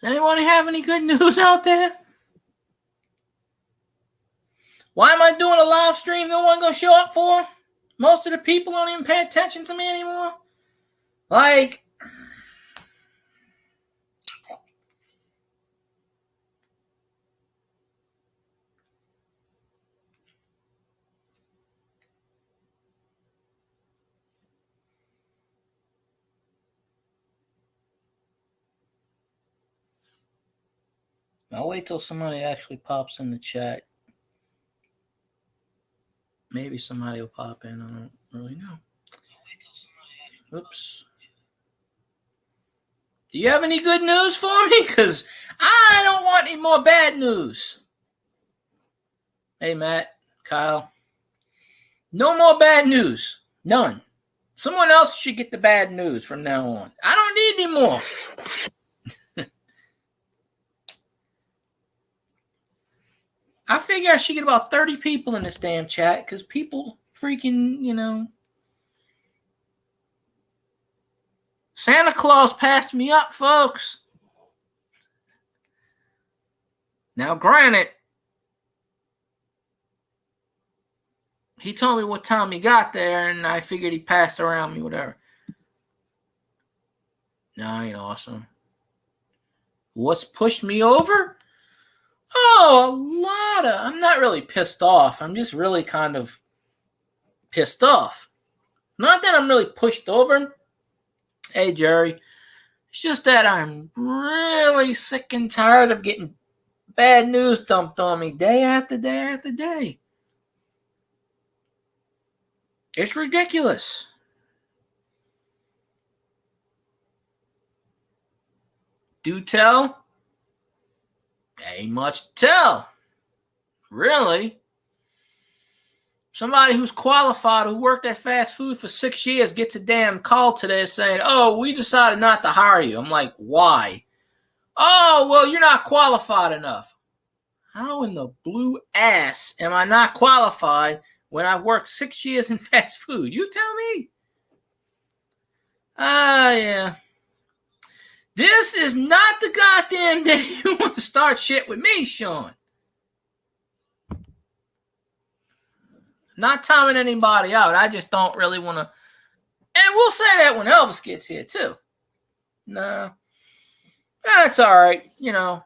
Does anyone have any good news out there? Why am I doing a live stream no one gonna show up for? Most of the people don't even pay attention to me anymore. Like, I'll wait till somebody actually pops in the chat. Maybe somebody will pop in. I don't really know. Oops. Do you have any good news for me? Because I don't want any more bad news. Hey, Matt, Kyle. No more bad news. None. Someone else should get the bad news from now on. I don't need any more. I figure I should get about 30 people in this damn chat because people freaking, Santa Claus passed me up, folks. Now, granted, he told me what time he got there, and I figured he passed around me, whatever. No, ain't awesome. What's pushed me over? Oh, a lot of. I'm not really pissed off. I'm just really kind of pissed off. Not that I'm really pushed over. Hey, Jerry. It's just that I'm really sick and tired of getting bad news dumped on me day after day after day. It's ridiculous. Do tell? Ain't much to tell. Really? Somebody who's qualified, who worked at fast food for 6 years, gets a damn call today saying, oh, we decided not to hire you. I'm like, why? Oh, well, you're not qualified enough. How in the blue ass am I not qualified when I've worked 6 years in fast food? You tell me. Yeah. This is not the goddamn day you want to start shit with me, Sean. Not timing anybody out. I just don't really want to. And we'll say that when Elvis gets here, too. No. That's all right.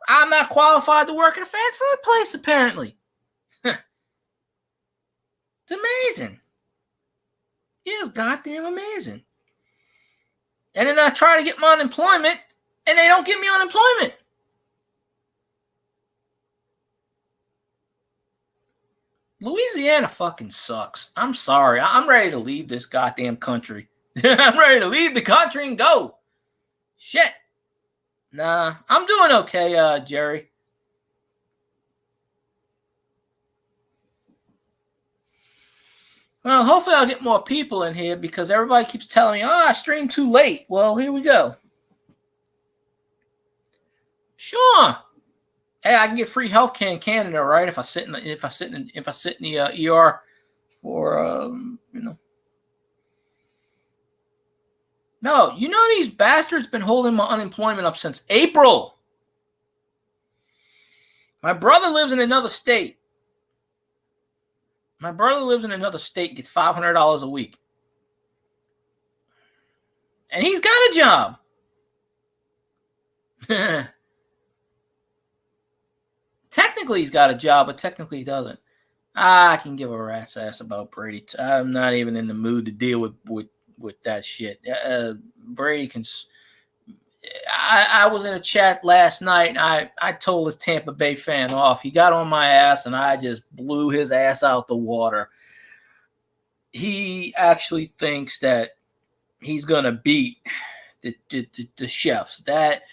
I'm not qualified to work in a fast food place, apparently. It's amazing. It is goddamn amazing. And then I try to get my unemployment, and they don't give me unemployment. Louisiana fucking sucks. I'm sorry. I'm ready to leave this goddamn country. I'm ready to leave the country and go. Shit. Nah, I'm doing okay, Jerry. Well, hopefully I'll get more people in here because everybody keeps telling me, I streamed too late. Well, here we go. Sure. Hey, I can get free healthcare in Canada, right? If I sit in the ER for No, these bastards been holding my unemployment up since April. My brother lives in another state. Gets $500 a week. And he's got a job. Technically, he's got a job, but technically he doesn't. I can give a rat's ass about Brady. I'm not even in the mood to deal with that shit. Brady can. I was in a chat last night, and I told his Tampa Bay fan off. He got on my ass, and I just blew his ass out the water. He actually thinks that he's going to beat the Chefs. That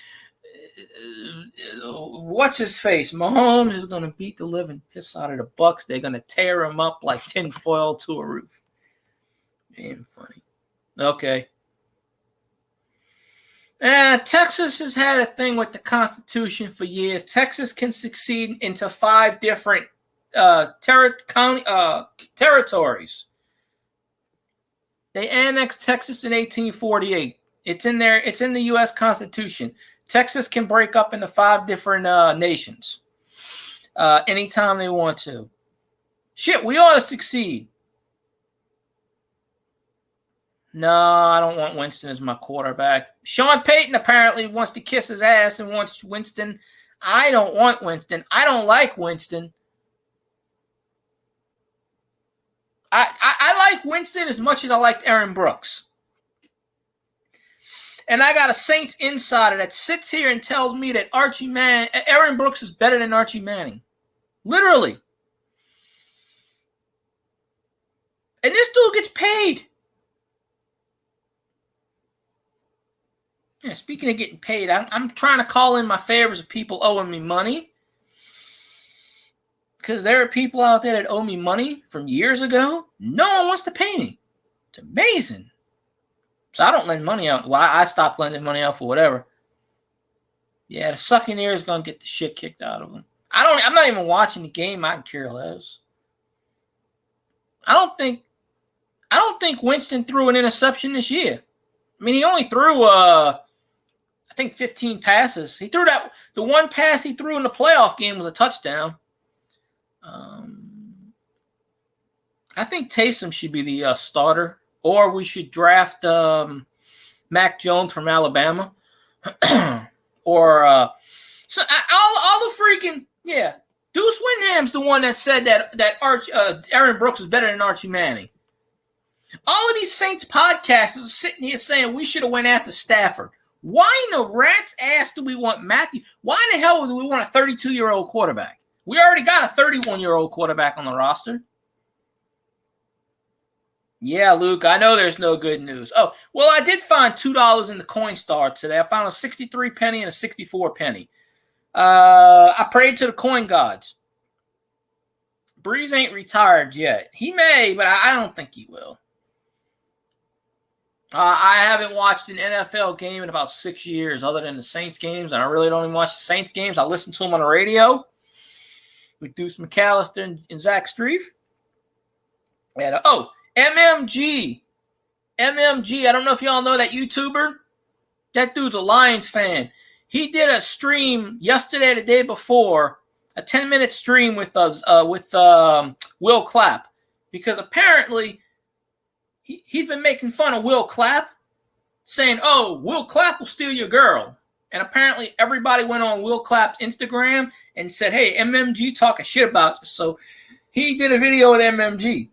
what's his face? Mahomes is going to beat the living piss out of the Bucks. They're going to tear him up like tinfoil to a roof. Damn funny. Okay. Texas has had a thing with the Constitution for years. Texas can succeed into 5 different territories. They annexed Texas in 1848. It's in there. It's in the U.S. Constitution. Texas can break up into 5 different nations anytime they want to. Shit, we ought to succeed. No, I don't want Winston as my quarterback. Sean Payton apparently wants to kiss his ass and wants Winston. I don't want Winston. I don't like Winston. I like Winston as much as I liked Aaron Brooks. And I got a Saints insider that sits here and tells me that Aaron Brooks is better than Archie Manning. Literally. And this dude gets paid. Yeah, speaking of getting paid, I'm trying to call in my favors of people owing me money. Because there are people out there that owe me money from years ago. No one wants to pay me. It's amazing. So I don't lend money out. Well, I stopped lending money out for whatever. Yeah, the sucking ear is going to get the shit kicked out of him. I'm not even watching the game. I can care less. I don't think Winston threw an interception this year. I mean, he only threw, I think 15 passes. He threw the one pass he threw in the playoff game was a touchdown. I think Taysom should be the starter, or we should draft Mac Jones from Alabama, or all the freaking Deuce Windham's the one that said that Aaron Brooks is better than Archie Manning. All of these Saints podcasters are sitting here saying we should have went after Stafford. Why in the rat's ass do we want Matthew? Why in the hell do we want a 32-year-old quarterback? We already got a 31-year-old quarterback on the roster. Yeah, Luke, I know there's no good news. Oh, well, I did find $2 in the Coinstar today. I found a 63 penny and a 64 penny. I prayed to the coin gods. Breeze ain't retired yet. He may, but I don't think he will. I haven't watched an NFL game in about 6 years other than the Saints games, and I really don't even watch the Saints games. I listen to them on the radio with Deuce McAllister and Zach Strief. And, MMG. I don't know if y'all know that YouTuber. That dude's a Lions fan. He did a stream yesterday, the day before, a 10-minute stream with us, with Will Clapp, because apparently he's been making fun of Will Clapp, saying, "Oh, Will Clapp will steal your girl." And apparently everybody went on Will Clapp's Instagram and said, "Hey, MMG talking shit about you." So he did a video with MMG.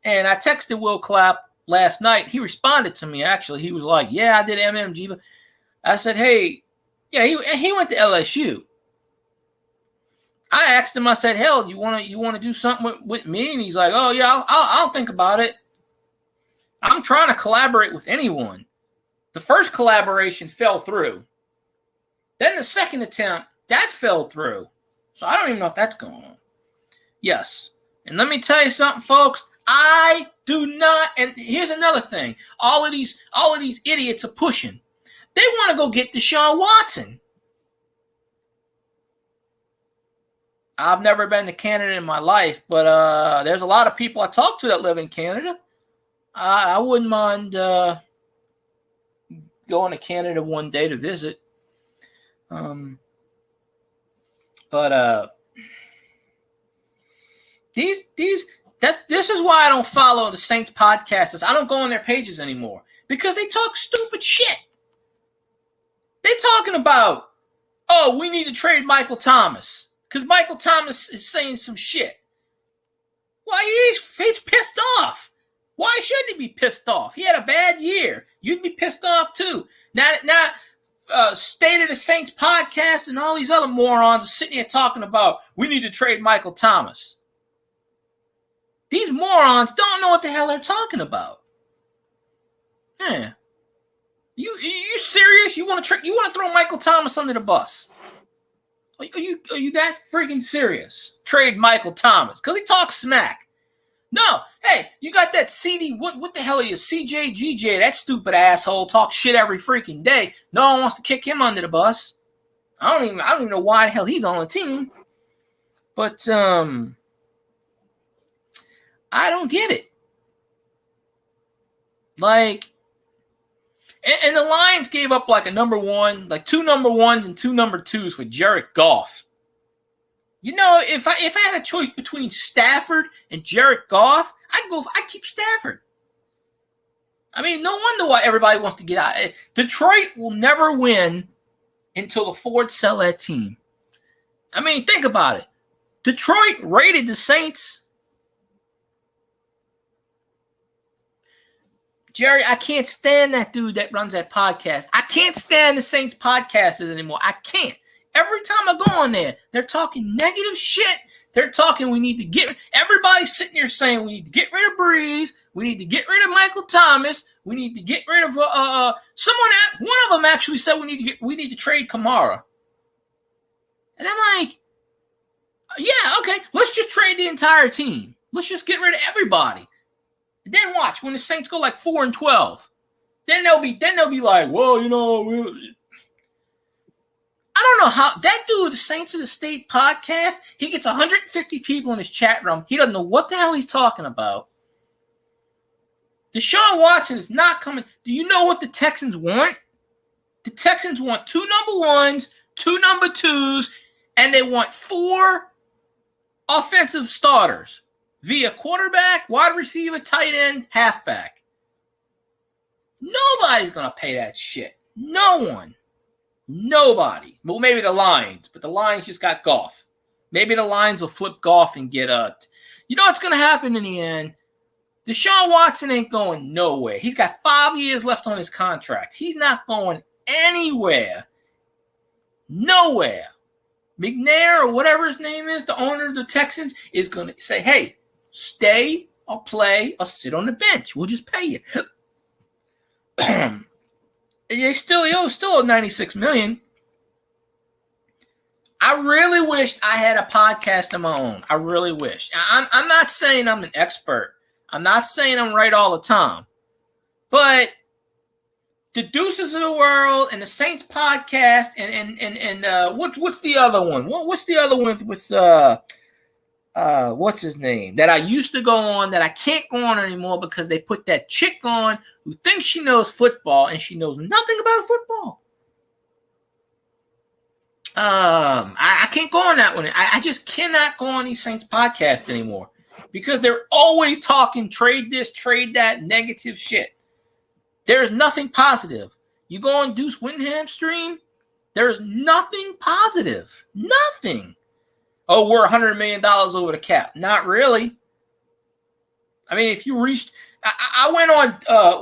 And I texted Will Clapp last night. He responded to me, actually. He was like, "Yeah, I did MMG." But I said, "Hey, yeah, he went to LSU." I asked him, I said, "Hell, you want to do something with me?" And he's like, "Oh, yeah, I'll think about it." I'm trying to collaborate with anyone. The first collaboration fell through. Then the second attempt, that fell through. So I don't even know if that's going on. Yes. And let me tell you something, folks. I do not, and here's another thing. All of these idiots are pushing. They want to go get Deshaun Watson. I've never been to Canada in my life, but there's a lot of people I talk to that live in Canada. I wouldn't mind going to Canada one day to visit. This is why I don't follow the Saints podcasters. I don't go on their pages anymore because they talk stupid shit. They're talking about, "Oh, we need to trade Michael Thomas because Michael Thomas is saying some shit." Well, he's pissed off. Why shouldn't he be pissed off? He had a bad year. You'd be pissed off too. Now, State of the Saints podcast and all these other morons are sitting here talking about we need to trade Michael Thomas. These morons don't know what the hell they're talking about. Yeah. You serious? You want to throw Michael Thomas under the bus? Are you that freaking serious? Trade Michael Thomas because he talks smack. No, hey, you got that CD. What the hell are you, CJGJ? That stupid asshole talks shit every freaking day. No one wants to kick him under the bus. I don't even know why the hell he's on the team. But I don't get it. Like, And the Lions gave up like a number one, like 2 number ones and 2 number twos for Jared Goff. You know, if I had a choice between Stafford and Jared Goff, I'd keep Stafford. I mean, no wonder why everybody wants to get out. Detroit will never win until the Fords sell that team. I mean, think about it. Detroit raided the Saints. Jerry, I can't stand that dude that runs that podcast. I can't stand the Saints podcasters anymore. I can't. Every time I go on there, they're talking negative shit. They're talking we need to get – everybody's sitting there saying we need to get rid of Breeze. We need to get rid of Michael Thomas. We need to get rid of one of them actually said we need to trade Kamara. And I'm like, yeah, okay, let's just trade the entire team. Let's just get rid of everybody. And then watch when the Saints go like 4-12. Then they'll be like, well, you know, I don't know how that dude, the Saints of the State podcast, he gets 150 people in his chat room. He doesn't know what the hell he's talking about. Deshaun Watson is not coming. Do you know what the Texans want? The Texans want 2 number ones, 2 number twos, and they want 4 offensive starters via quarterback, wide receiver, tight end, halfback. Nobody's going to pay that shit. No one. Nobody. Well, maybe the Lions, but the Lions just got Goff. Maybe the Lions will flip Goff and get you know what's going to happen in the end? Deshaun Watson ain't going nowhere. He's got 5 years left on his contract. He's not going anywhere. Nowhere. McNair or whatever his name is, the owner of the Texans, is going to say, hey, stay or play or sit on the bench. We'll just pay you. He still owes $96 million. I really wish I had a podcast of my own. I really wish. I'm not saying I'm an expert. I'm not saying I'm right all the time. But the Deuces of the World and the Saints podcast and what's the other one? What's the other one with what's his name that I used to go on that I can't go on anymore because they put that chick on who thinks she knows football and she knows nothing about football. I can't go on that one. I just cannot go on these Saints podcasts anymore because they're always talking trade this, trade that, negative shit. There's nothing positive. You go on Deuce Whittingham's stream, there's nothing positive. Nothing. Oh, we're $100 million over the cap. Not really. I mean, if you reached – I went on,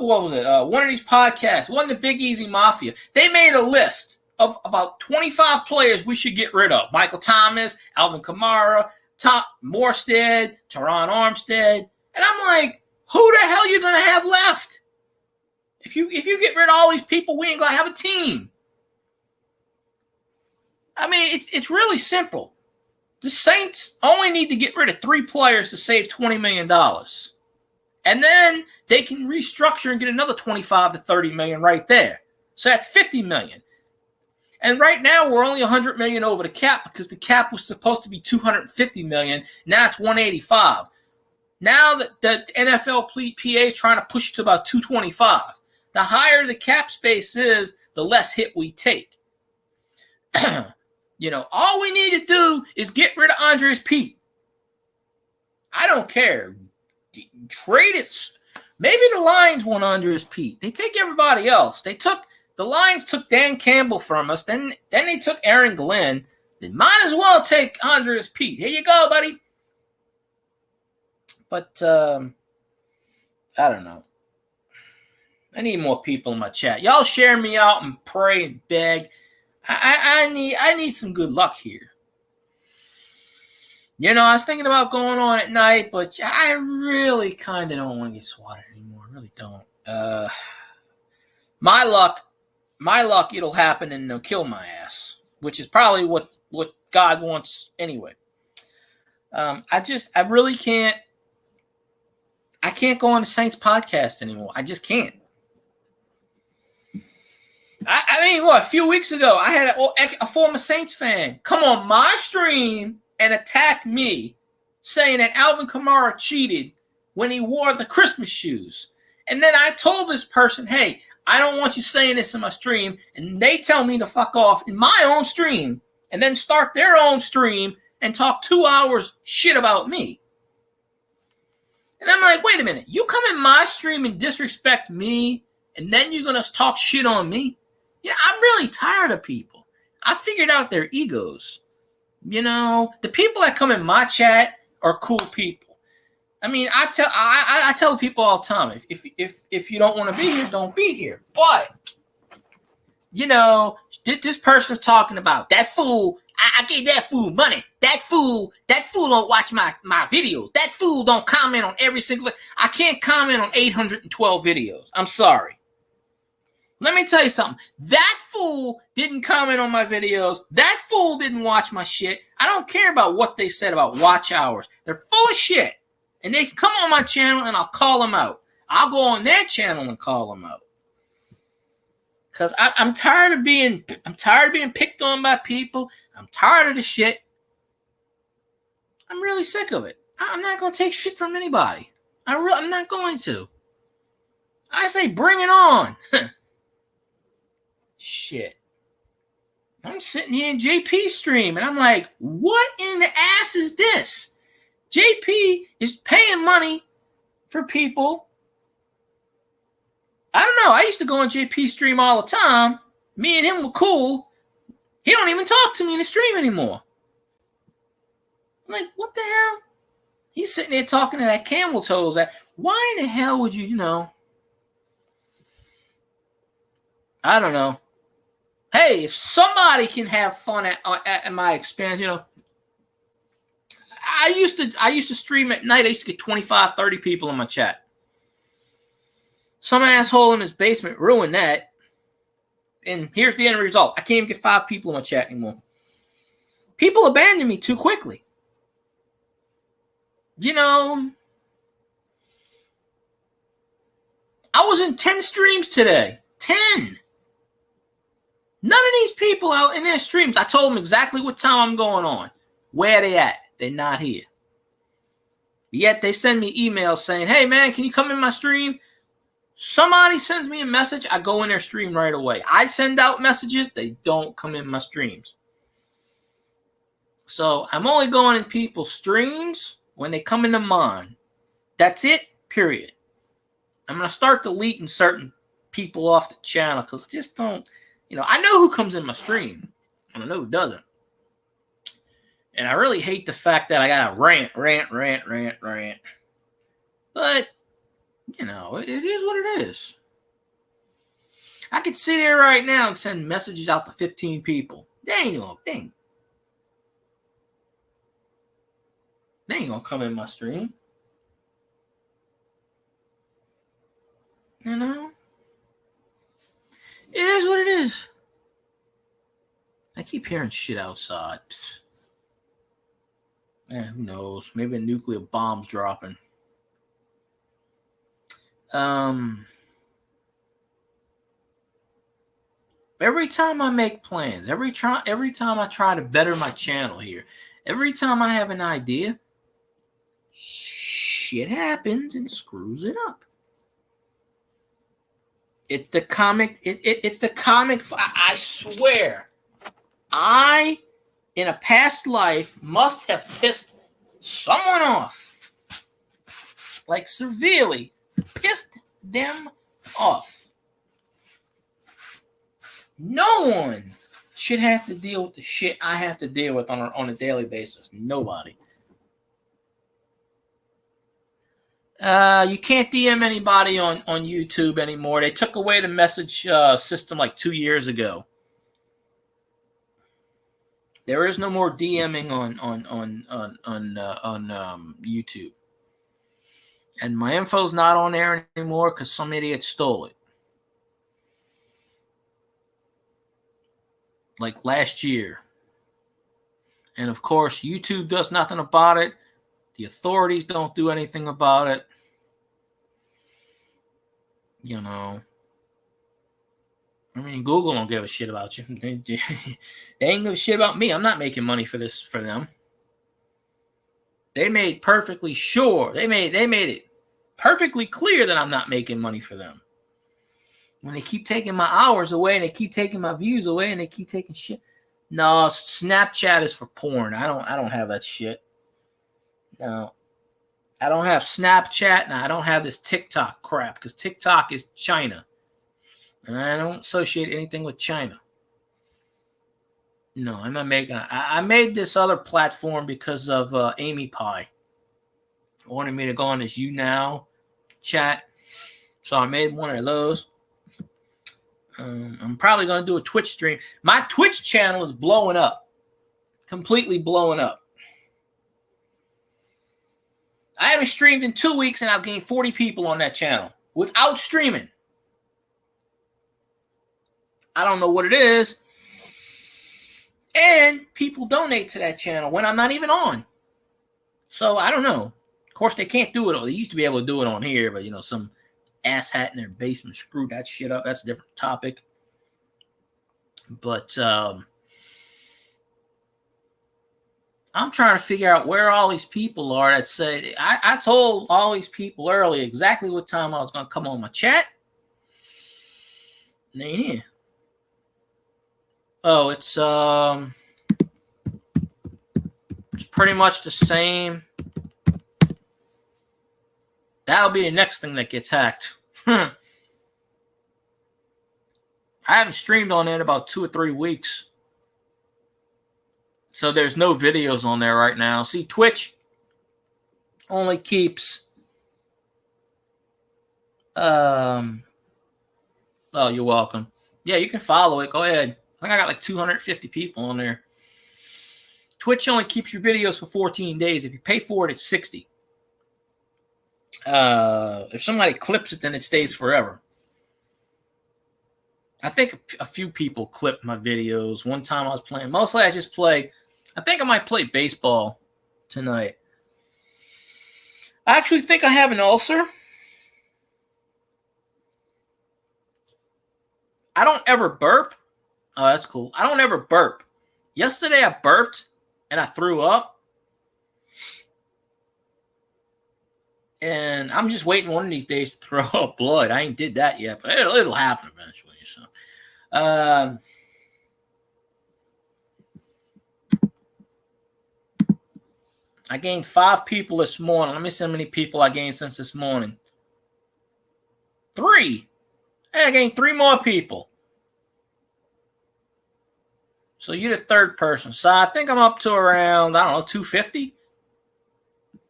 what was it, one of these podcasts, one of the Big Easy Mafia. They made a list of about 25 players we should get rid of. Michael Thomas, Alvin Kamara, Morstead, Teron Armstead. And I'm like, who the hell are you going to have left? If you get rid of all these people, we ain't going to have a team. I mean, it's really simple. The Saints only need to get rid of 3 players to save $20 million. And then they can restructure and get another $25 to $30 million right there. So that's $50 million. And right now we're only $100 million over the cap because the cap was supposed to be $250 million. Now it's $185. Now that the NFLPA is trying to push it to about $225. The higher the cap space is, the less hit we take. You know, all we need to do is get rid of Andres Pete. I don't care. Trade it. Maybe the Lions want Andres Pete. They take everybody else. The Lions took Dan Campbell from us. Then they took Aaron Glenn. They might as well take Andres Pete. Here you go, buddy. But I don't know. I need more people in my chat. Y'all share me out and pray and beg. I need some good luck here. You know, I was thinking about going on at night, but I really kind of don't want to get swatted anymore. I really don't. My luck, it'll happen and they'll kill my ass, which is probably what God wants anyway. I really can't. I can't go on the Saints podcast anymore. I just can't. I mean, a few weeks ago, I had a former Saints fan come on my stream and attack me, saying that Alvin Kamara cheated when he wore the Christmas shoes. And then I told this person, hey, I don't want you saying this in my stream, and they tell me to fuck off in my own stream, and then start their own stream and talk 2 hours shit about me. And I'm like, wait a minute, you come in my stream and disrespect me, and then you're going to talk shit on me? Yeah, I'm really tired of people. I figured out their egos. You know, the people that come in my chat are cool people. I mean, I tell people all the time, if you don't want to be here, don't be here. But, you know, this person's talking about that fool. I gave that fool money. That fool don't watch my videos. That fool don't comment on every single. I can't comment on 812 videos. I'm sorry. Let me tell you something. That fool didn't comment on my videos. That fool didn't watch my shit. I don't care about what they said about watch hours. They're full of shit. And they can come on my channel and I'll call them out. I'll go on their channel and call them out. Because I'm tired of being picked on by people. I'm tired of the shit. I'm really sick of it. I'm not going to take shit from anybody. I'm not going to. I say bring it on. Shit. I'm sitting here in JP stream and I'm like, what in the ass is this? JP is paying money for people. I don't know. I used to go on JP stream all the time. Me and him were cool. He don't even talk to me in the stream anymore. I'm like, what the hell? He's sitting there talking to that camel toes. Why in the hell would you know? I don't know. Hey, if somebody can have fun at my expense, you know. I used to stream at night. I used to get 25, 30 people in my chat. Some asshole in his basement ruined that. And here's the end result. I can't even get 5 people in my chat anymore. People abandon me too quickly. You know, I was in 10 streams today. 10. None of these people out in their streams, I told them exactly what time I'm going on. Where they at? They're not here. Yet they send me emails saying, hey, man, can you come in my stream? Somebody sends me a message, I go in their stream right away. I send out messages, they don't come in my streams. So I'm only going in people's streams when they come into mine. That's it, period. I'm going to start deleting certain people off the channel because I just don't, you know, I know who comes in my stream and I know who doesn't. And I really hate the fact that I got to rant. But, you know, it is what it is. I could sit here right now and send messages out to 15 people. They ain't going to come in my stream. You know? It is what it is. I keep hearing shit outside. Psst. Who knows? Maybe a nuclear bomb's dropping. Every time I make plans, every time I try to better my channel here, every time I have an idea, shit happens and screws it up. It's the comic. It's the comic. I swear, I, in a past life, must have pissed someone off. Like, severely pissed them off. No one should have to deal with the shit I have to deal with on a daily basis. Nobody. You can't DM anybody on YouTube anymore. They took away the message system like 2 years ago. There is no more DMing on YouTube. And my info's not on there anymore because some idiot stole it. Like last year. And of course, YouTube does nothing about it. The authorities don't do anything about it. You know. I mean, Google don't give a shit about you. They ain't give a shit about me. I'm not making money for this for them. They made perfectly sure. They made it perfectly clear that I'm not making money for them. When they keep taking my hours away and they keep taking my views away and they keep taking shit. No, Snapchat is for porn. I don't have that shit. No. I don't have Snapchat and I don't have this TikTok crap because TikTok is China. And I don't associate anything with China. No, I'm not making it. I made this other platform because of Amy Pie. Wanted me to go on this YouNow chat. So I made one of those. I'm probably going to do a Twitch stream. My Twitch channel is blowing up. Completely blowing up. I haven't streamed in 2 weeks and I've gained 40 people on that channel without streaming. I don't know what it is. And people donate to that channel when I'm not even on. So I don't know. Of course, they can't do it. They used to be able to do it on here, but some asshat in their basement screwed that shit up. That's a different topic. But I'm trying to figure out where all these people are that say, I told all these people earlier exactly what time I was going to come on my chat. And they ain't here. Oh, it's pretty much the same. That'll be the next thing that gets hacked. I haven't streamed on it in about 2 or 3 weeks. So there's no videos on there right now. See, Twitch only keeps... Oh, you're welcome. Yeah, you can follow it. Go ahead. I think I got like 250 people on there. Twitch only keeps your videos for 14 days. If you pay for it, it's 60. If somebody clips it, then it stays forever. I think a few people clip my videos. One time I was playing. Mostly I just play. I think I might play baseball tonight. I actually think I have an ulcer. I don't ever burp. Oh, that's cool. I don't ever burp. Yesterday I burped and I threw up. And I'm just waiting one of these days to throw up blood. I ain't did that yet, but it'll happen eventually. So, I gained 5 people this morning. Let me see how many people I gained since this morning. 3. Hey, I gained 3 more people. So you're the 3rd person. So I think I'm up to around, I don't know, 250?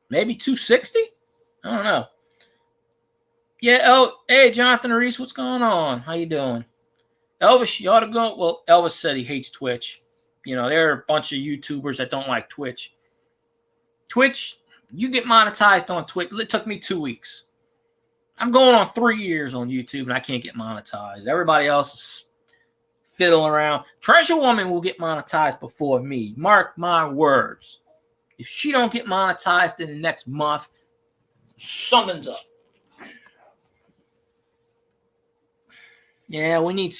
Maybe 260? I don't know. Yeah, oh, hey, Jonathan Reese, what's going on? How you doing? Elvis, you ought to go. Well, Elvis said he hates Twitch. There are a bunch of YouTubers that don't like Twitch. Twitch, you get monetized on Twitch. It took me 2 weeks. I'm going on 3 years on YouTube, and I can't get monetized. Everybody else is fiddling around. Treasure Woman will get monetized before me. Mark my words. If she don't get monetized in the next month, something's up. Yeah, we need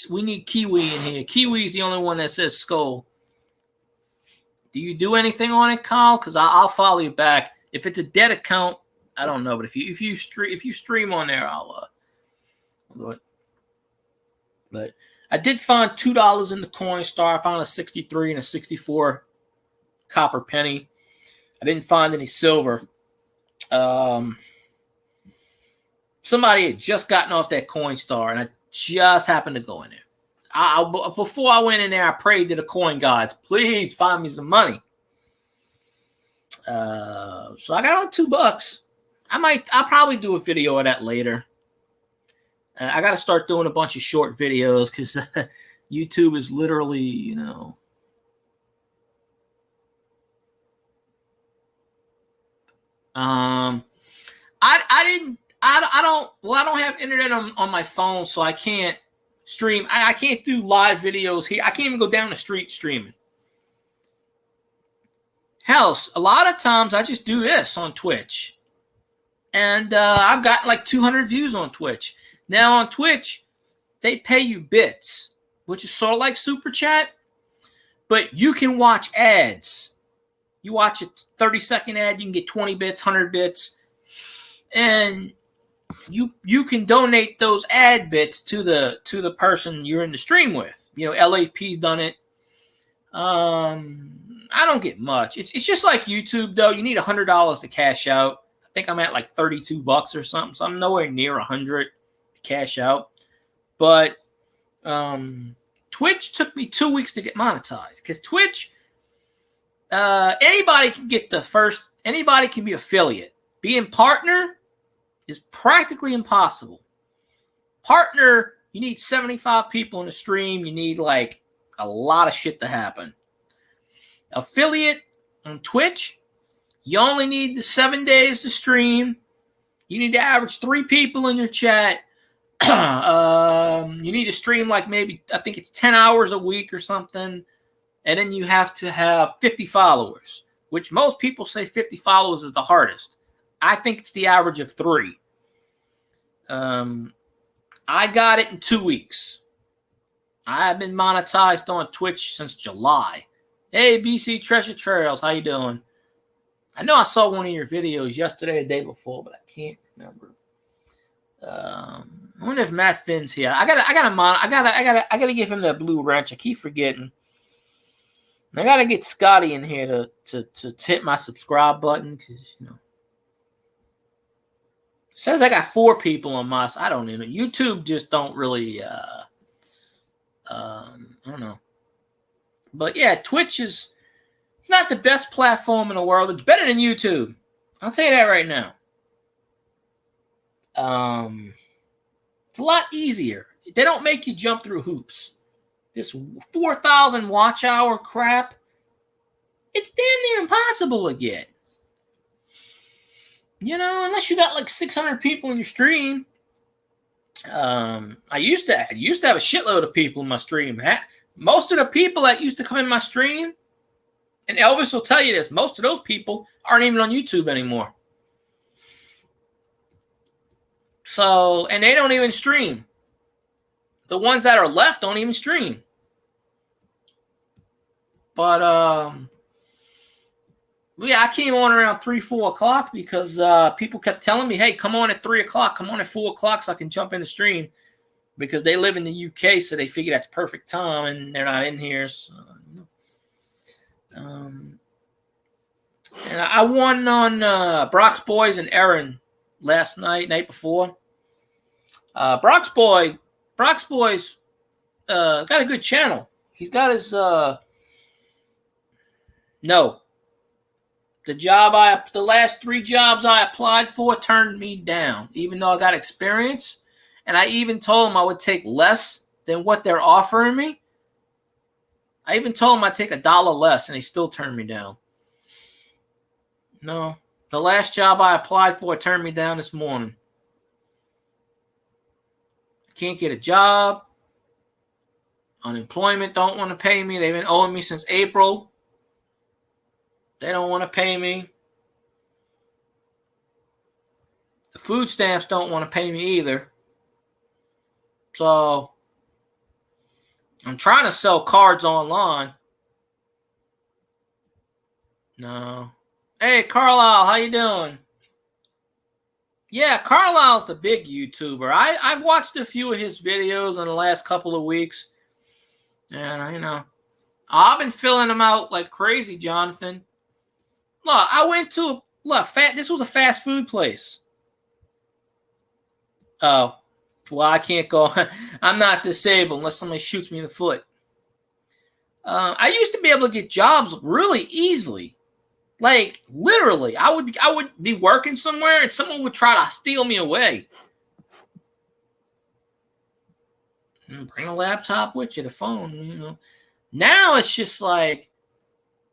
Kiwi in here. Kiwi's the only one that says skull. Do you do anything on it, Kyle? Because I'll follow you back. If it's a dead account, I don't know. But if you stream on there, I'll do it. But I did find $2 in the Coinstar. I found a 63 and a 64 copper penny. I didn't find any silver. Somebody had just gotten off that Coinstar, and I just happened to go in there. Before I went in there, I prayed to the coin gods, please find me some money. So I got on $2. I'll probably do a video of that later. I got to start doing a bunch of short videos because YouTube is literally, I don't have internet on my phone, so I can't stream. I can't do live videos here. I can't even go down the street streaming. Hell, a lot of times I just do this on Twitch. And I've got like 200 views on Twitch. Now on Twitch, they pay you bits, which is sort of like Super Chat. But you can watch ads. You watch a 30-second ad, you can get 20 bits, 100 bits. And you can donate those ad bits to the person you're in the stream with. You know, LAP's done it. I don't get much. It's just like YouTube though. You need $100 to cash out. I think I'm at like $32 or something, so I'm nowhere near 100 to cash out. But Twitch took me 2 weeks to get monetized because Twitch, anybody can get anybody can be affiliate. Being partner is practically impossible. Partner, you need 75 people in the stream. You need like a lot of shit to happen. Affiliate on Twitch, you only need the 7 days to stream. You need to average 3 people in your chat. You need to stream like maybe, I think it's 10 hours a week or something. And then you have to have 50 followers, which most people say 50 followers is the hardest. I think it's the average of 3. I got it in 2 weeks. I've been monetized on Twitch since July. Hey, BC Treasure Trails, how you doing? I know I saw one of your videos yesterday or the day before, but I can't remember. I wonder if Matt Finn's here. I gotta give him that blue wrench. I keep forgetting. I gotta get Scotty in here to hit my subscribe button because you know. It says I got 4 people on my. I don't know. YouTube just don't really. I don't know. But yeah, Twitch it's not the best platform in the world. It's better than YouTube. I'll tell you that right now. It's a lot easier. They don't make you jump through hoops. This 4,000 watch hour crap, it's damn near impossible to get. You know, unless you got like 600 people in your stream. I used to have a shitload of people in my stream. Most of the people that used to come in my stream, and Elvis will tell you this, most of those people aren't even on YouTube anymore. So, and they don't even stream. The ones that are left don't even stream. But, yeah, I came on around 3, 4 o'clock because people kept telling me, hey, come on at 3 o'clock, come on at 4 o'clock so I can jump in the stream. Because they live in the UK, so they figure that's perfect time, and they're not in here. So, and I won on Brock's Boys and Aaron last night before. Brock's Boys got a good channel. He's got his no. The last 3 jobs I applied for turned me down, even though I got experience. And I even told him I would take less than what they're offering me. I even told him I'd take $1 less, and they still turned me down. No. The last job I applied for turned me down this morning. Can't get a job. Unemployment don't want to pay me. They've been owing me since April. They don't want to pay me. The food stamps don't want to pay me either. So I'm trying to sell cards online. No. Hey, Carlisle, how you doing? Yeah, Carlisle's the big YouTuber. I've watched a few of his videos in the last couple of weeks. And, you know, I've been filling them out like crazy, Jonathan. Look, I went to, this was a fast food place. Oh. Well, I can't go. I'm not disabled unless somebody shoots me in the foot. I used to be able to get jobs really easily. Like, literally. I would be working somewhere and someone would try to steal me away. Bring a laptop with you, the phone, you know. Now it's just like,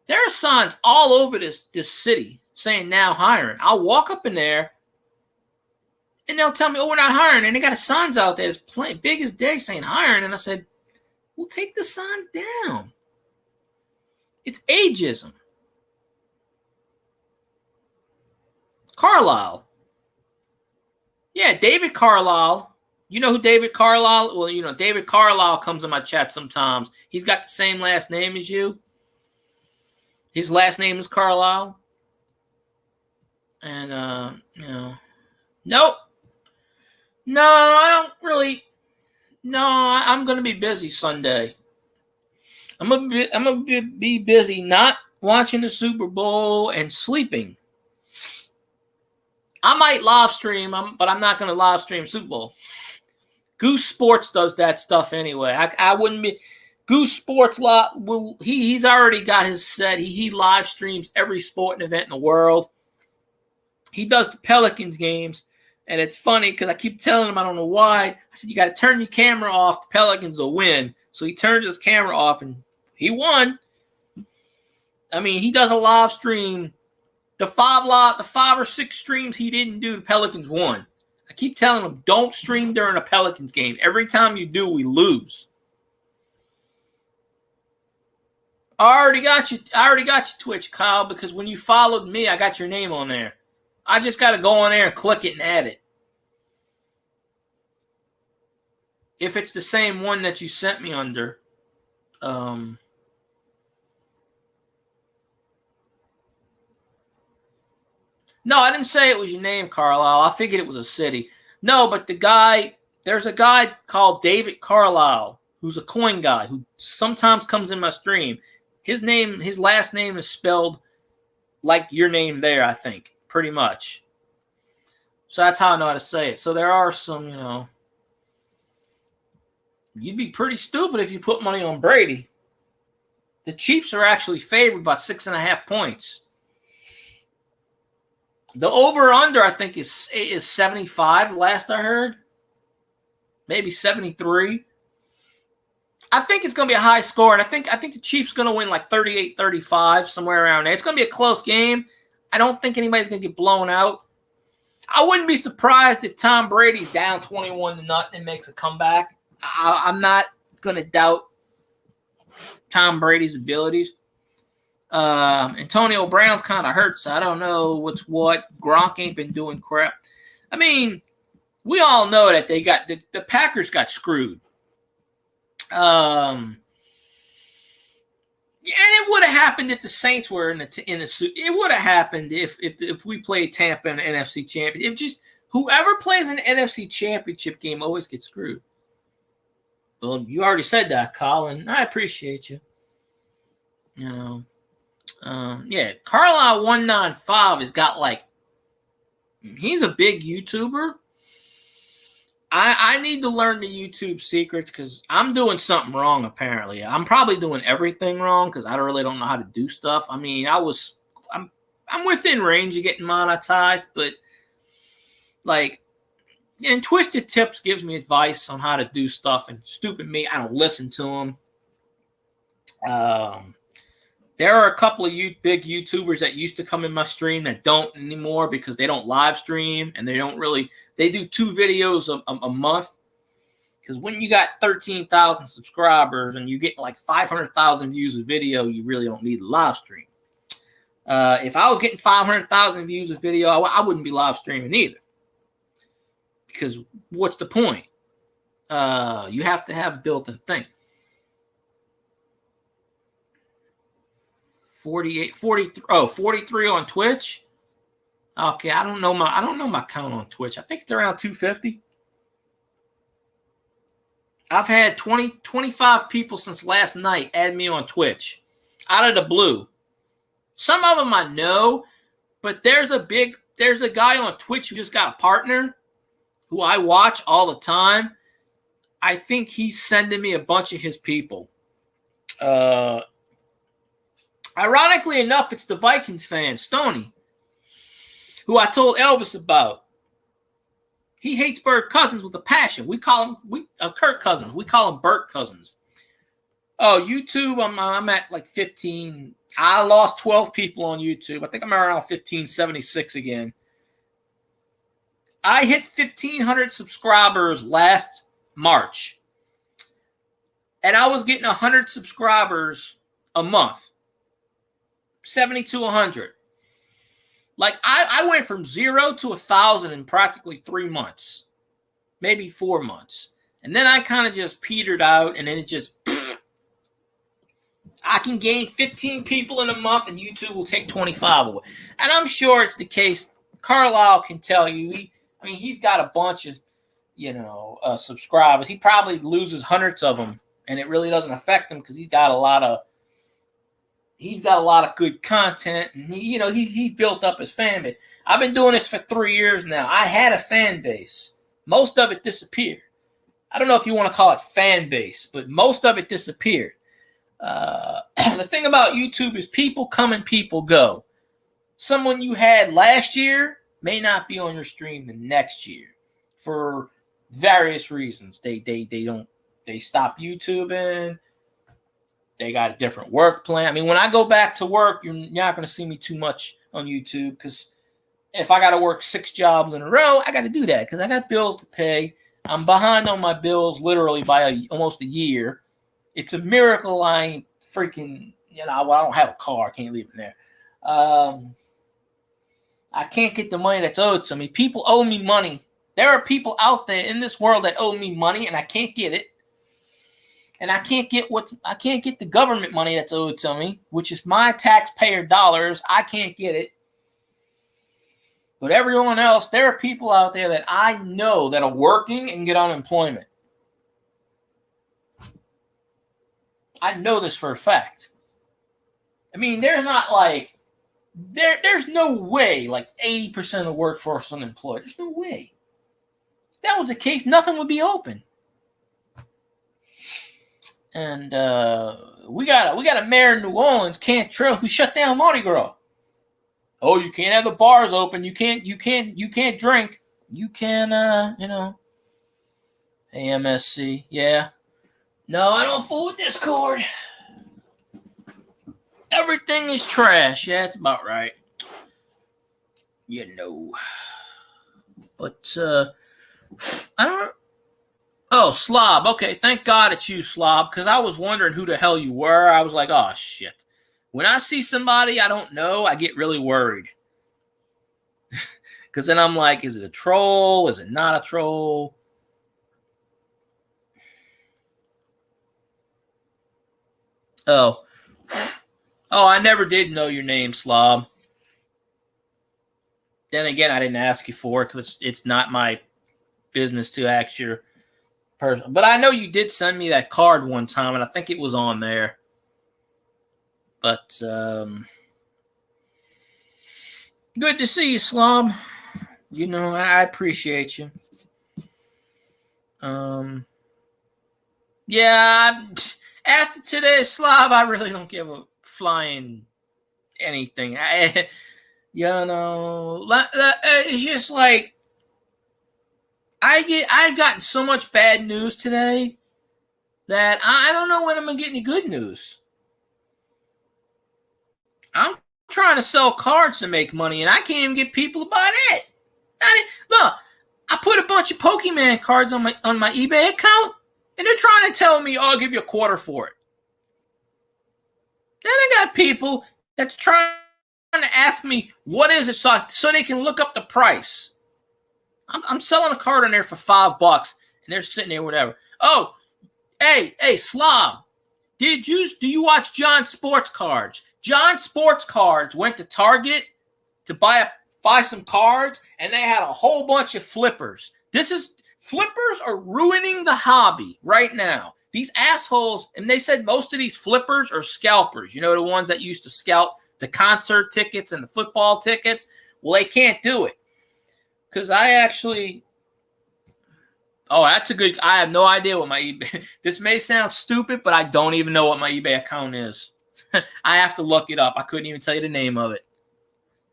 there are signs all over this city saying now hiring. I'll walk up in there. And they'll tell me, oh, we're not hiring. And they got signs out there that's big as day saying hiring. And I said, well, take the signs down. It's ageism. Carlisle. Yeah, David Carlisle. You know who David Carlisle? Well, you know, David Carlisle comes in my chat sometimes. He's got the same last name as you. His last name is Carlisle. And, you know, nope. No, I don't really. No, I'm going to be busy Sunday. I'm gonna be busy not watching the Super Bowl and sleeping. I might live stream, but I'm not going to live stream Super Bowl. Goose Sports does that stuff anyway. I wouldn't be. Goose Sports he's already got his set. He live streams every sporting event in the world. He does the Pelicans games, and it's funny because I keep telling him I don't know why. I said you got to turn your camera off. The Pelicans will win. So he turned his camera off, and he won. I mean, he does a live stream. The five or six streams he didn't do, the Pelicans won. I keep telling him, don't stream during a Pelicans game. Every time you do, we lose. I already got you Twitch, Kyle, because when you followed me, I got your name on there. I just got to go on there and click it and add it. If it's the same one that you sent me under. No, I didn't say it was your name, Carlisle. I figured it was a city. No, but there's a guy called David Carlisle, who's a coin guy, who sometimes comes in my stream. His last name is spelled like your name there, I think, pretty much. So that's how I know how to say it. So there are some, you'd be pretty stupid if you put money on Brady. The Chiefs are actually favored by 6.5 points. The over-under, I think, is 75, last I heard. Maybe 73. I think it's going to be a high score, and I think the Chiefs are going to win like 38-35, somewhere around there. It's going to be a close game. I don't think anybody's going to get blown out. I wouldn't be surprised if Tom Brady's down 21-0 and makes a comeback. I'm not going to doubt Tom Brady's abilities. Antonio Brown's kind of hurt, so I don't know what's what. Gronk ain't been doing crap. I mean, we all know that they got the Packers got screwed. And it would have happened if the Saints were in the it would have happened if we played Tampa in the NFC Championship. Whoever plays an NFC Championship game always gets screwed. Well, you already said that, Colin. I appreciate you. Carlisle 195 has got he's a big YouTuber. I need to learn the YouTube secrets because I'm doing something wrong, apparently. I'm probably doing everything wrong because I really don't know how to do stuff. I mean, I'm within range of getting monetized, but and Twisted Tips gives me advice on how to do stuff, and stupid me, I don't listen to him. There are a couple of big YouTubers that used to come in my stream that don't anymore because they don't live stream and they do 2 videos a month. Because when you got 13,000 subscribers and you get 500,000 views a video, you really don't need a live stream. If I was getting 500,000 views a video, I wouldn't be live streaming either. Because what's the point? You have to have a built-in thing. 43 on Twitch. Okay, I don't know my count on Twitch. I think it's around 250. I've had 25 people since last night add me on Twitch out of the blue. Some of them I know, but there's a guy on Twitch who just got a partner who I watch all the time. I think he's sending me a bunch of his people. Ironically enough, it's the Vikings fan, Stoney, who I told Elvis about. He hates Bert Cousins with a passion. We call him Kirk Cousins. We call him Bert Cousins. Oh, YouTube, I'm at 15. I lost 12 people on YouTube. I think I'm around 1576 again. I hit 1,500 subscribers last March. And I was getting 100 subscribers a month. 70 to 100. I went from 0 to 1,000 in practically 3 months, maybe 4 months. And then I kind of just petered out, and then it just, I can gain 15 people in a month, and YouTube will take 25 away. And I'm sure it's the case. Carlisle can tell you. He's got a bunch of subscribers. He probably loses hundreds of them, and it really doesn't affect him because he's got a lot of good content, and he built up his fan base. I've been doing this for 3 years now. I had a fan base. Most of it disappeared. I don't know if you want to call it fan base, but most of it disappeared. The thing about YouTube is people come and people go. Someone you had last year may not be on your stream the next year for various reasons. They stop YouTubing. They got a different work plan. I mean, when I go back to work, you're not going to see me too much on YouTube because if I got to work 6 jobs in a row, I got to do that because I got bills to pay. I'm behind on my bills literally by almost a year. It's a miracle I ain't freaking, I don't have a car. I can't leave it there. I can't get the money that's owed to me. People owe me money. There are people out there in this world that owe me money, and I can't get it. And I can't get the government money that's owed to me, which is my taxpayer dollars. I can't get it. But everyone else, there are people out there that I know that are working and get unemployment. I know this for a fact. I mean, there's no way like 80% of the workforce is unemployed. There's no way. If that was the case, nothing would be open. And we got a mayor in New Orleans, Cantrell, who shut down Mardi Gras. Oh, you can't have the bars open. You can't drink. You can, AMSC. Yeah. No, I don't fool with Discord. Everything is trash. Yeah, it's about right. But I don't. Oh, Slob. Okay, thank God it's you, Slob, because I was wondering who the hell you were. I was like, oh, shit. When I see somebody I don't know, I get really worried. Because then I'm like, is it a troll? Is it not a troll? Oh, I never did know your name, Slob. Then again, I didn't ask you for it because it's not my business to ask your person. But I know you did send me that card one time, and I think it was on there. But good to see you, Slob. I appreciate you. Yeah, after today's Slob, I really don't give a flying anything. It's just like I've gotten so much bad news today that I don't know when I'm gonna get any good news. I'm trying to sell cards to make money, and I can't even get people to buy that. Look, I put a bunch of Pokemon cards on my eBay account, and they're trying to tell me, I'll give you $0.25 for it. Then I got people that's trying to ask me, what is it, so they can look up the price. I'm selling a card on there for $5, and they're sitting there, whatever. Oh, hey, Slob, do you watch John Sports Cards? John Sports Cards went to Target to buy some cards, and they had a whole bunch of flippers. Flippers are ruining the hobby right now. These assholes, and they said most of these flippers are scalpers. The ones that used to scalp the concert tickets and the football tickets. Well, they can't do it. Because I have no idea what my eBay, this may sound stupid, but I don't even know what my eBay account is. I have to look it up. I couldn't even tell you the name of it.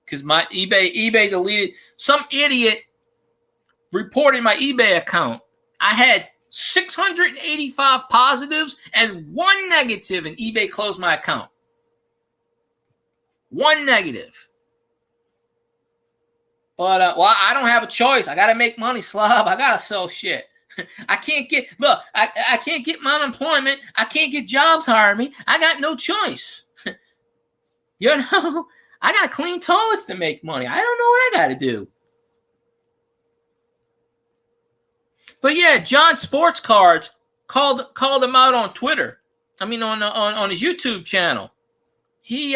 Because my eBay deleted, some idiot reported my eBay account. I had 685 positives and 1 negative, and eBay closed my account. 1 negative. But, I don't have a choice. I got to make money, Slob. I got to sell shit. I can't get my unemployment. I can't get jobs hiring me. I got no choice. I got to clean toilets to make money. I don't know what I got to do. But yeah, John Sports Cards called him out on Twitter. I mean, on his YouTube channel. He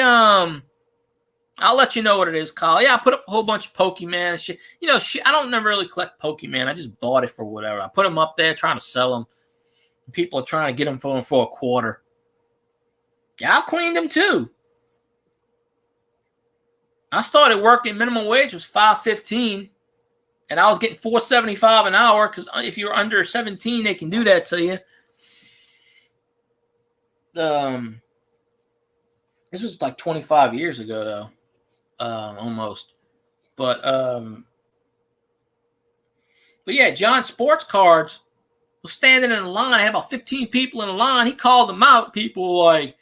I'll let you know what it is, Kyle. Yeah, I put up a whole bunch of Pokemon and shit. You know, shit, I don't never really collect Pokemon. I just bought it for whatever. I put them up there trying to sell them. People are trying to get them for a quarter. Yeah, I've cleaned them too. I started working, minimum wage was $5.15, and I was getting $4.75 an hour because if you're under 17, they can do that to you. This was like 25 years ago, though. Almost. But yeah, John Sports Cards was standing in a line. I had about 15 people in a line. He called them out. People were like,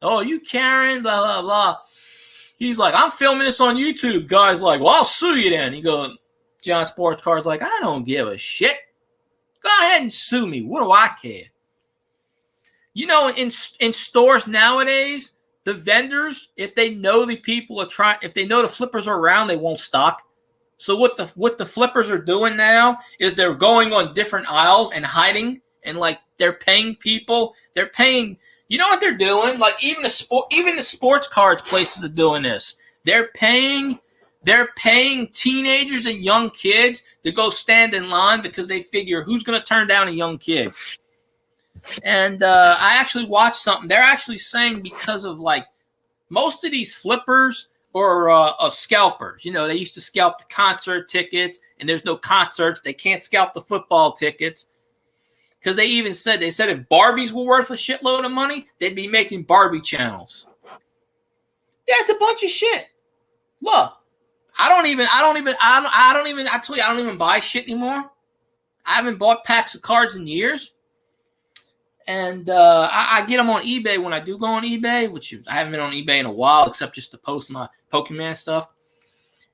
oh, you Karen, blah, blah, blah. He's like, I'm filming this on YouTube. Guy's like, well, I'll sue you then. He goes, John Sports Cards like, I don't give a shit. Go ahead and sue me. What do I care? You know, in stores nowadays, the vendors, if they know the people are trying, if they know the flippers are around, they won't stock. So what the flippers are doing now is they're going on different aisles and hiding, and like they're paying people. They're paying. You know what they're doing? Like even the sports cards places are doing this. They're paying teenagers and young kids to go stand in line because they figure who's going to turn down a young kid. And I actually watched something. They're actually saying because of like most of these flippers or scalpers. You know, they used to scalp the concert tickets, and there's no concerts. They can't scalp the football tickets. Because they said if Barbies were worth a shitload of money, they'd be making Barbie channels. Yeah, it's a bunch of shit. Look, I tell you, I don't even buy shit anymore. I haven't bought packs of cards in years. And I get them on eBay when I do go on eBay, which I haven't been on eBay in a while, except just to post my Pokemon stuff.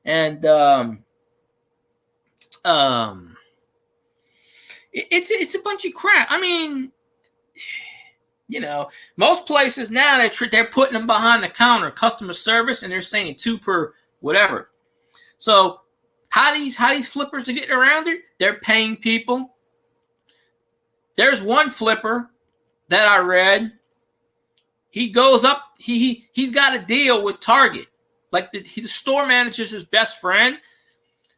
And it's a bunch of crap. I mean, you know, most places now they're putting them behind the counter, customer service, and they're saying 2 per whatever. So how these flippers are getting around it? They're paying people. There's one flipper that I read. He goes up. He's got a deal with Target. Like the store manager's his best friend.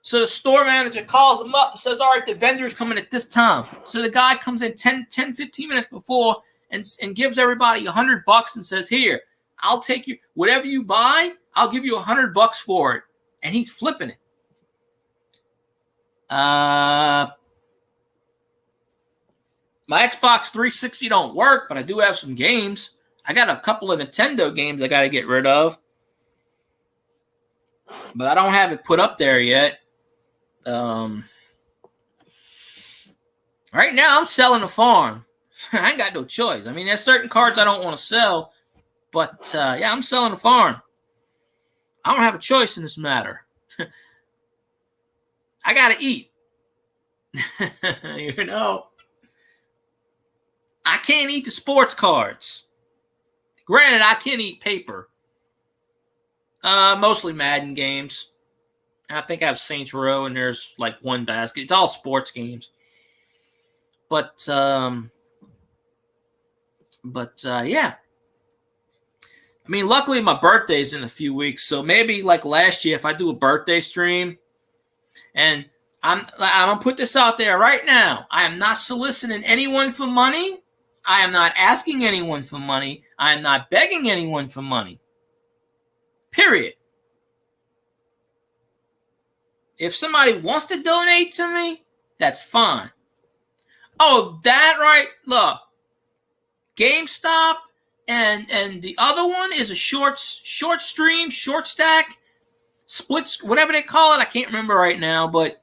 So the store manager calls him up and says, all right, the vendor's coming at this time. So the guy comes in 10, 15 minutes before and gives everybody $100 and says, here, I'll take you, whatever you buy, I'll give you $100 for it. And he's flipping it. My Xbox 360 don't work, but I do have some games. I got a couple of Nintendo games I got to get rid of. But I don't have it put up there yet. Right now, I'm selling the farm. I ain't got no choice. I mean, there's certain cards I don't want to sell, but yeah, I'm selling the farm. I don't have a choice in this matter. I got to eat. You know, I can't eat the sports cards. Granted, I can eat paper. Mostly Madden games. I think I have Saints Row, and there's like one basket. It's all sports games. But yeah. I mean, luckily my birthday's in a few weeks, so maybe like last year, if I do a birthday stream, and I'm gonna put this out there right now. I am not soliciting anyone for money. I am not asking anyone for money. I am not begging anyone for money. Period. If somebody wants to donate to me, that's fine. Oh, that right? Look, GameStop and the other one is a short stream, short stack, split, whatever they call it. I can't remember right now, but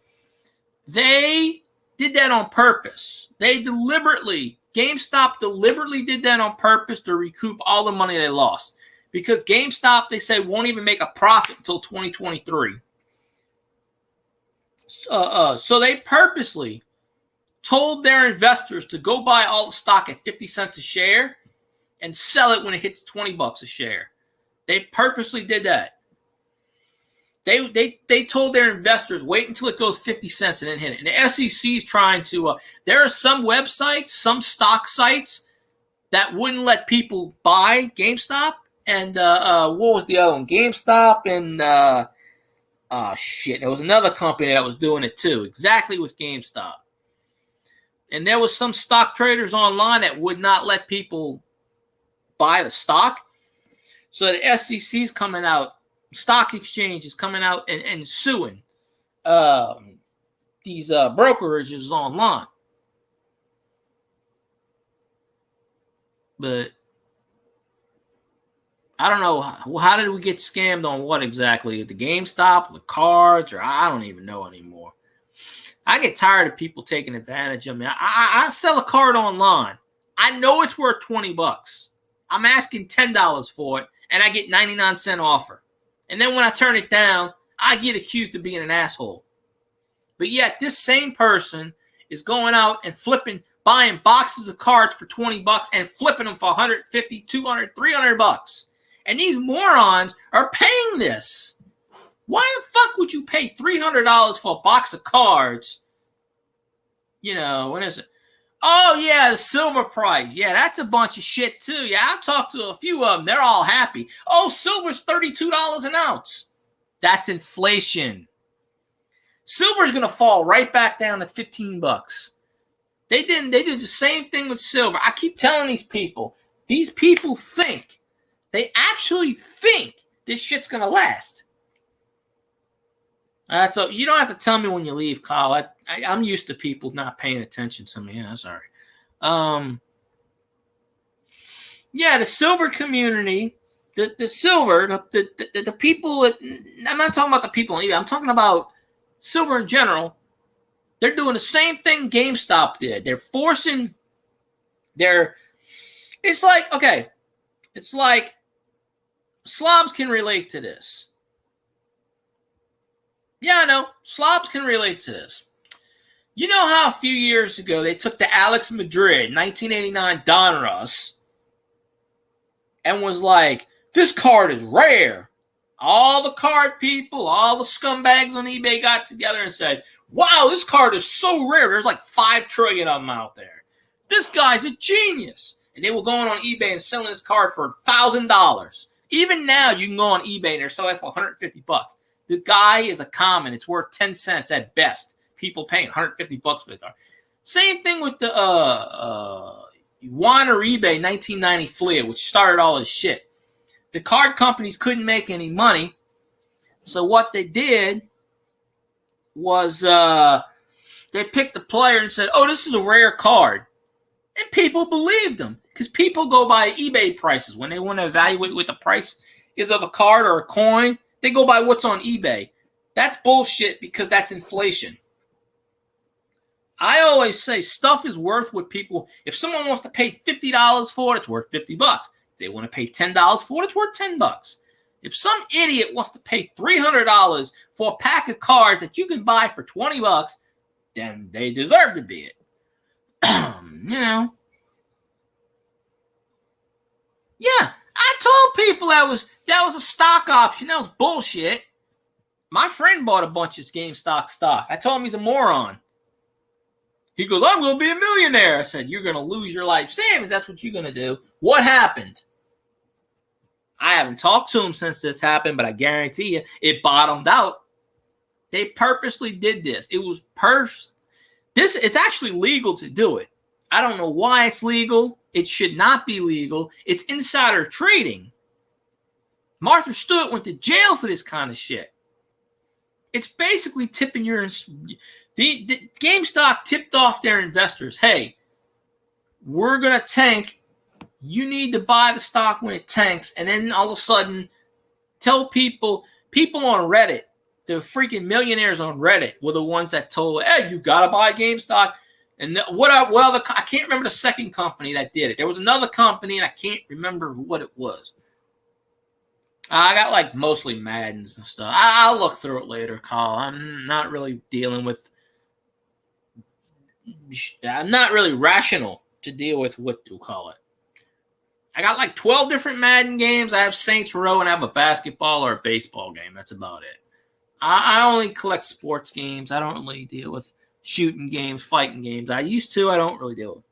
they did that on purpose. GameStop deliberately did that on purpose to recoup all the money they lost. Because GameStop, they say, won't even make a profit until 2023. So they purposely told their investors to go buy all the stock at 50 cents a share and sell it when it hits $20 a share. They purposely did that. They told their investors, wait until it goes 50 cents and then hit it. And the SEC is trying to, there are some websites, some stock sites that wouldn't let people buy GameStop. and what was the other one? GameStop and there was another company that was doing it too, exactly with GameStop. And there was some stock traders online that would not let people buy the stock. So the SEC is coming out, stock exchange is coming out and suing these brokerages online. But I don't know, how did we get scammed on what exactly? The GameStop, the cards, or I don't even know anymore. I get tired of people taking advantage of me. I sell a card online. I know it's worth $20. I'm asking $10 for it, and I get 99-cent offer. And then when I turn it down, I get accused of being an asshole. But yet this same person is going out and buying boxes of cards for $20 and flipping them for $150, $200, $300. And these morons are paying this. Why the fuck would you pay $300 for a box of cards? You know, what is it? Oh, yeah, the silver price. Yeah, that's a bunch of shit, too. Yeah, I've talked to a few of them. They're all happy. Oh, silver's $32 an ounce. That's inflation. Silver's going to fall right back down to $15. They did the same thing with silver. I keep telling these people think, they actually think this shit's going to last. So you don't have to tell me when you leave, Kyle. I'm used to people not paying attention to me. Yeah, sorry. Yeah, the silver community, the silver, the people. I'm not talking about the people on eBay. I'm talking about silver in general. They're doing the same thing GameStop did. They're forcing It's like slobs can relate to this. Yeah, I know. Slobs can relate to this. You know how a few years ago they took the Alex Madrid 1989 Donruss and was like, this card is rare. All the card people, all the scumbags on eBay got together and said, wow, this card is so rare. There's like 5 trillion of them out there. This guy's a genius. And they were going on eBay and selling this card for $1,000. Even now, you can go on eBay and they're selling it for $150. The guy is a common. It's worth 10 cents at best. People paying $150 for the card. Same thing with the Yuan or eBay 1990 Fleer, which started all this shit. The card companies couldn't make any money. So what they did was they picked a player and said, oh, this is a rare card. And people believed them because people go by eBay prices. When they want to evaluate what the price is of a card or a coin, they go by what's on eBay. That's bullshit because that's inflation. I always say stuff is worth what people, if someone wants to pay $50 for it, it's worth $50. If they want to pay $10 for it, it's worth $10. If some idiot wants to pay $300 for a pack of cards that you can buy for $20, then they deserve to be it. You know. Yeah, I told people that was a stock option. That was bullshit. My friend bought a bunch of GameStop stock. I told him he's a moron. He goes, I'm going to be a millionaire. I said, you're going to lose your life savings. That's what you're going to do. What happened? I haven't talked to him since this happened, but I guarantee you it bottomed out. They purposely did this. It was it's actually legal to do it. I don't know why it's legal. It should not be legal. It's insider trading. Martha Stewart went to jail for this kind of shit. It's basically tipping your... The GameStop tipped off their investors, hey, we're going to tank. You need to buy the stock when it tanks. And then all of a sudden, tell people on Reddit, the freaking millionaires on Reddit were the ones that told, hey, you got to buy GameStop. And I can't remember the second company that did it. There was another company, and I can't remember what it was. I got like mostly Maddens and stuff. I'll look through it later, Kyle. I'm not really rational to deal with what to call it. I got like 12 different Madden games. I have Saints Row, and I have a basketball or a baseball game. That's about it. I only collect sports games. I don't really deal with shooting games, fighting games. I used to. I don't really deal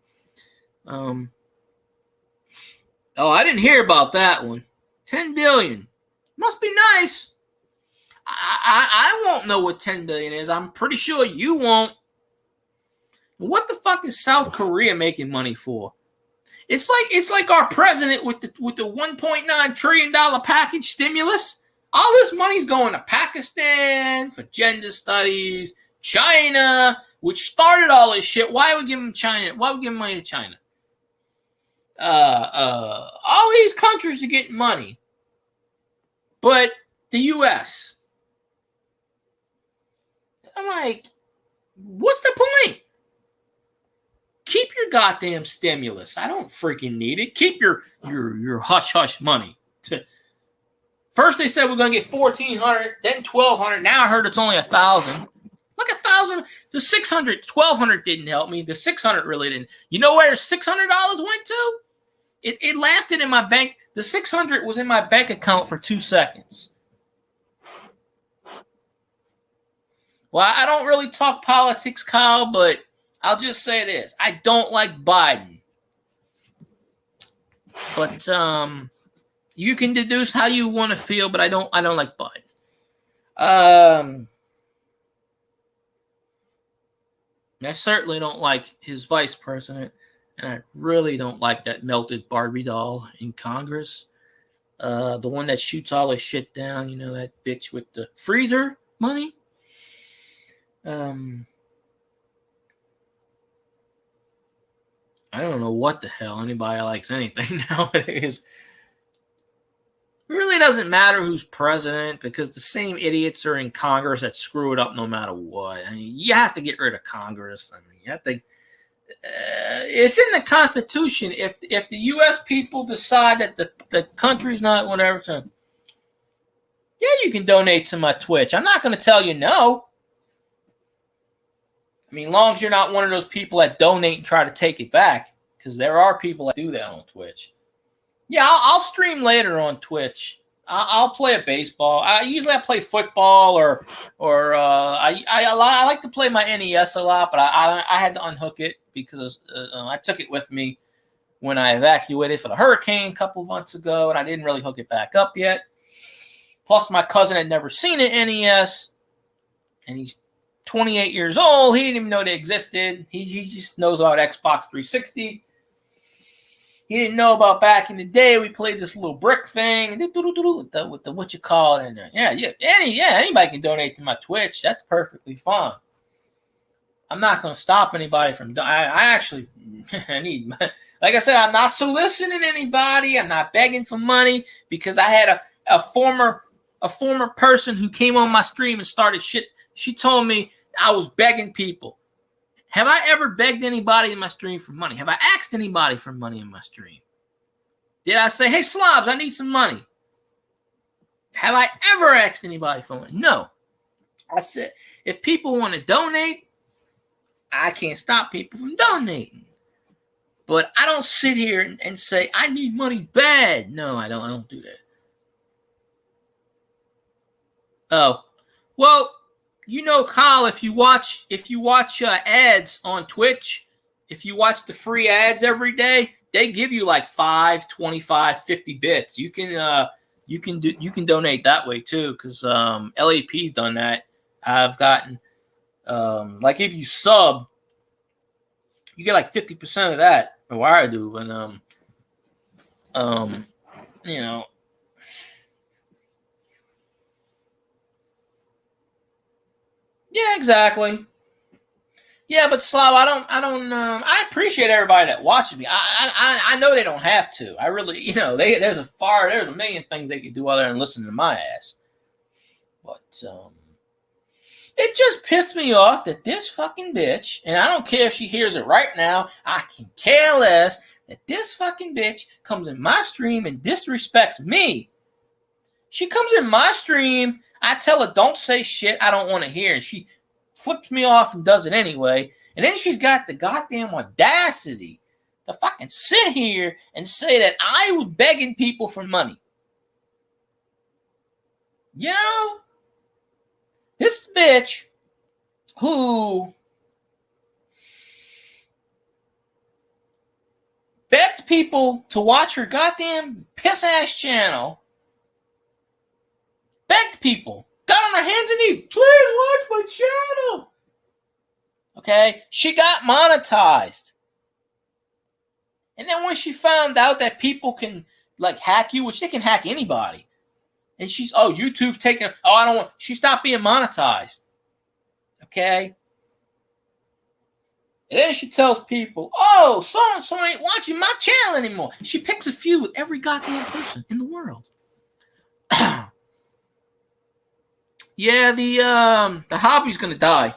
with. I didn't hear about that one. $10 billion. Must be nice. I won't know what $10 billion is. I'm pretty sure you won't. What the fuck is South Korea making money for? It's like our president with the $1.9 trillion package stimulus. All this money's going to Pakistan for gender studies, China, which started all this shit. Why would we give them China? Why would we give money to China? All these countries are getting money, but the U.S. I'm like, what's the point? Keep your goddamn stimulus. I don't freaking need it. Keep your hush hush money. First they said we're gonna get $1,400, then $1,200. Now I heard it's only $1,000. Look, $1,000. The $600, $1,200 didn't help me. The $600 really didn't. You know where $600 went to? It lasted in my bank. The $600 was in my bank account for 2 seconds. Well, I don't really talk politics, Kyle, but I'll just say this. I don't like Biden. But you can deduce how you want to feel, but I don't like Biden. I certainly don't like his vice president, and I really don't like that melted Barbie doll in Congress. The one that shoots all his shit down, you know, that bitch with the freezer money. I don't know what the hell anybody likes anything nowadays. It really doesn't matter who's president because the same idiots are in Congress that screw it up no matter what. I mean, you have to get rid of Congress. I mean, you have to. It's in the Constitution. If the U.S. people decide that the country's not whatever, so yeah, you can donate to my Twitch. I'm not going to tell you no. I mean, as long as you're not one of those people that donate and try to take it back, because there are people that do that on Twitch. Yeah, I'll stream later on Twitch. I'll play a baseball. Usually I play football or I like to play my NES a lot, but I had to unhook it because I took it with me when I evacuated for the hurricane a couple months ago, and I didn't really hook it back up yet. Plus, my cousin had never seen an NES, and he's 28 years old. He didn't even know they existed. He just knows about Xbox 360. He didn't know about back in the day. We played this little brick thing with the what you call it. And anybody can donate to my Twitch. That's perfectly fine. I'm not going to stop anybody from. I actually need. Like I said, I'm not soliciting anybody. I'm not begging for money because I had a former person who came on my stream and started shit. She told me I was begging people. Have I ever begged anybody in my stream for money? Have I asked anybody for money in my stream? Did I say, hey, Slobs, I need some money? Have I ever asked anybody for money? No. I said, if people want to donate, I can't stop people from donating. But I don't sit here and say, I need money bad. No, I don't do that. Oh, well, you know, Kyle, if you watch ads on Twitch, if you watch the free ads every day, they give you like 5, 25, 50 bits. You can donate that way too, because LAP's done that. I've gotten like if you sub, you get like 50% of that, or I do, and you know. Yeah, exactly. Yeah, but Slav, I appreciate everybody that watches me. I know they don't have to. I really, you know, there's a million things they could do other than listen to my ass. But it just pissed me off that this fucking bitch, and I don't care if she hears it right now, I can care less, that this fucking bitch comes in my stream and disrespects me. She comes in my stream, I tell her, don't say shit I don't want to hear. And she flips me off and does it anyway. And then she's got the goddamn audacity to fucking sit here and say that I was begging people for money. You know, this bitch who begged people to watch her goddamn piss-ass channel begged people, got on her hands and knees, please watch my channel. Okay, she got monetized. And then when she found out that people can like hack you, which they can hack anybody, and she's, oh, YouTube's taking, oh, I don't want, she stopped being monetized. Okay? And then she tells people, oh, so-and-so ain't watching my channel anymore. She picks a feud with every goddamn person in the world. Yeah, the hobby's going to die.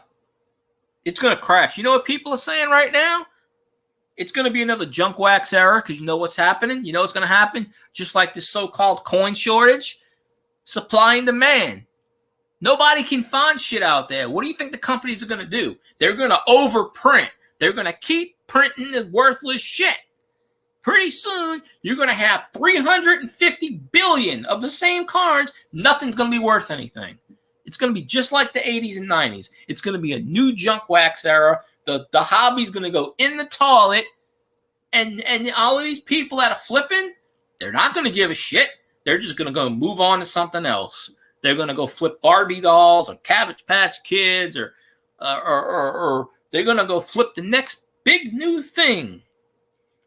It's going to crash. You know what people are saying right now? It's going to be another junk wax era because you know what's happening? You know what's going to happen? Just like this so-called coin shortage. Supply and demand. Nobody can find shit out there. What do you think the companies are going to do? They're going to overprint. They're going to keep printing the worthless shit. Pretty soon, you're going to have 350 billion of the same cards. Nothing's going to be worth anything. It's going to be just like the 80s and 90s. It's going to be a new junk wax era. The hobby's going to go in the toilet. And all of these people that are flipping, they're not going to give a shit. They're just going to go move on to something else. They're going to go flip Barbie dolls or Cabbage Patch Kids or they're going to go flip the next big new thing.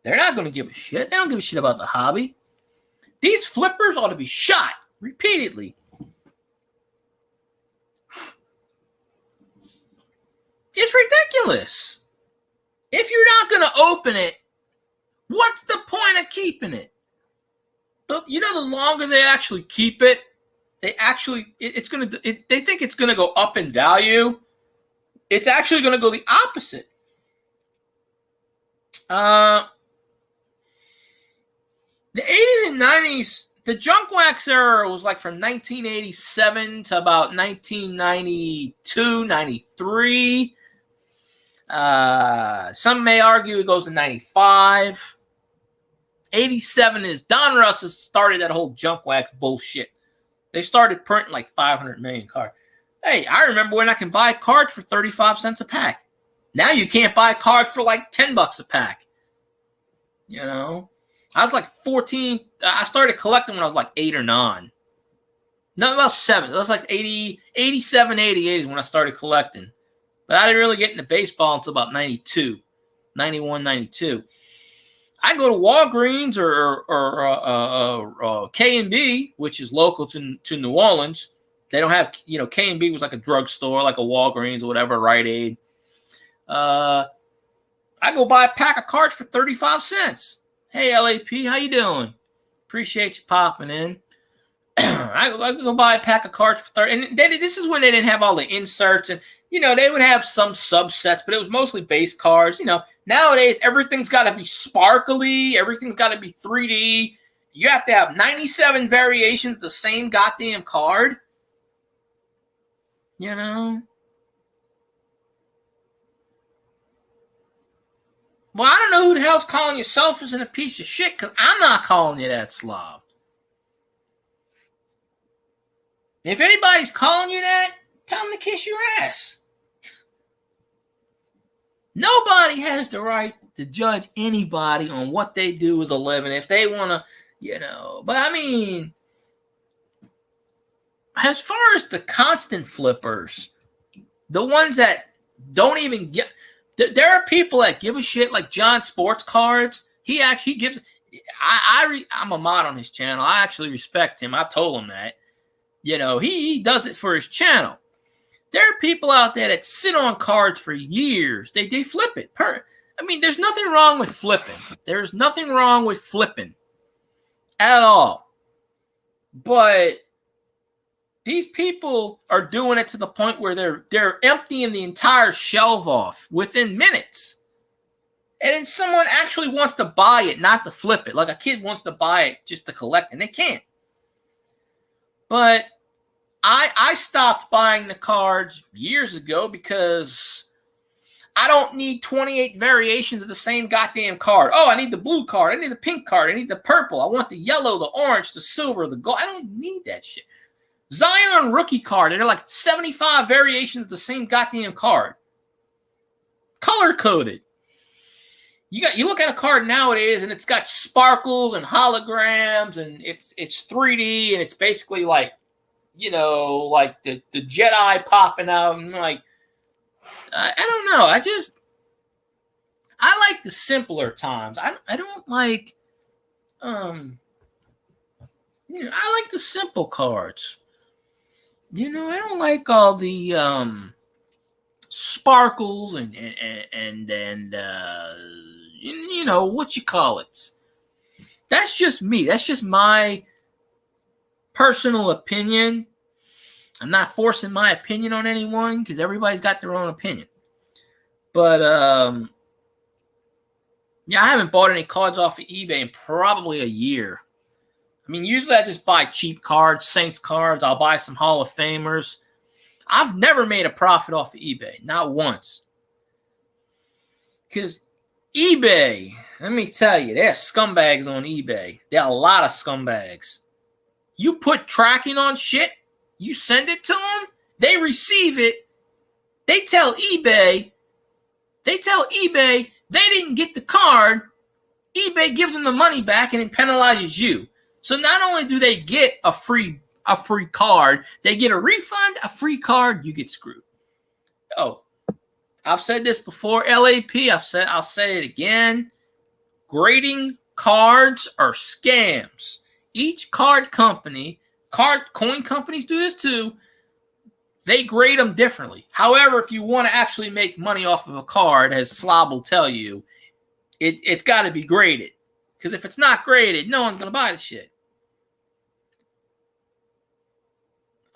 They're not going to give a shit. They don't give a shit about the hobby. These flippers ought to be shot repeatedly. It's ridiculous. If you're not going to open it, what's the point of keeping it? You know, the longer they actually keep it, they think it's going to go up in value. It's actually going to go the opposite. The 80s and 90s, the junk wax era was like from 1987 to about 1992, 93. Some may argue it goes to 95. 87 is Don Russ has started that whole junk wax bullshit. They started printing like 500 million cards. Hey, I remember when I can buy cards for 35 cents a pack. Now you can't buy cards for like $10 a pack. You know? I was like 14. I started collecting when I was like 8 or 9. No, about 7. It was like 87, 88 is when I started collecting. But I didn't really get into baseball until about 92, 91, 92. I go to Walgreens or K&B, which is local to New Orleans. They don't have, K&B was like a drugstore, like a Walgreens or whatever, Rite Aid. I go buy a pack of cards for 35 cents. Hey, LAP, how you doing? Appreciate you popping in. I go buy a pack of cards for 30. And this is when they didn't have all the inserts. And, they would have some subsets, but it was mostly base cards. Nowadays, everything's got to be sparkly. Everything's got to be 3D. You have to have 97 variations of the same goddamn card. Well, I don't know who the hell's calling you selfish and a piece of shit, because I'm not calling you that, slob. If anybody's calling you that, tell them to kiss your ass. Nobody has the right to judge anybody on what they do as a living. If they want to, But I mean, as far as the constant flippers, the ones that don't even get... There are people that give a shit, like John Sports Cards. He gives... I'm a mod on his channel. I actually respect him. I've told him that. He does it for his channel. There are people out there that sit on cards for years. They flip it. There's nothing wrong with flipping. There's nothing wrong with flipping at all. But these people are doing it to the point where they're emptying the entire shelf off within minutes. And then someone actually wants to buy it, not to flip it. Like a kid wants to buy it just to collect, and they can't. But I stopped buying the cards years ago because I don't need 28 variations of the same goddamn card. Oh, I need the blue card. I need the pink card. I need the purple. I want the yellow, the orange, the silver, the gold. I don't need that shit. Zion rookie card, and they're like 75 variations of the same goddamn card. Color-coded. You look at a card nowadays, and it's got sparkles and holograms, and it's 3D, and it's basically like like the Jedi popping out, and like, I don't know. I like the simpler times. I don't like, I like the simple cards. I don't like all the sparkles and what you call it. That's just me. That's just my personal opinion. I'm not forcing my opinion on anyone because everybody's got their own opinion. But yeah, I haven't bought any cards off of eBay in probably a year. I mean, usually I just buy cheap cards, Saints cards. I'll buy some Hall of Famers. I've never made a profit off of eBay, not once. Because eBay, let me tell you, there's scumbags on eBay. There are a lot of scumbags. You put tracking on shit, you send it to them, they receive it, they tell eBay they didn't get the card, eBay gives them the money back and it penalizes you. So not only do they get a free card, they get a refund, a free card, you get screwed. Oh, I've said this before, LAP, I'll say it again. Grading cards are scams. Each card company, coin companies do this too, they grade them differently. However, if you want to actually make money off of a card, as Slob will tell you, it's got to be graded. Because if it's not graded, no one's going to buy the shit.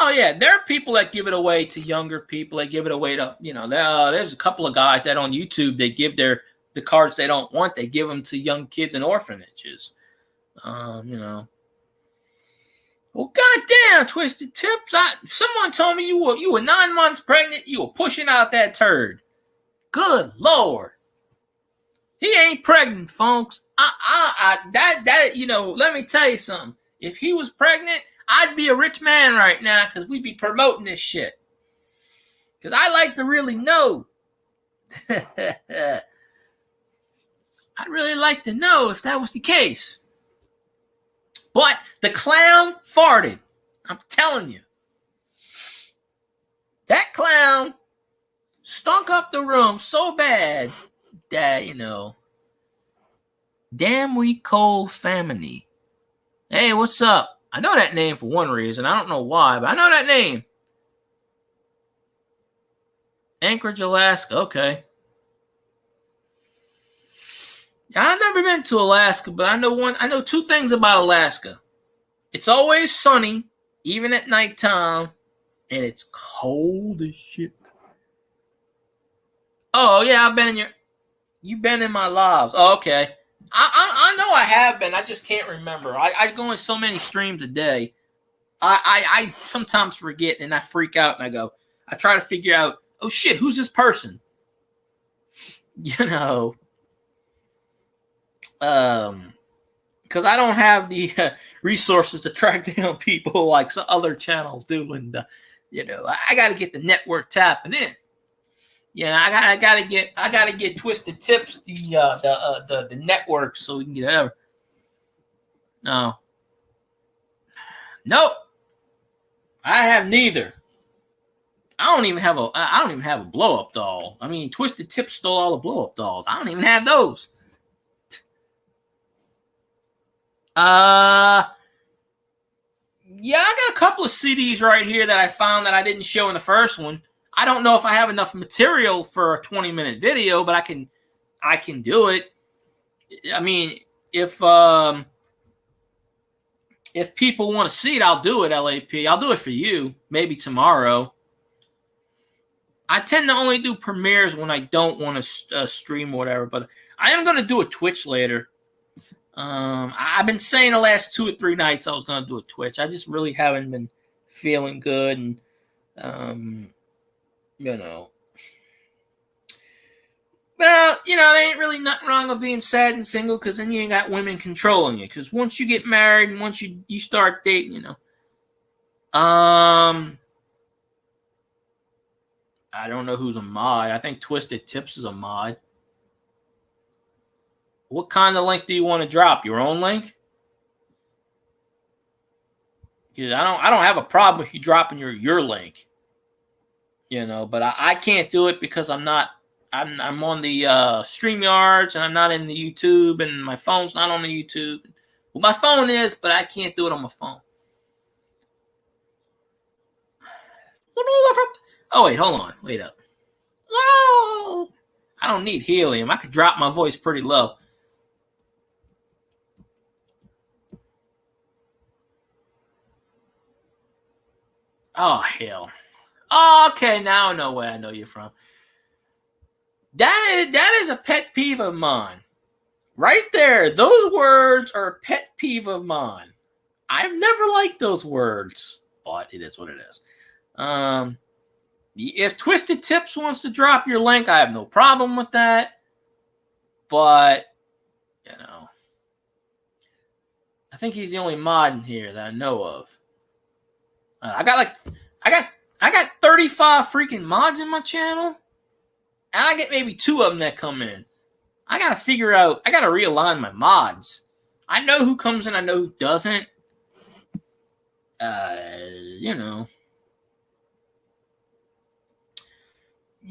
Oh, yeah, there are people that give it away to younger people. They give it away to, there's a couple of guys that on YouTube, they give the cards they don't want, they give them to young kids in orphanages. Well, goddamn, Twisted Tips. Someone told me you were 9 months pregnant. You were pushing out that turd. Good Lord. He ain't pregnant, folks. Let me tell you something. If he was pregnant, I'd be a rich man right now because we'd be promoting this shit. Because I like to really know. I'd really like to know if that was the case. But the clown farted. I'm telling you. That clown stunk up the room so bad that, damn we cold family. Hey, what's up? I know that name for one reason. I don't know why, but I know that name. Anchorage, Alaska. Okay. I've never been to Alaska, but I know two things about Alaska. It's always sunny, even at nighttime, and it's cold as shit. Oh yeah, you've been in my lives. Oh, okay. I know I have been. I just can't remember. I go in so many streams a day. I sometimes forget and I freak out and I try to figure out, oh shit, who's this person? Because I don't have the resources to track down people like some other channels do, and I got to get the network tapping in. I gotta get Twisted Tips the network so we can get whatever. No, nope. I have neither. I don't even have a blow up doll. I mean, Twisted Tips stole all the blow up dolls. I don't even have those. Yeah, I got a couple of CDs right here that I found that I didn't show in the first one. I don't know if I have enough material for a 20-minute video, but I can do it. I mean, if people want to see it, I'll do it, LAP. I'll do it for you, maybe tomorrow. I tend to only do premieres when I don't want to stream or whatever, but I am going to do a Twitch later. I've been saying the last 2 or 3 nights I was going to do a Twitch. I just really haven't been feeling good. And, well, there ain't really nothing wrong with being sad and single because then you ain't got women controlling you. Because once you get married and once you start dating, I don't know who's a mod. I think Twisted Tips is a mod. What kind of link do you want to drop? Your own link? I don't have a problem with you dropping your link. But I can't do it because I'm on the StreamYards, and I'm not in the YouTube, and my phone's not on the YouTube. Well, my phone is, but I can't do it on my phone. Oh, wait, hold on. Wait up. No! I don't need helium. I could drop my voice pretty low. Oh, hell. Oh, okay, now I know where I know you're from. That is a pet peeve of mine. Right there. Those words are a pet peeve of mine. I've never liked those words, but it is what it is. If Twisted Tips wants to drop your link, I have no problem with that. But, I think he's the only mod in here that I know of. I got 35 freaking mods in my channel, and I get maybe 2 of them that come in. I gotta realign my mods. I know who comes in, I know who doesn't.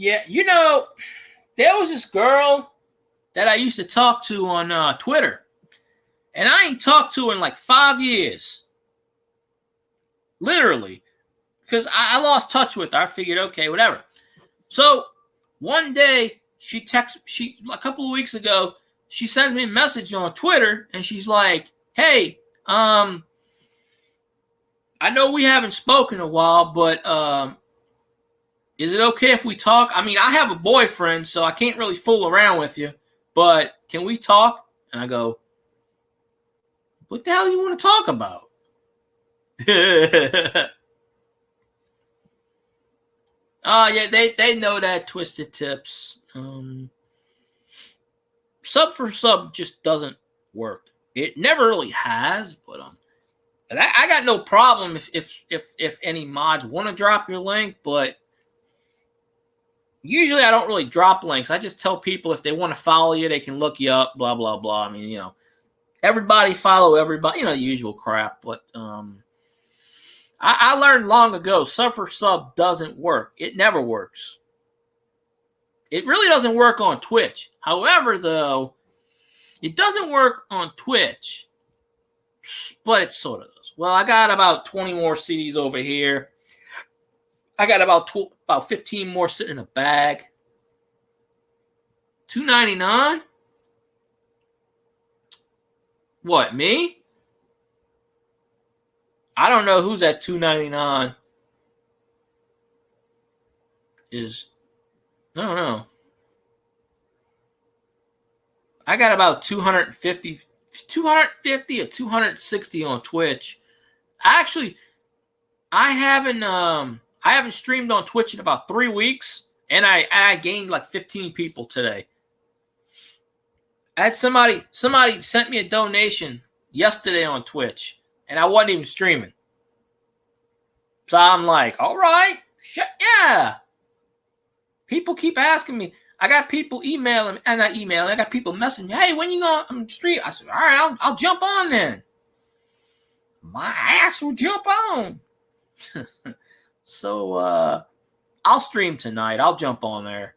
Yeah, there was this girl that I used to talk to on Twitter, and I ain't talked to her in like 5 years. Literally. Because I lost touch with her. I figured, okay, whatever. So, one day, a couple of weeks ago, she sends me a message on Twitter, and she's like, hey, I know we haven't spoken in a while, but is it okay if we talk? I mean, I have a boyfriend, so I can't really fool around with you, but can we talk? And I go, what the hell do you want to talk about? Yeah, they know that Twisted Tips. Sub for sub just doesn't work. It never really has, but I got no problem if any mods want to drop your link, but usually I don't really drop links. I just tell people if they want to follow you, they can look you up, blah blah blah. I mean, everybody follow everybody, the usual crap, but I learned long ago, sub for sub doesn't work. It never works. It really doesn't work on Twitch. However, though, it doesn't work on Twitch, but it sort of does. Well, I got about 20 more CDs over here. I got about 15 more sitting in a bag. $2.99? What, me? I don't know who's at $2.99 is. I don't know. I got about 250 or 260 on Twitch. I haven't streamed on Twitch in about 3 weeks, and I gained like 15 people today. I had somebody sent me a donation yesterday on Twitch, and I wasn't even streaming. So I'm like, all right, yeah. People keep asking me. I got people emailing, and not emailing. I got people messaging me. Hey, when you gonna stream? I said, all right, I'll jump on then. My ass will jump on. So I'll stream tonight. I'll jump on there.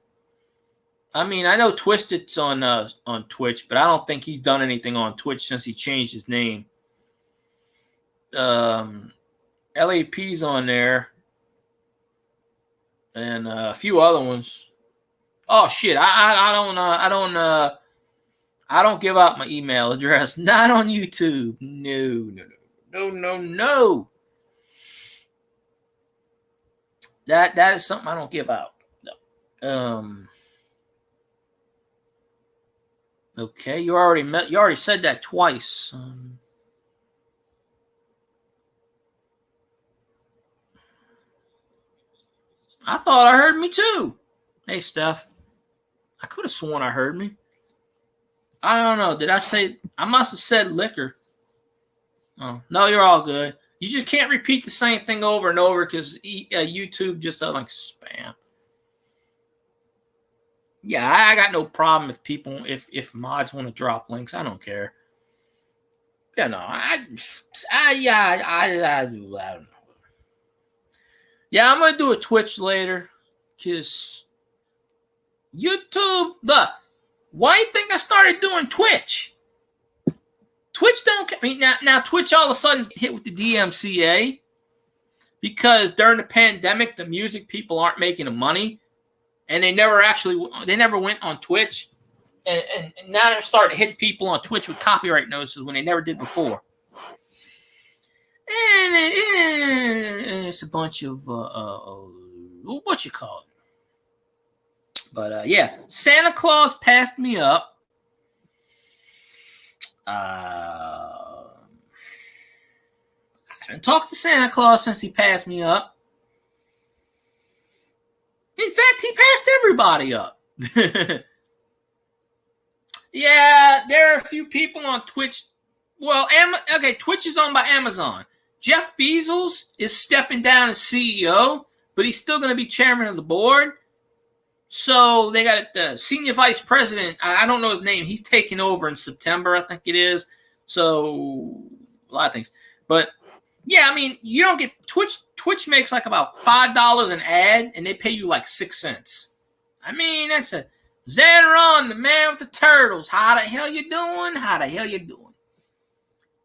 I mean, I know Twisted's on Twitch, but I don't think he's done anything on Twitch since he changed his name. LAP's on there, and a few other ones. Oh shit! I don't give out my email address. Not on YouTube. No. That is something I don't give out. No. Okay, you already said that twice. I thought I heard me too. Hey, Steph. I could have sworn I heard me. I don't know. Did I say? I must have said liquor. Oh, no, you're all good. You just can't repeat the same thing over and over because YouTube just doesn't like spam. Yeah, I got no problem if mods want to drop links. I don't care. you know, I don't know. Yeah, I'm gonna do a Twitch later, cause YouTube. Why do you think I started doing Twitch? Twitch don't. I mean, now Twitch all of a sudden hit with the DMCA because during the pandemic, the music people aren't making the money, and they never went on Twitch, and now they're starting to hit people on Twitch with copyright notices when they never did before. And it's a bunch of what you call it. But yeah, Santa Claus passed me up. I haven't talked to Santa Claus since he passed me up. In fact, he passed everybody up. Yeah, there are a few people on Twitch. Well, Twitch is owned by Amazon. Jeff Bezos is stepping down as CEO, but he's still going to be chairman of the board. So they got the senior vice president. I don't know his name. He's taking over in September, I think it is. So a lot of things. But yeah, I mean, you don't get Twitch. Twitch makes like about $5 an ad, and they pay you like 6 cents. I mean, that's a Xanron, the man with the turtles. How the hell you doing? How the hell you doing?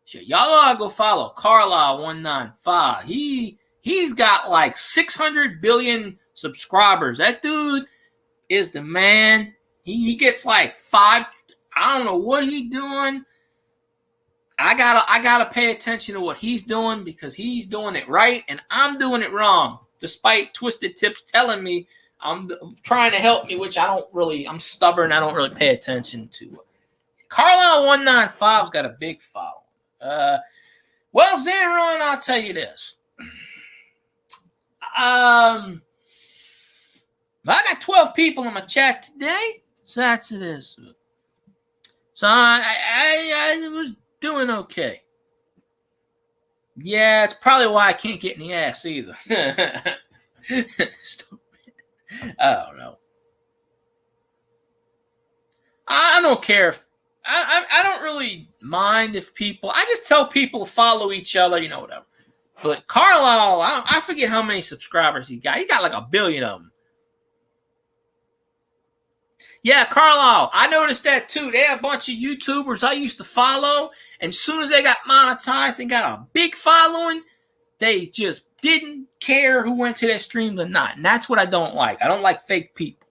Sure, y'all ought to go follow Carlisle195. He's got like 600 billion subscribers. That dude is the man. He gets like 5. I don't know what he's doing. I gotta pay attention to what he's doing because he's doing it right and I'm doing it wrong. Despite Twisted Tips telling me I'm trying to help me, which I'm stubborn. I don't really pay attention to it. Carlisle195's got a big following. Well, Xanron, I'll tell you this. I got 12 people in my chat today, so that's it is. So I was doing okay. Yeah, it's probably why I can't get in the ass either. I don't know. I don't care if I don't really mind if people. I just tell people to follow each other, whatever. But Carlisle, I forget how many subscribers he got. He got like 1 billion of them. Yeah, Carlisle, I noticed that too. They have a bunch of YouTubers I used to follow, and as soon as they got monetized and got a big following, they just didn't care who went to their streams or not. And that's what I don't like. I don't like fake people.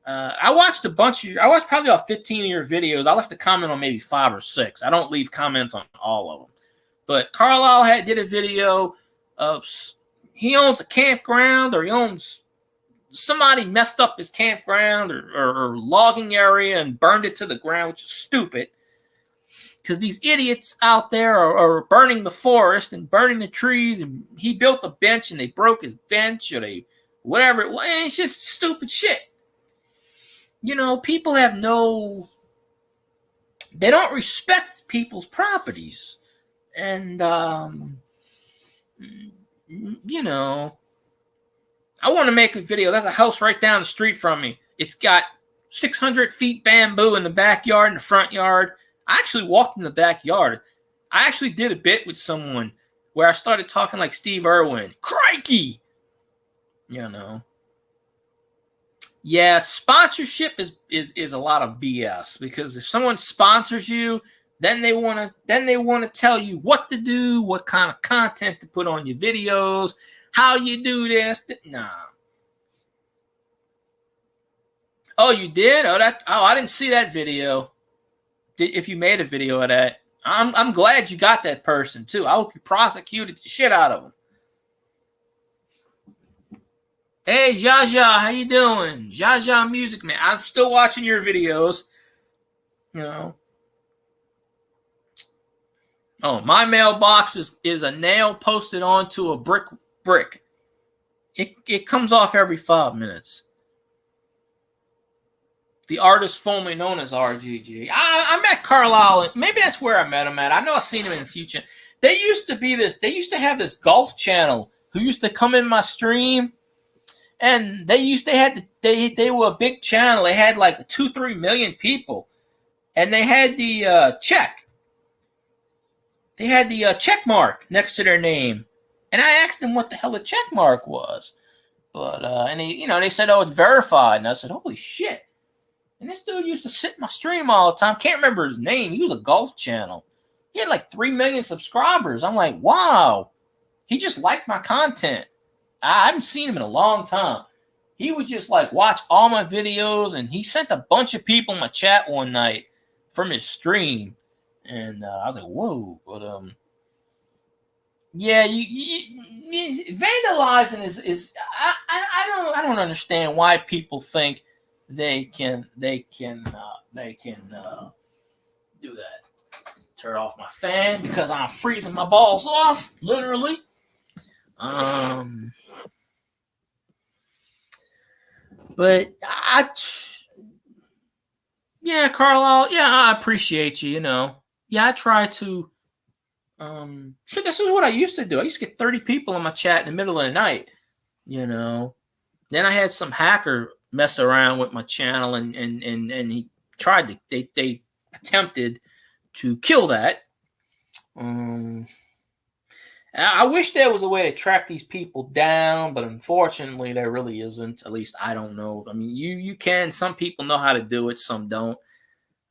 I watched probably about 15 of your videos. I left a comment on maybe 5 or 6. I don't leave comments on all of them. But Carlisle did a video of he owns a campground, or somebody messed up his campground or logging area and burned it to the ground, which is stupid. Because these idiots out there are burning the forest and burning the trees, and he built a bench and they broke his bench or whatever it was. It's just stupid shit. People have they don't respect people's properties. And, I want to make a video. There's a house right down the street from me. It's got 600 feet bamboo in the backyard and the front yard. I actually walked in the backyard. I actually did a bit with someone where I started talking like Steve Irwin. Crikey! Yeah, sponsorship is a lot of BS, because if someone sponsors you, then they want to tell you what to do, what kind of content to put on your videos, how you do this. Nah. Oh, you did? I didn't see that video. If you made a video of that, I'm glad you got that person too. I hope you prosecuted the shit out of them. Hey, Jaja, how you doing? Jaja Music Man. I'm still watching your videos. Oh, my mailbox is a nail posted onto a brick. It comes off every 5 minutes. The artist formerly known as RGG. I met Carlisle. Maybe that's where I met him at. I know I've seen him in the future. They used to have this golf channel who used to come in my stream. And they were a big channel. They had like 2-3 million people. And they had the check. they had the check mark next to their name, and I asked them what the hell a check mark was. But and they said, oh, it's verified, and I said, holy shit. And this dude used to sit in my stream all the time. Can't remember his name. He was a golf channel. He had like 3 million subscribers. I'm like, wow. He just liked my content. I haven't seen him in a long time. He would just like watch all my videos, and he sent a bunch of people in my chat one night from his stream, and I was like, whoa. But yeah, vandalizing is I don't understand why people think they can do that. Turn off my fan because I'm freezing my balls off, literally. But yeah, Carlisle, yeah, I appreciate you, Yeah, I try to, this is what I used to do. I used to get 30 people in my chat in the middle of the night, Then I had some hacker mess around with my channel, and he tried to, they attempted to kill that. I wish there was a way to track these people down, but unfortunately there really isn't. At least I don't know. I mean, you can. Some people know how to do it, some don't.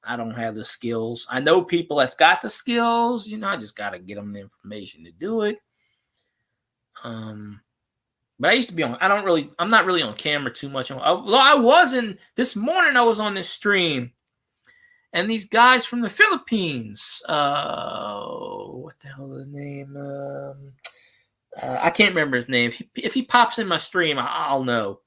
I don't have the skills. I know people that's got the skills. I just got to get them the information to do it. But I used to be on. I'm not really on camera too much. Although I wasn't. This morning I was on this stream, and these guys from the Philippines, what the hell is his name? I can't remember his name. If he pops in my stream, I'll know.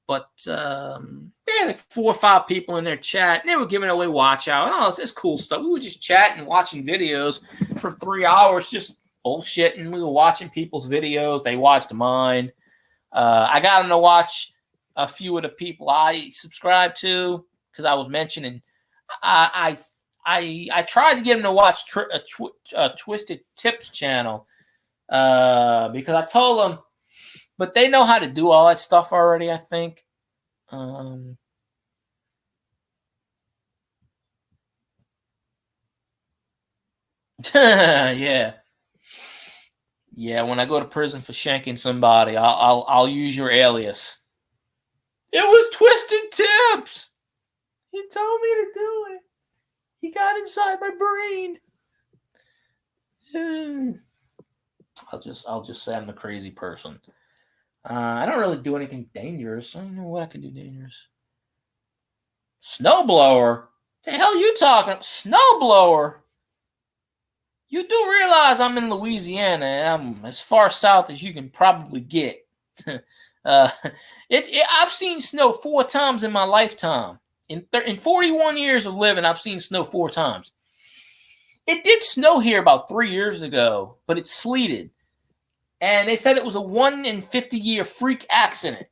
But they had like 4 or 5 people in their chat, and they were giving away watch hours. Oh, it's cool stuff. We were just chatting, watching videos for 3 hours, just bullshitting. We were watching people's videos. They watched mine. I got them to watch a few of the people I subscribe to because I was mentioning. I tried to get them to watch Twisted Tips channel because I told them, but they know how to do all that stuff already, I think. Yeah. Yeah, when I go to prison for shanking somebody, I'll use your alias. It was Twisted Tips. He told me to do it. He got inside my brain. I'll just say I'm the crazy person. I don't really do anything dangerous. I don't know what I can do dangerous. Snowblower? The hell you talking? Snowblower? You do realize I'm in Louisiana, and I'm as far south as you can probably get. I've seen snow 4 times in my lifetime. In 41 years of living, I've seen snow 4 times. It did snow here about 3 years ago, but it sleeted. And they said it was a 1 in 50-year freak accident.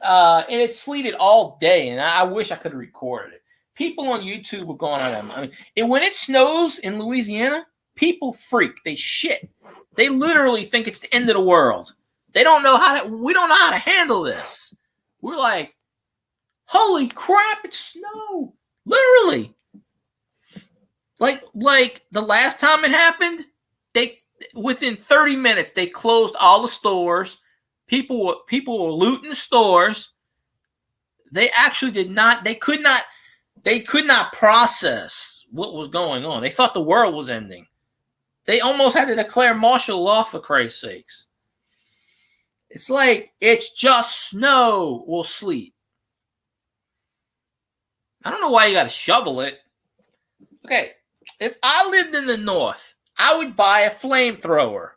And it sleeted all day, and I wish I could have recorded it. People on YouTube were going on them. I mean, when it snows in Louisiana, people freak. They shit. They literally think it's the end of the world. They don't know we don't know how to handle this. We're like, holy crap, it's snow. Literally. Like the last time it happened, within 30 minutes, they closed all the stores. People were looting stores. They actually could not process what was going on. They thought the world was ending. They almost had to declare martial law, for Christ's sakes. It's like, it's just snow or sleet. I don't know why you got to shovel it. Okay, if I lived in the north, I would buy a flamethrower.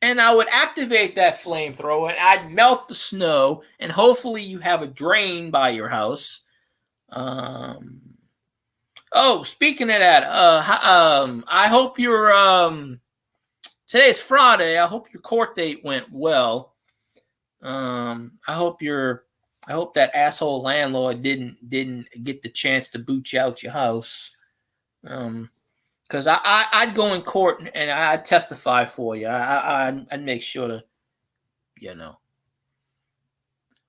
And I would activate that flamethrower, and I'd melt the snow, and hopefully you have a drain by your house. Speaking of that, I hope today's Friday. I hope your court date went well. I hope that asshole landlord didn't get the chance to boot you out your house. Because I'd go in court and I'd testify for you. I'd make sure to,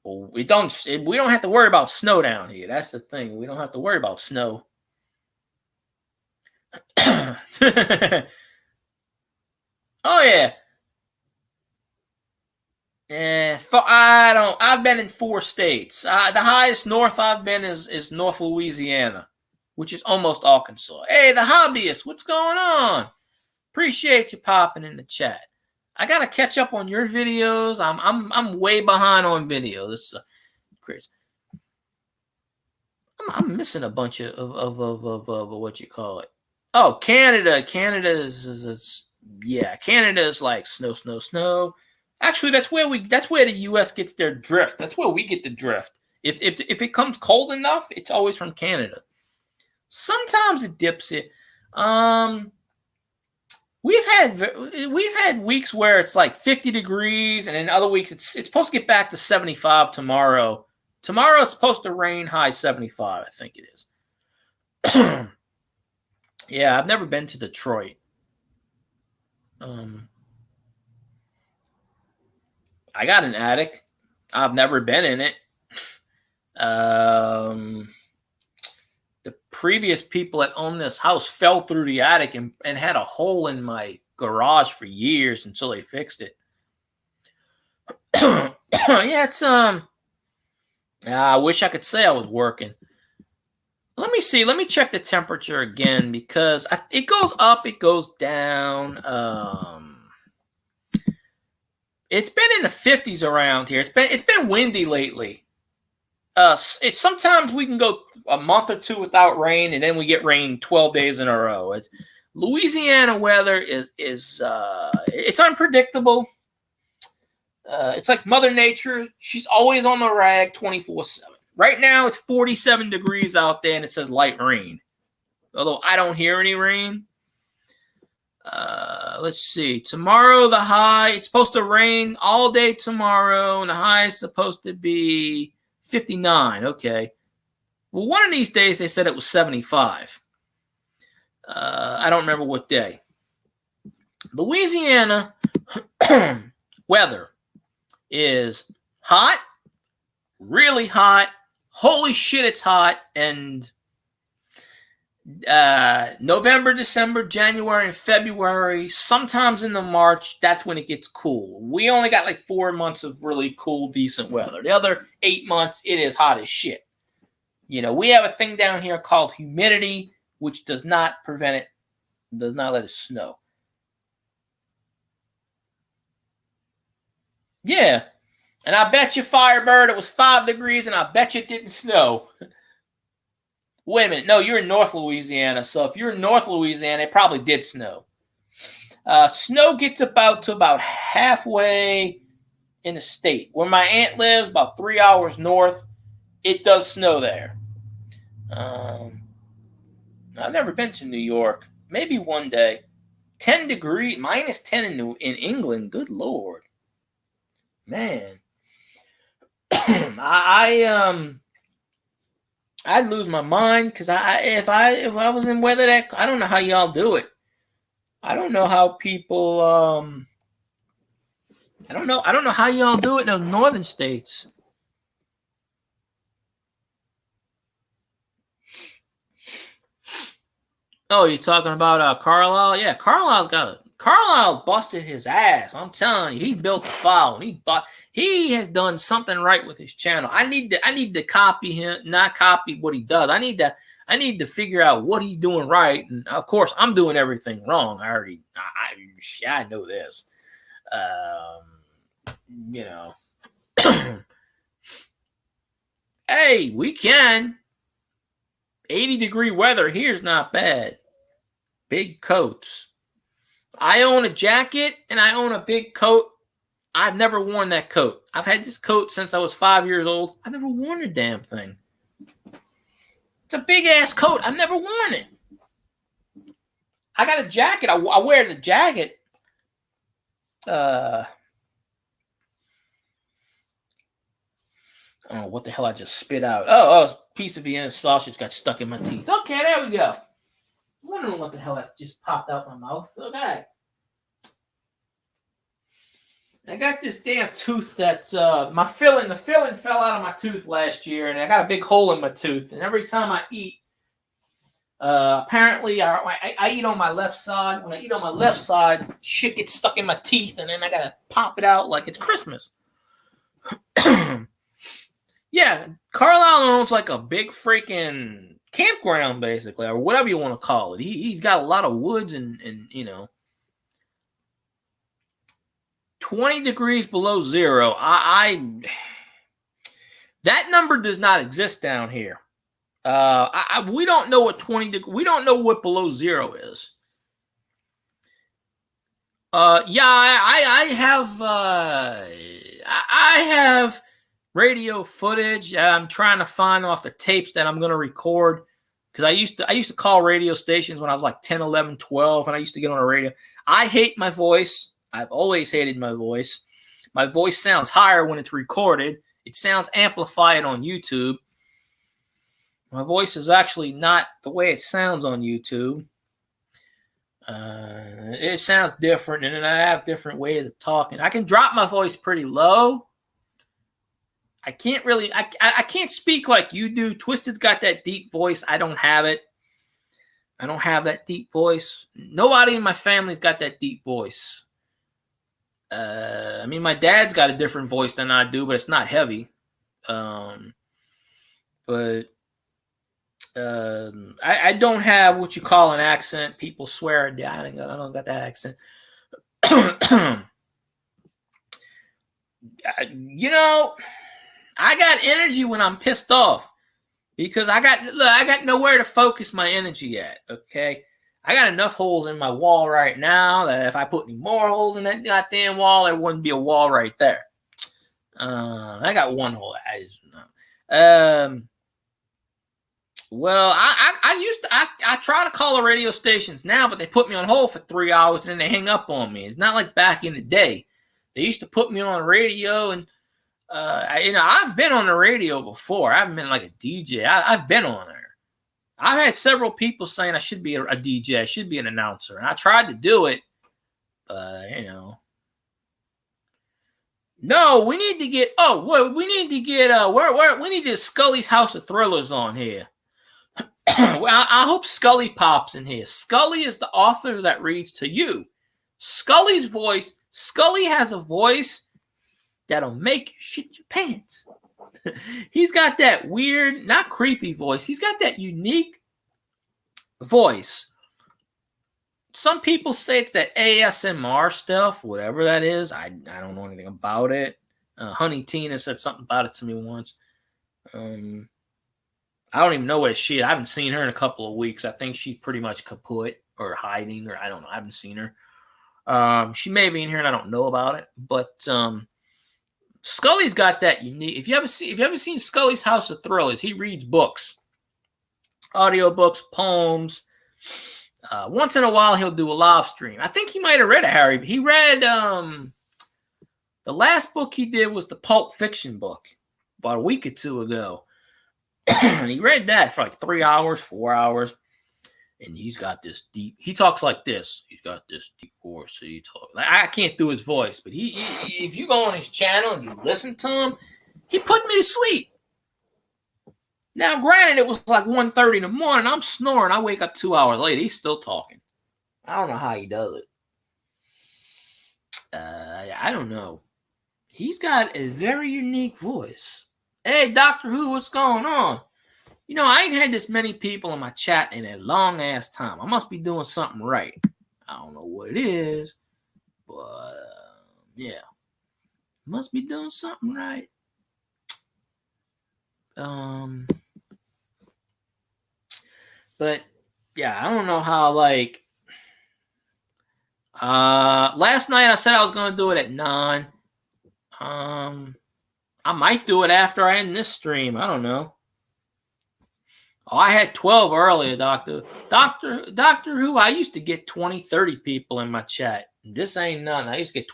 we don't have to worry about snow down here. That's the thing. We don't have to worry about snow. Oh yeah. I don't. I've been in 4 states. The highest north I've been is North Louisiana, which is almost Arkansas. Hey, the hobbyist, what's going on? Appreciate you popping in the chat. I gotta catch up on your videos. I'm way behind on videos. This is crazy. I'm missing a bunch of what you call it. Oh, Canada. Canada is yeah. Canada is like snow, snow, snow. Actually, that's where the U.S. gets their drift. That's where we get the drift. If it comes cold enough, it's always from Canada. Sometimes it dips it. We've had weeks where it's like 50 degrees, and in other weeks it's supposed to get back to 75 tomorrow. Tomorrow it's supposed to rain, high 75, I think it is. Yeah, I've never been to Detroit. I got an attic. I've never been in it. The previous people that owned this house fell through the attic and had a hole in my garage for years until they fixed it. Yeah, it's I wish I could say I was working. Let me see. Let me check the temperature again because it goes up, it goes down. It's been in the 50s around here. It's been windy lately. It's sometimes we can go a month or two without rain, and then we get rain 12 days in a row. Louisiana weather is it's unpredictable. It's like Mother Nature. She's always on the rag 24/7. Right now, it's 47 degrees out there, and it says light rain. Although I don't hear any rain. Let's see. Tomorrow, the high, it's supposed to rain all day tomorrow, and the high is supposed to be 59. Okay. Well, one of these days, they said it was 75. I don't remember what day. Louisiana weather is hot, really hot. Holy shit, it's hot. And November, December, January, and February, sometimes in the March, that's when it gets cool. We only got like 4 months of really cool, decent weather. The other 8 months, it is hot as shit. You know, we have a thing down here called humidity, which does not let it snow. Yeah. And I bet you, Firebird, it was 5 degrees, and I bet you it didn't snow. Wait a minute. No, you're in North Louisiana. So if you're in North Louisiana, it probably did snow. Snow gets about halfway in the state. Where my aunt lives, about 3 hours north, it does snow there. I've never been to New York. Maybe one day. 10 degrees, minus 10 in England. Good Lord. Man. I'd lose my mind because if I was in weather that I don't know how y'all do it. I don't know how people I don't know how y'all do it in the northern states. Oh, you're talking about Carlisle? Yeah, Carlisle busted his ass. I'm telling you, he built a file. He has done something right with his channel. I need to copy him, not copy what he does. I need to figure out what he's doing right. And of course, I'm doing everything wrong. I know this. You know. Hey, we can. 80-degree weather here is not bad. Big coats. I own a jacket and I own a big coat. I've never worn that coat. I've had this coat since I was 5 years old. I've never worn a damn thing. It's a big-ass coat. I've never worn it. I got a jacket. I wear the jacket. I don't know what the hell I just spit out. Oh, a piece of Vienna sausage got stuck in my teeth. Okay, there we go. I'm wondering what the hell that just popped out my mouth. Okay. I got this damn tooth that's the filling fell out of my tooth last year, and I got a big hole in my tooth. And every time I eat, Apparently, I eat on my left side. When I eat on my left side, shit gets stuck in my teeth, and then I gotta pop it out like it's Christmas. Yeah, Carlisle owns like a big freaking campground, basically, or whatever you want to call it. He's got a lot of woods and 20 degrees below zero. That number does not exist down here. We don't know what 20. We don't know what below zero is. Yeah, I have radio footage. I'm trying to find off the tapes that I'm going to record, because I used to call radio stations when I was like 10, 11, 12, and I used to get on the radio. I hate my voice. I've always hated my voice. My voice sounds higher when it's recorded. It sounds amplified on YouTube. My voice is actually not the way it sounds on YouTube. It sounds different, and then I have different ways of talking. I can drop my voice pretty low. I can't really, I can't speak like you do. Twisted's got that deep voice. I don't have it. I don't have that deep voice. Nobody in my family's got that deep voice. I mean, my dad's got a different voice than I do, but it's not heavy. I don't have what you call an accent. People swear I don't got that accent. I got energy when I'm pissed off, because I got nowhere to focus my energy at. Okay, I got enough holes in my wall right now that if I put any more holes in that goddamn wall, there wouldn't be a wall right there. I got one hole. Well, I try to call the radio stations now, but they put me on hold for 3 hours and then they hang up on me. It's not like back in the day. They used to put me on the radio, and I've been on the radio before. I haven't been like a DJ. I've been on there. I've had several people saying I should be a DJ. I should be an announcer, and I tried to do it, but No, we need to get. We need to get. We need to get Scully's House of Thrillers on here. Well, I hope Scully pops in here. Scully is the author that reads to you. Scully's voice. Scully has a voice that'll make you shit your pants. He's got that weird, not creepy voice. He's got that unique voice. Some people say it's that ASMR stuff, whatever that is. I don't know anything about it. Honey Tina said something about it to me once. I don't even know where she is. I haven't seen her in a couple of weeks. I think she's pretty much kaput or hiding, or I don't know. I haven't seen her. She may be in here and I don't know about it. But Scully's got that unique. If you ever seen Scully's House of Thrillers, he reads books, audiobooks, poems. Once in a while, he'll do a live stream. I think he might have read a Harry. He read the last book he did was the Pulp Fiction book about a week or two ago. And he read that for like 3 hours, 4 hours. And he's got this deep. He talks like this. He's got this deep voice. So I can't do his voice, but if you go on his channel and you listen to him, he put me to sleep. Now, granted, it was like 1:30 in the morning. I'm snoring. I wake up 2 hours later. He's still talking. I don't know how he does it. I don't know. He's got a very unique voice. Hey, Doctor Who, what's going on? I ain't had this many people in my chat in a long-ass time. I must be doing something right. I don't know what it is, but, yeah. Must be doing something right. But yeah, I don't know how, last night I said I was going to do it at 9. I might do it after I end this stream. I don't know. Oh, I had 12 earlier, Doctor Who. I used to get 20, 30 people in my chat. This ain't none. I used to get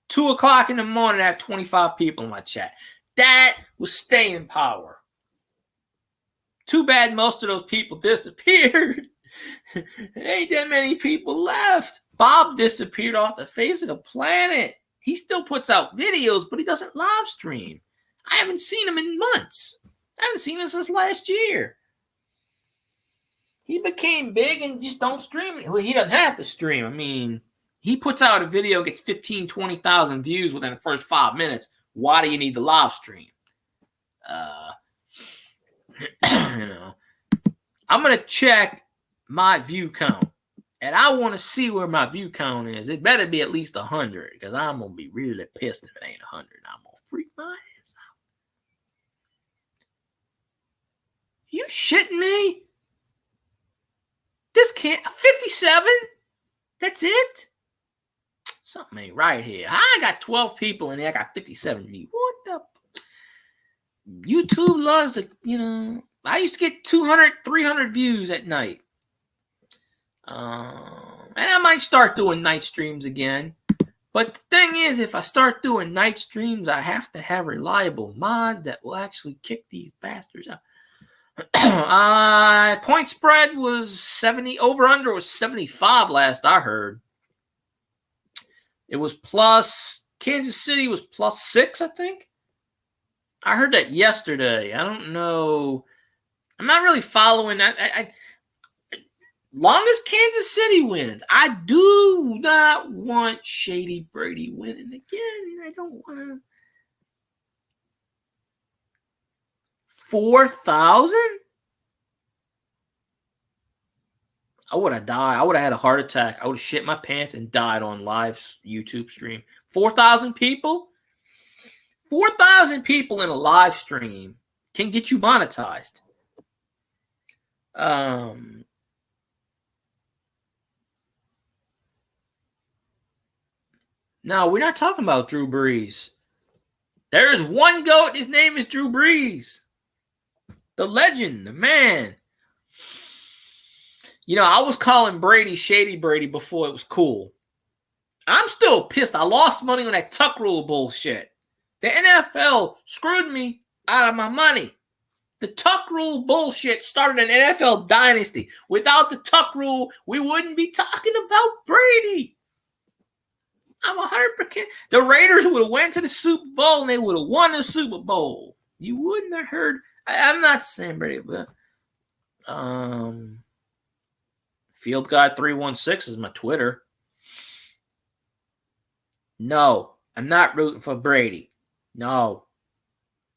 2 o'clock in the morning. I have 25 people in my chat. That was staying power. Too bad most of those people disappeared. There ain't that many people left. Bob disappeared off the face of the planet. He still puts out videos, but he doesn't live stream. I haven't seen him in months. I haven't seen him since last year. He became big and just don't stream it. Well, he doesn't have to stream. I mean, he puts out a video, gets 15, 20,000 views within the first 5 minutes. Why do you need the live stream? You know, I'm going to check my view count. And I want to see where my view count is. It better be at least 100 because I'm going to be really pissed if it ain't 100. I'm going to freak my ass out. You shitting me? This can't... 57? That's it? Something ain't right here. I got 12 people in there. I got 57 views. What the... YouTube loves to, you know... I used to get 200, 300 views at night. And I might start doing night streams again. But the thing is, if I start doing night streams, I have to have reliable mods that will actually kick these bastards out. Point spread was 70. Over under was 75 last I heard. It was plus... Kansas City was plus 6, I think. I heard that yesterday. I don't know... I'm not really following that. Long as Kansas City wins, I do not want Shady Brady winning again. I don't want to. 4,000? I would have died. I would have had a heart attack. I would have shit my pants and died on live YouTube stream. 4,000 people? 4,000 people in a live stream can get you monetized. No, we're not talking about Drew Brees. There is one GOAT. His name is Drew Brees. The legend, the man. You know, I was calling Brady Shady Brady before it was cool. I'm still pissed. I lost money on that tuck rule bullshit. The NFL screwed me out of my money. The tuck rule bullshit started an NFL dynasty. Without the tuck rule, we wouldn't be talking about Brady. I'm 100%. The Raiders would have went to the Super Bowl and they would have won the Super Bowl. You wouldn't have heard. I'm not saying Brady, but Field Guy 316 is my Twitter. No, I'm not rooting for Brady. No,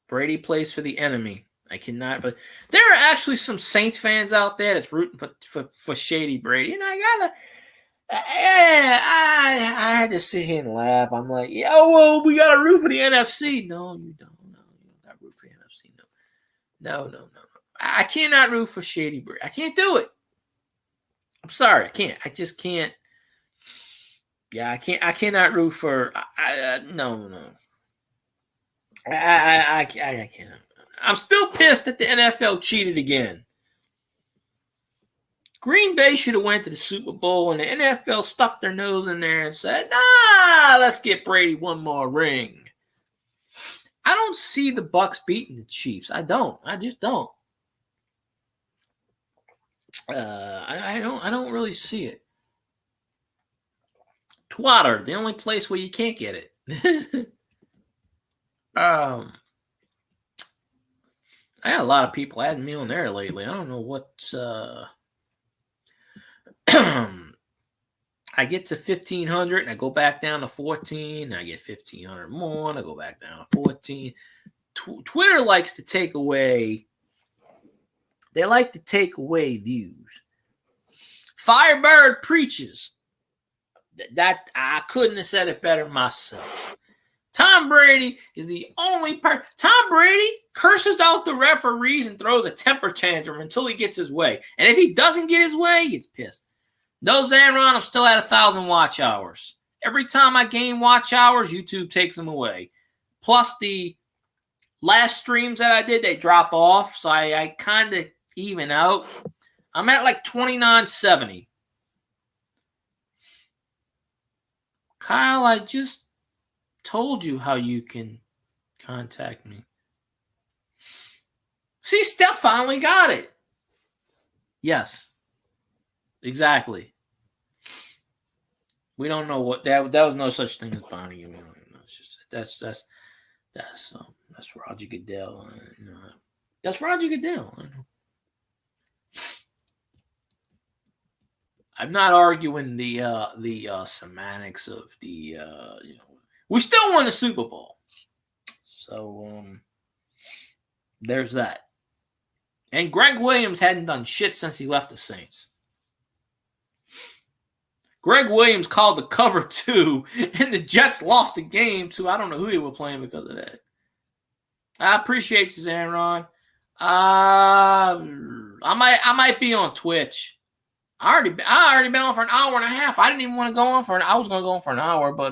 Brady plays for the enemy. I cannot. But there are actually some Saints fans out there that's rooting for Shady Brady, and I had to sit here and laugh. I'm like, yeah, well, we got to root for the NFC. No, you don't. No, you don't got to root for the NFC. No. I cannot root for Shady Brady. I can't do it. I'm sorry. I can't. I just can't. Yeah, I can't. I cannot root for. No. I can't. I'm still pissed that the NFL cheated again. Green Bay should have went to the Super Bowl, and the NFL stuck their nose in there and said, let's get Brady one more ring. I don't see the Bucs beating the Chiefs. I don't. I just don't. I don't really see it. Twitter, the only place where you can't get it. I had a lot of people adding me on there lately. I don't know what. I get to 1,500 and I go back down to 14. I get 1,500 more and I go back down to 14. Twitter likes to take away. They like to take away views. Firebird preaches. That I couldn't have said it better myself. Tom Brady is the only person. Tom Brady curses out the referees and throws a temper tantrum until he gets his way. And if he doesn't get his way, he gets pissed. No, Zanron, I'm still at 1,000 watch hours. Every time I gain watch hours, YouTube takes them away. Plus the last streams that I did, they drop off. So I kind of even out. I'm at like 2970. Kyle, I just told you how you can contact me. See, Steph finally got it. Yes. Exactly. We don't know what that was. No such thing as bonding. We don't know. It's just that's Roger Goodell. That's Roger Goodell. I'm not arguing the semantics of the we still won the Super Bowl. So there's that. And Greg Williams hadn't done shit since he left the Saints. Greg Williams called the cover 2, and the Jets lost the game to I don't know who they were playing because of that. I appreciate you, Zanron. I might be on Twitch. I already been on for an hour and a half. I didn't even want to go on I was going to go on for an hour, but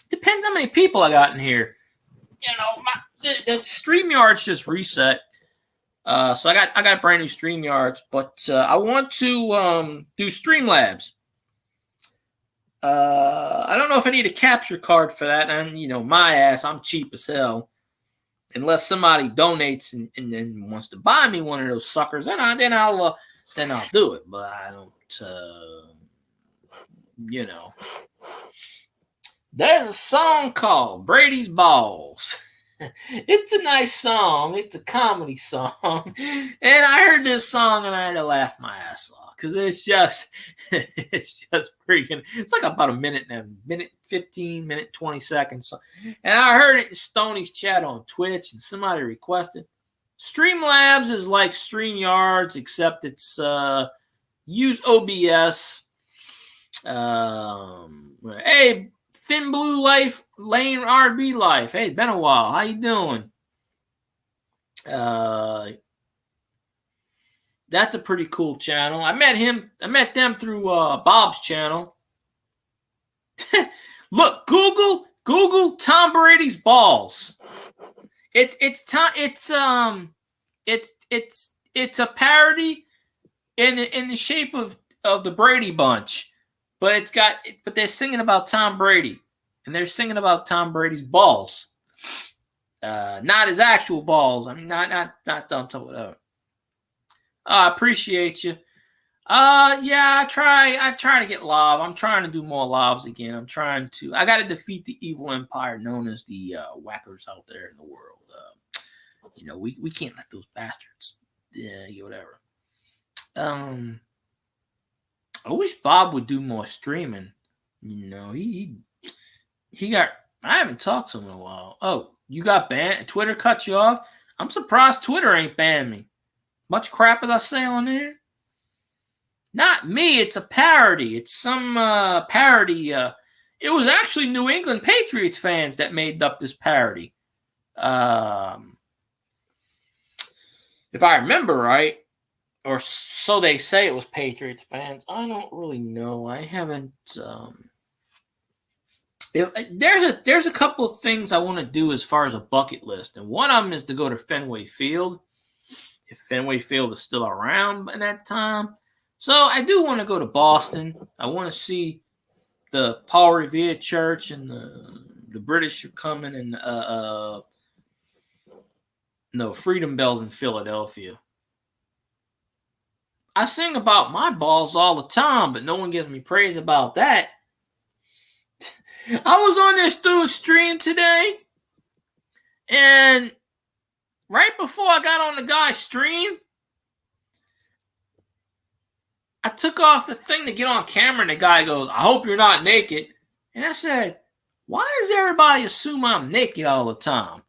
depends how many people I got in here. You know, the StreamYards just reset. So I got brand new StreamYards, but I want to do Streamlabs. I don't know if I need a capture card for that. And my ass, I'm cheap as hell. Unless somebody donates and then wants to buy me one of those suckers, then I'll do it. But I don't. There's a song called Brady's Balls. It's a nice song. It's a comedy song. And I heard this song and I had to laugh my ass off because it's just freaking, it's like about a minute 15, minute 20 seconds. And I heard it in Stoney's chat on Twitch and somebody requested. Streamlabs is like StreamYards, except it's use OBS. Hey, Thin Blue Life, Lane RB Life. Hey, it's been a while. How you doing? That's a pretty cool channel. I met them through Bob's channel. Look, Google Tom Brady's balls. It's a parody in the shape of the Brady Bunch. But they're singing about Tom Brady, and they're singing about Tom Brady's balls, not his actual balls. I mean, not them. Whatever. I appreciate you. Yeah, I try to get live. I'm trying to do more lives again. I got to defeat the evil empire known as the whackers out there in the world. We can't let those bastards. Whatever. I wish Bob would do more streaming. He got. I haven't talked to him in a while. Oh, you got banned? Twitter cut you off? I'm surprised Twitter ain't banned me. Much crap as I say on there. Not me. It's a parody. It's some parody. It was actually New England Patriots fans that made up this parody. If I remember right. Or so they say it was Patriots fans. I don't really know. I haven't. There's a couple of things I want to do as far as a bucket list, and one of them is to go to Fenway Field, if Fenway Field is still around by that time. So I do want to go to Boston. I want to see the Paul Revere Church, and the British are coming, and Freedom Bells in Philadelphia. I sing about my balls all the time, but no one gives me praise about that. I was on this dude's stream today, and right before I got on the guy's stream, I took off the thing to get on camera, and the guy goes, "I hope you're not naked." And I said, "Why does everybody assume I'm naked all the time?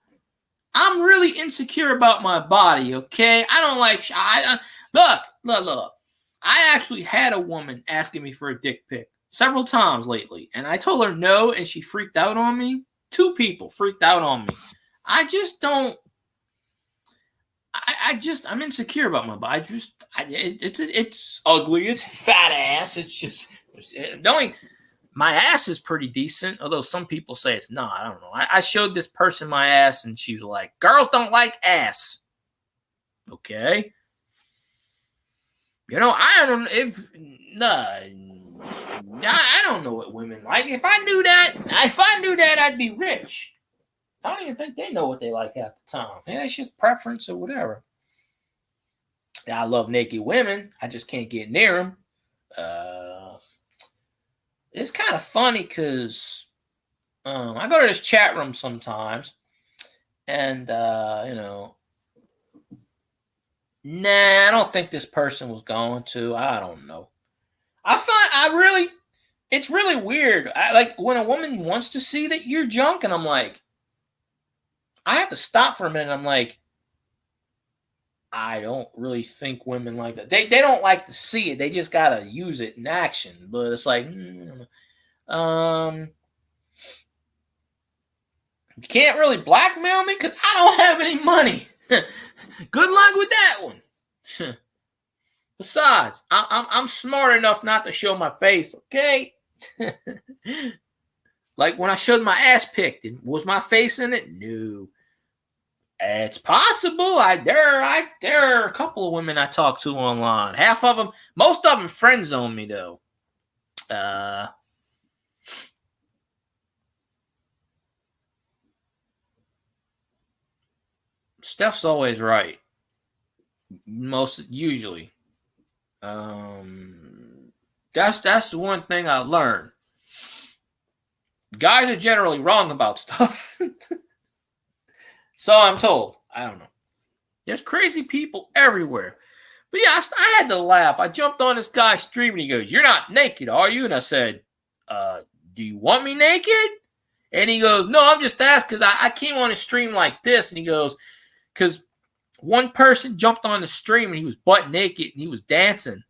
I'm really insecure about my body, okay? I don't like... Look. I actually had a woman asking me for a dick pic several times lately, and I told her no, and she freaked out on me. 2 people freaked out on me. I just don't... I'm insecure about my body. It's ugly. It's fat ass. It's just... My ass is pretty decent, although some people say it's not. I don't know. I showed this person my ass, and she was like, "Girls don't like ass." Okay. I don't know what women like. If I knew that, I'd be rich. I don't even think they know what they like at the time. Yeah, it's just preference or whatever. I love naked women. I just can't get near them. It's kind of funny because I go to this chat room sometimes, and Nah, I don't think this person was going to. I don't know. It's really weird. Like when a woman wants to see that you're junk, and I'm like, I have to stop for a minute. I'm like, I don't really think women like that. They don't like to see it. They just gotta use it in action. But it's like, you can't really blackmail me because I don't have any money. Good luck with that one. Besides, I'm smart enough not to show my face. Okay. Like when I showed my ass picked, was my face in it? No. It's possible. There are a couple of women I talk to online. Half of them, most of them, friend zone me though. Steph's always right. Usually. That's the one thing I learned. Guys are generally wrong about stuff. So I'm told. I don't know. There's crazy people everywhere. But yeah, I had to laugh. I jumped on this guy's stream and he goes, "You're not naked, are you?" And I said, "Do you want me naked?" And he goes, "No, I'm just asking because I came on a stream like this." And he goes, "Because one person jumped on the stream and he was butt naked and he was dancing."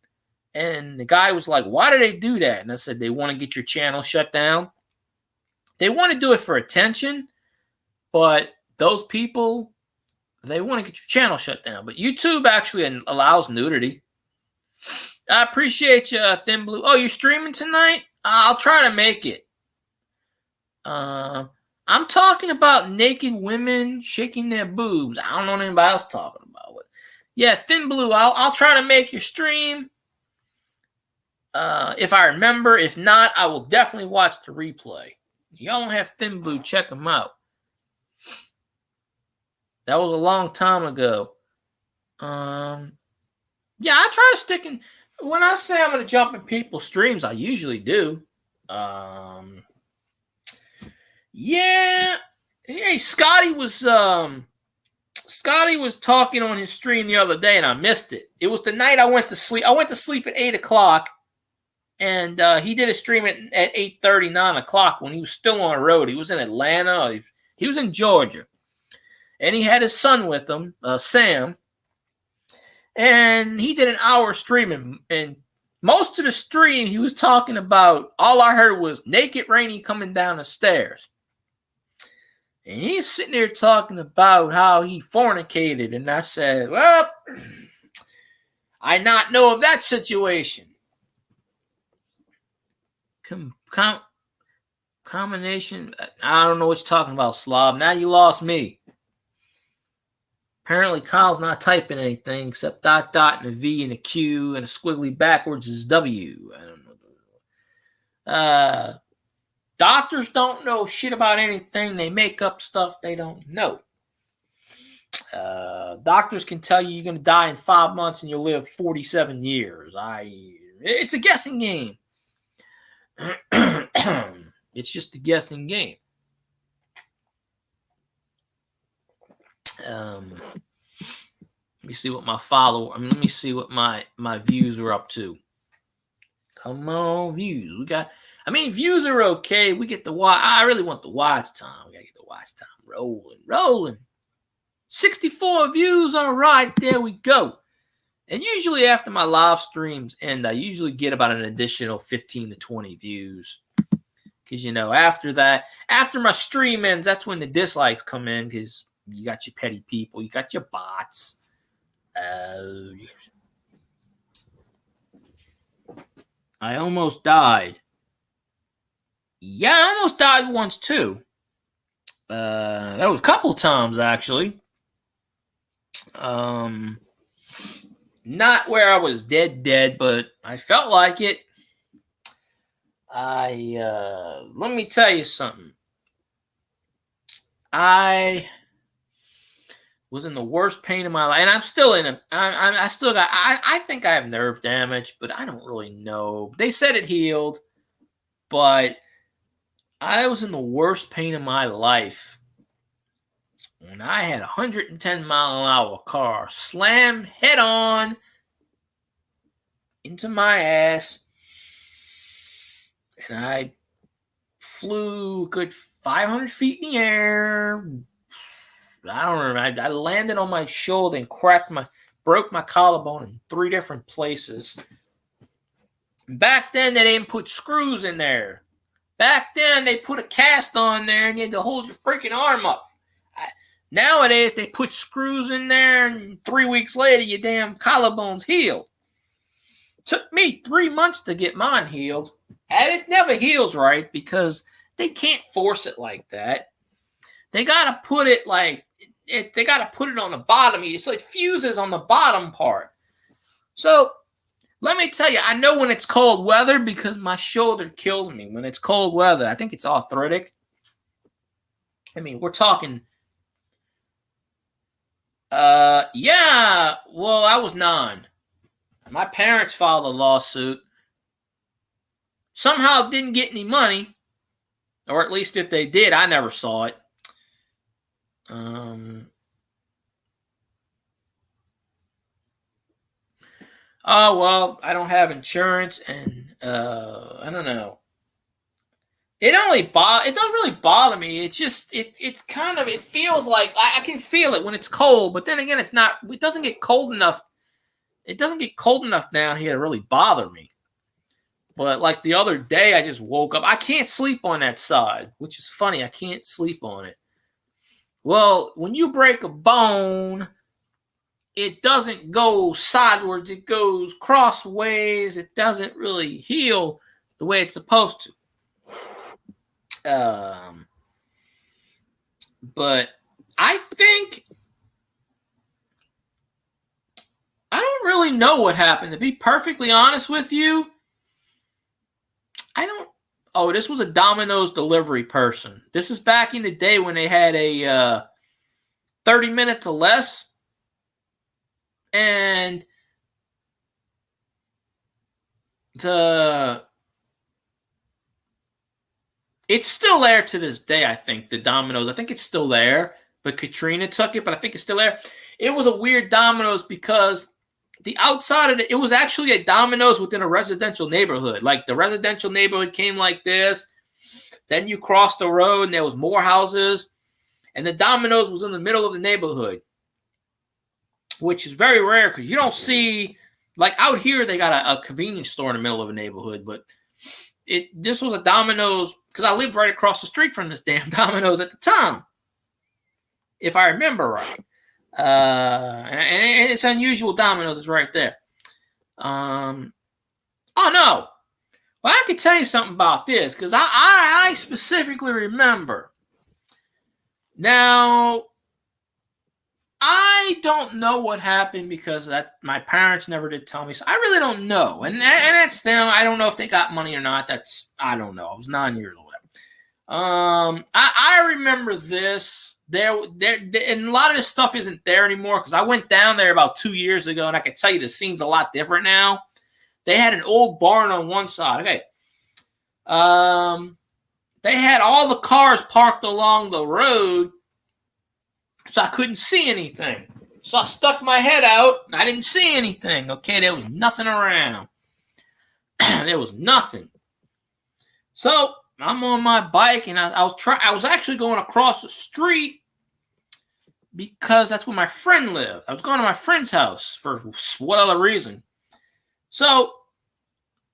And the guy was like, "Why do they do that?" And I said, "They want to get your channel shut down. They want to do it for attention, but those people, they want to get your channel shut down. But YouTube actually allows nudity." I appreciate you, Thin Blue. Oh, you're streaming tonight? I'll try to make it. I'm talking about naked women shaking their boobs. I don't know anybody else talking about it. Yeah, Thin Blue, I'll try to make your stream. If I remember. If not, I will definitely watch the replay. Y'all don't have Thin Blue, check them out. That was a long time ago. Yeah, I try to stick in. When I say I'm going to jump in people's streams, I usually do. Yeah. Hey, Scotty was talking on his stream the other day, and I missed it. It was the night I went to sleep. I went to sleep at 8 o'clock, and he did a stream at 8:30, 9 o'clock when he was still on the road. He was in Atlanta. He was in Georgia. And he had his son with him, Sam. And he did an hour streaming. And most of the stream, he was talking about, all I heard was naked Rainey coming down the stairs. And he's sitting there talking about how he fornicated. And I said, well, I not know of that situation. Combination, I don't know what you're talking about, Slob. Now you lost me. Apparently, Kyle's not typing anything except ... and a V and a Q and a squiggly backwards is W. I don't know. Doctors don't know shit about anything. They make up stuff they don't know. Doctors can tell you you're going to die in 5 months and you'll live 47 years. It's a guessing game. It's just a guessing game. Let me see what let me see what my views are up to. Come on, views. Views are okay. We get the watch. I really want the watch time. We gotta get the watch time rolling. 64 views. All right, there we go. And usually after my live streams end, I usually get about an additional 15 to 20 views. Because, after my stream ends, that's when the dislikes come in. Because you got your petty people. You got your bots. I almost died. Yeah, I almost died once too. That was a couple times actually. Not where I was dead, but I felt like it. Let me tell you something. I was in the worst pain of my life, and I'm still in it. I think I have nerve damage, but I don't really know. They said it healed, but I was in the worst pain of my life when I had a 110-mile-an-hour car slam head on into my ass, and I flew a good 500 feet in the air. I don't remember. I landed on my shoulder and broke my collarbone in 3 different places. Back then, they didn't put screws in there. Back then, they put a cast on there and you had to hold your freaking arm up. Nowadays, they put screws in there and 3 weeks later, your damn collarbone's healed. Took me 3 months to get mine healed. And it never heals right because they can't force it like that. They got to put it they got to put it on the bottom. So it fuses on the bottom part. So let me tell you, I know when it's cold weather because my shoulder kills me when it's cold weather. I think it's arthritic. I mean, we're talking. Yeah. Well, I was 9. My parents filed a lawsuit. Somehow didn't get any money, or at least if they did, I never saw it. Oh, well, I don't have insurance, and I don't know. It doesn't really bother me. It's just it's kind of, it feels like I can feel it when it's cold, but then again, it doesn't get cold enough. It doesn't get cold enough down here to really bother me. But like the other day, I just woke up. I can't sleep on that side, which is funny. I can't sleep on it. Well, when you break a bone, it doesn't go sideways. It goes crossways. It doesn't really heal the way it's supposed to. But I think I don't really know what happened. To be perfectly honest with you, I don't. Oh, this was a Domino's delivery person. This is back in the day when they had a 30 minutes or less. And it's still there to this day, I think, the Domino's. I think it's still there, but Katrina took it, but I think it's still there. It was a weird Domino's because the outside of it was actually a Domino's within a residential neighborhood. Like the residential neighborhood came like this. Then you crossed the road and there was more houses. And the Domino's was in the middle of the neighborhood, which is very rare because you don't see, like out here, they got a convenience store in the middle of a neighborhood. But this was a Domino's because I lived right across the street from this damn Domino's at the time, if I remember right. And it's unusual Domino's is right there. Oh no. Well, I could tell you something about this because I specifically remember. Now, I don't know what happened because my parents never did tell me. So I really don't know. And that's them. I don't know if they got money or not. I don't know. I was 9 years old. I remember this. There, and a lot of this stuff isn't there anymore because I went down there about 2 years ago, and I can tell you the scene's a lot different now. They had an old barn on one side. Okay. They had all the cars parked along the road, so I couldn't see anything. So I stuck my head out, and I didn't see anything. Okay, there was nothing around. There was nothing. So I'm on my bike, and I was actually going across the street because that's where my friend lived. I was going to my friend's house for what other reason. So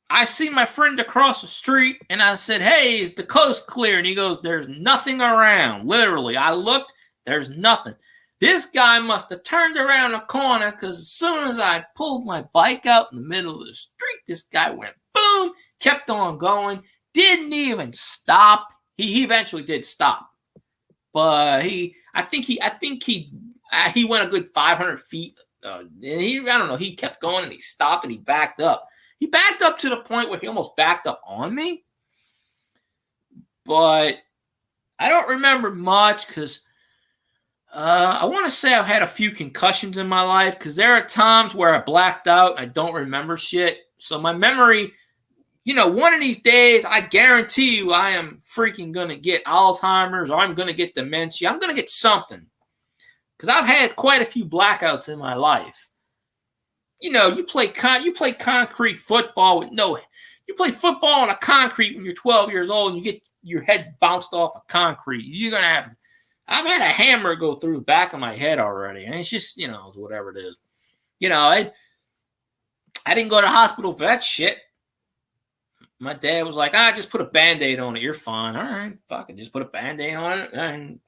I see my friend across the street, and I said, "Hey, is the coast clear?" And he goes, "There's nothing around." Literally, I looked, there's nothing. This guy must have turned around a corner because as soon as I pulled my bike out in the middle of the street, this guy went boom, kept on going. Didn't even stop. He eventually did stop, but I think he went a good 500 feet. And I don't know. He kept going and he stopped and he backed up. He backed up to the point where he almost backed up on me, but I don't remember much because I want to say I've had a few concussions in my life because there are times where I blacked out and I don't remember shit. So my memory. One of these days, I guarantee you I am freaking going to get Alzheimer's or I'm going to get dementia. I'm going to get something. because I've had quite a few blackouts in my life. You know, you play concrete football with no. You play football on a concrete when you're 12 years old and you get your head bounced off of concrete. You're gonna have. I've had a hammer go through the back of my head already, and it's just, you know, whatever it is. You know, I didn't go to the hospital for that shit. My dad was like, just put a Band-Aid on it. You're fine. All right, fuck it. Just put a Band-Aid on it. And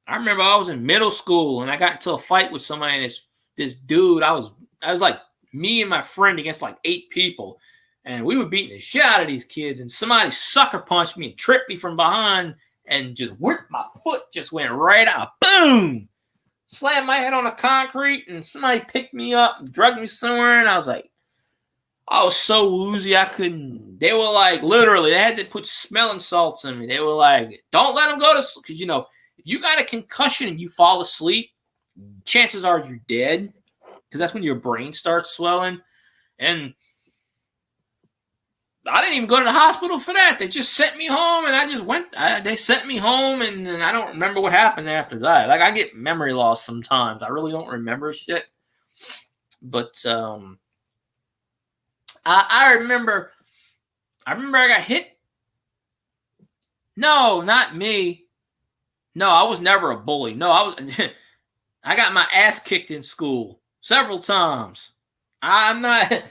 I remember I was in middle school, and I got into a fight with somebody, and this dude, I was like me and my friend against like 8 people, and we were beating the shit out of these kids, and somebody sucker punched me and tripped me from behind, and just whipped my foot, just went right out. Boom! Slammed my head on the concrete, and somebody picked me up and dragged me somewhere, and I was so woozy I couldn't. They were like, literally, they had to put smelling salts in me. They were like, don't let them go to sleep. Because, you know, if you got a concussion and you fall asleep, chances are you're dead. Because that's when your brain starts swelling. And I didn't even go to the hospital for that. They just sent me home, and I just went. They sent me home, and I don't remember what happened after that. Like, I get memory loss sometimes. I really don't remember shit. But I remember I got hit. No, not me. No, I was never a bully. No, I got my ass kicked in school several times. I'm not,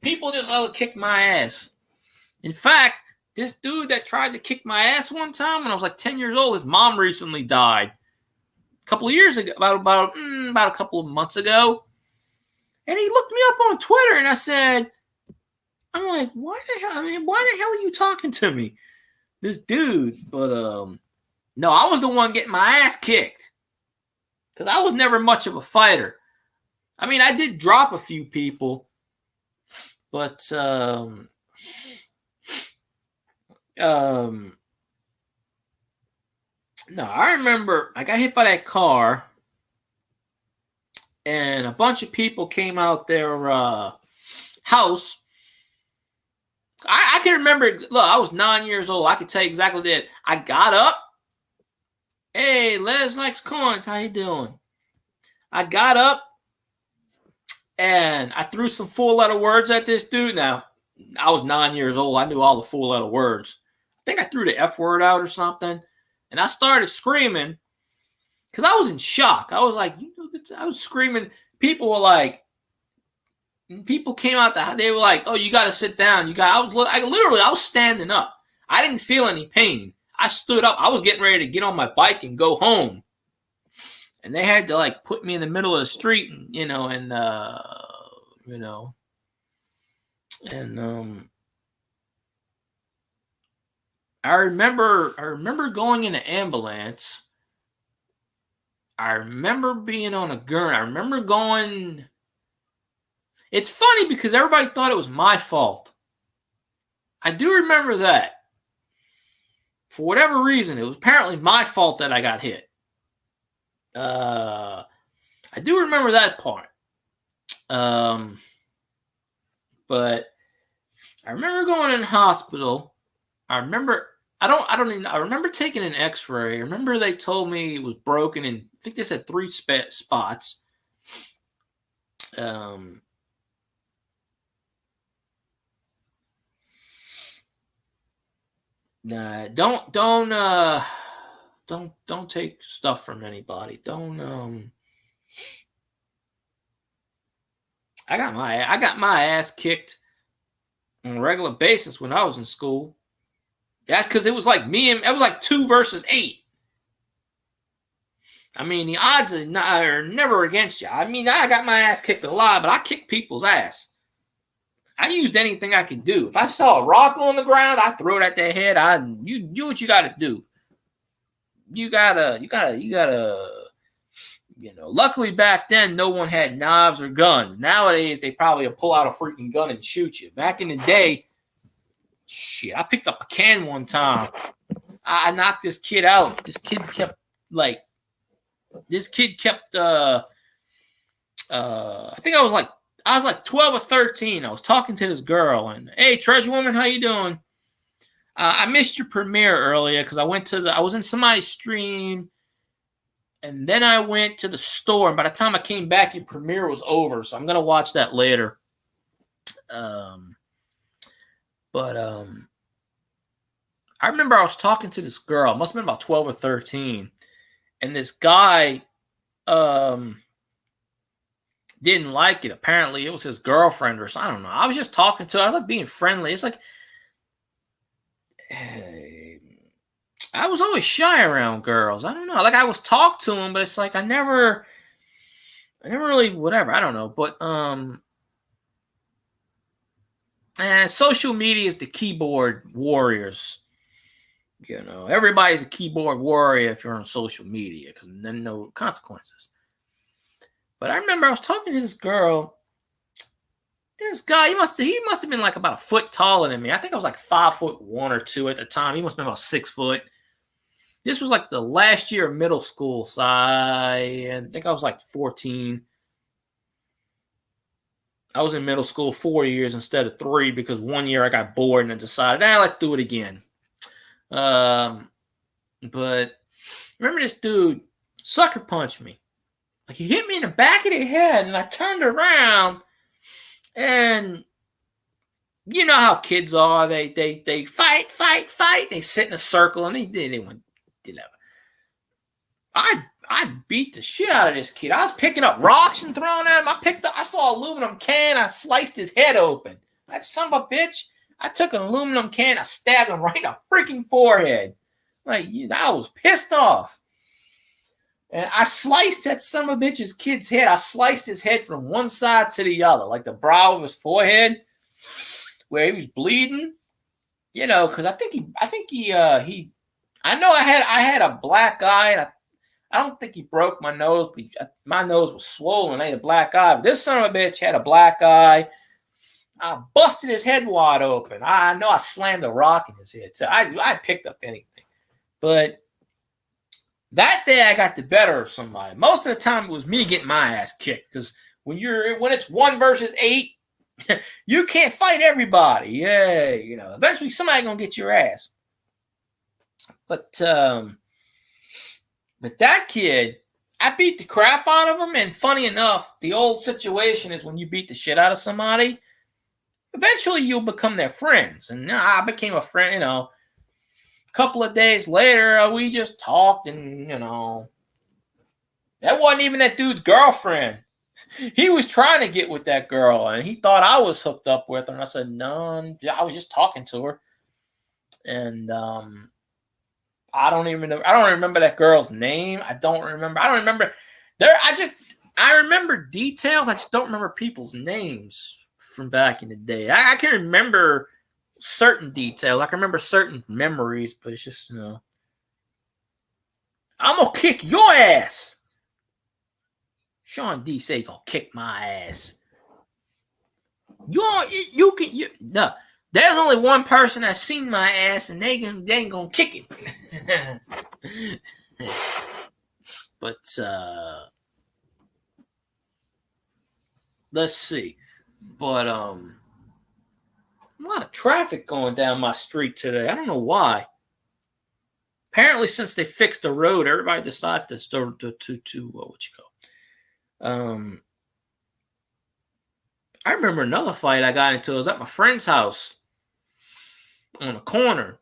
people just all kick my ass. In fact, this dude that tried to kick my ass one time when I was like 10 years old, his mom recently died. A couple of years ago, about a couple of months ago. And he looked me up on Twitter, and I'm like, why the hell are you talking to me? This dude. But no, I was the one getting my ass kicked. Because I was never much of a fighter. I mean, I did drop a few people, but no, I remember I got hit by that car, and a bunch of people came out their house. I can remember. Look, I was 9 years old. I can tell you exactly that. I got up. Hey, Les likes coins. How you doing? I got up. And I threw some 4-letter words at this dude. Now, I was 9 years old. I knew all the 4-letter words. I think I threw the F word out or something. And I started screaming because I was in shock. I was like, I was screaming. People were like, people came out. They were like, oh, you got to sit down. I was standing up. I didn't feel any pain. I stood up. I was getting ready to get on my bike and go home. And they had to like put me in the middle of the street, and I remember going in an ambulance. I remember being on a gurney. I remember going. It's funny because everybody thought it was my fault. I do remember that. For whatever reason, it was apparently my fault that I got hit. I do remember that part. But I remember going in the hospital. I remember taking an x-ray. I remember they told me it was broken in, I think they said 3 spots. Don't take stuff from anybody. I got my ass kicked on a regular basis when I was in school. That's because it was like it was like 2 versus 8. I mean, the odds are never against you. I mean, I got my ass kicked a lot, but I kicked people's ass. I used anything I could do. If I saw a rock on the ground, I throw it at their head. You do what you got to do. You gotta. Luckily back then, no one had knives or guns. Nowadays, they probably pull out a freaking gun and shoot you. Back in the day, shit, I picked up a can one time. I knocked this kid out. This kid kept I think I was like 12 or 13. I was talking to this girl, and hey, treasure woman, how you doing? I missed your premiere earlier because I was in somebody's stream. And then I went to the store. And by the time I came back, the premiere was over. So I'm going to watch that later. But I remember I was talking to this girl. It must have been about 12 or 13. And this guy didn't like it. Apparently, it was his girlfriend or something. I don't know. I was just talking to her. I was like being friendly. It's like, I was always shy around girls. I don't know. Like I was talk to them, but it's like I never really whatever. I don't know. But social media is the keyboard warriors. You know, everybody's a keyboard warrior if you're on social media because then no consequences. But I remember I was talking to this girl. This guy, he must have been like about a foot taller than me. I think I was like 5'1" or 2 at the time. He must have been about 6 foot. This was like the last year of middle school, so I think I was like 14. I was in middle school 4 years instead of 3 because 1 year I got bored and I decided, let's do it again. But remember this dude sucker punched me. Like he hit me in the back of the head and I turned around and you know how kids are. They fight. They sit in a circle and they went. I beat the shit out of this kid. I was picking up rocks and throwing at him. I saw an aluminum can. I sliced his head open. That son of a bitch. I took an aluminum can. I stabbed him right in the freaking forehead. Like, I was pissed off. And I sliced that son of a bitch's kid's head. I sliced his head from one side to the other, like the brow of his forehead, where he was bleeding. You know, because I know I had a black eye. And I don't think he broke my nose. But my nose was swollen. I had a black eye. But this son of a bitch had a black eye. I busted his head wide open. I know I slammed a rock in his head. So I picked up anything. But that day I got the better of somebody. Most of the time it was me getting my ass kicked. Because when it's 1 versus 8, you can't fight everybody. Yeah, eventually somebody gonna get your ass. But that kid, I beat the crap out of him. And funny enough, the old situation is when you beat the shit out of somebody, eventually you'll become their friends. And I became a friend, A couple of days later, we just talked and, that wasn't even that dude's girlfriend. He was trying to get with that girl and he thought I was hooked up with her. And I said, no, I was just talking to her. And, I don't remember that girl's name. I don't remember. I remember details. I just don't remember people's names from back in the day. I can remember certain details. I can remember certain memories, but it's just, I'm going to kick your ass. Sean D. say gonna kick my ass. No. There's only one person that's seen my ass, and they ain't gonna kick it. But let's see. But a lot of traffic going down my street today. I don't know why. Apparently, since they fixed the road, everybody decides to what you call. I remember another fight I got into. It was at my friend's house on a corner,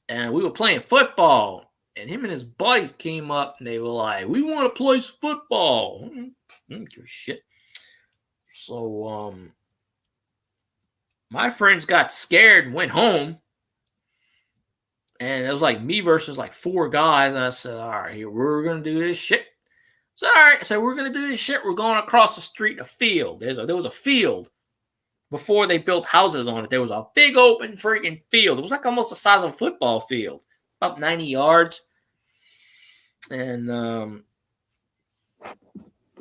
and we were playing football. And him and his buddies came up, and they were like, "We want to play football." I don't give a shit. So, my friends got scared and went home. And it was like me versus like 4 guys. And I said, all right, here, we're going to do this shit. So, all right, so we're going to do this shit. We're going across the street, a field. There was a field before they built houses on it. There was a big open freaking field. It was like almost the size of a football field, about 90 yards. And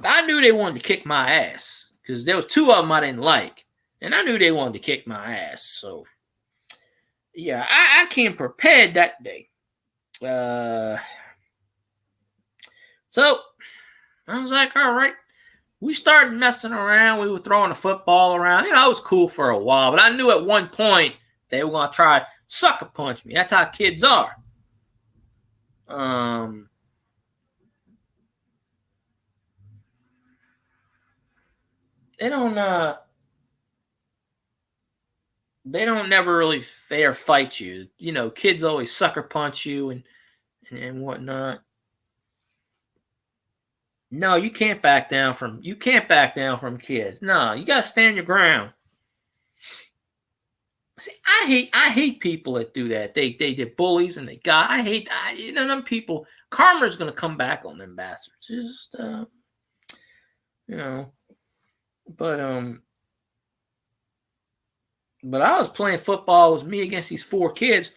I knew they wanted to kick my ass because there was 2 of them I didn't like. And I knew they wanted to kick my ass. So, yeah, I came prepared that day. So I was like, all right. We started messing around. We were throwing the football around. It was cool for a while. But I knew at one point they were going to try sucker punch me. That's how kids are. they don't they don't never really fair fight you. You know, kids always sucker punch you and whatnot. No, you can't back down from kids. No, you gotta stand your ground. See, I hate people that do that. They bullies and you know, them people. Karma's gonna come back on them bastards. Just you know, but but I was playing football. It was me against these 4 kids,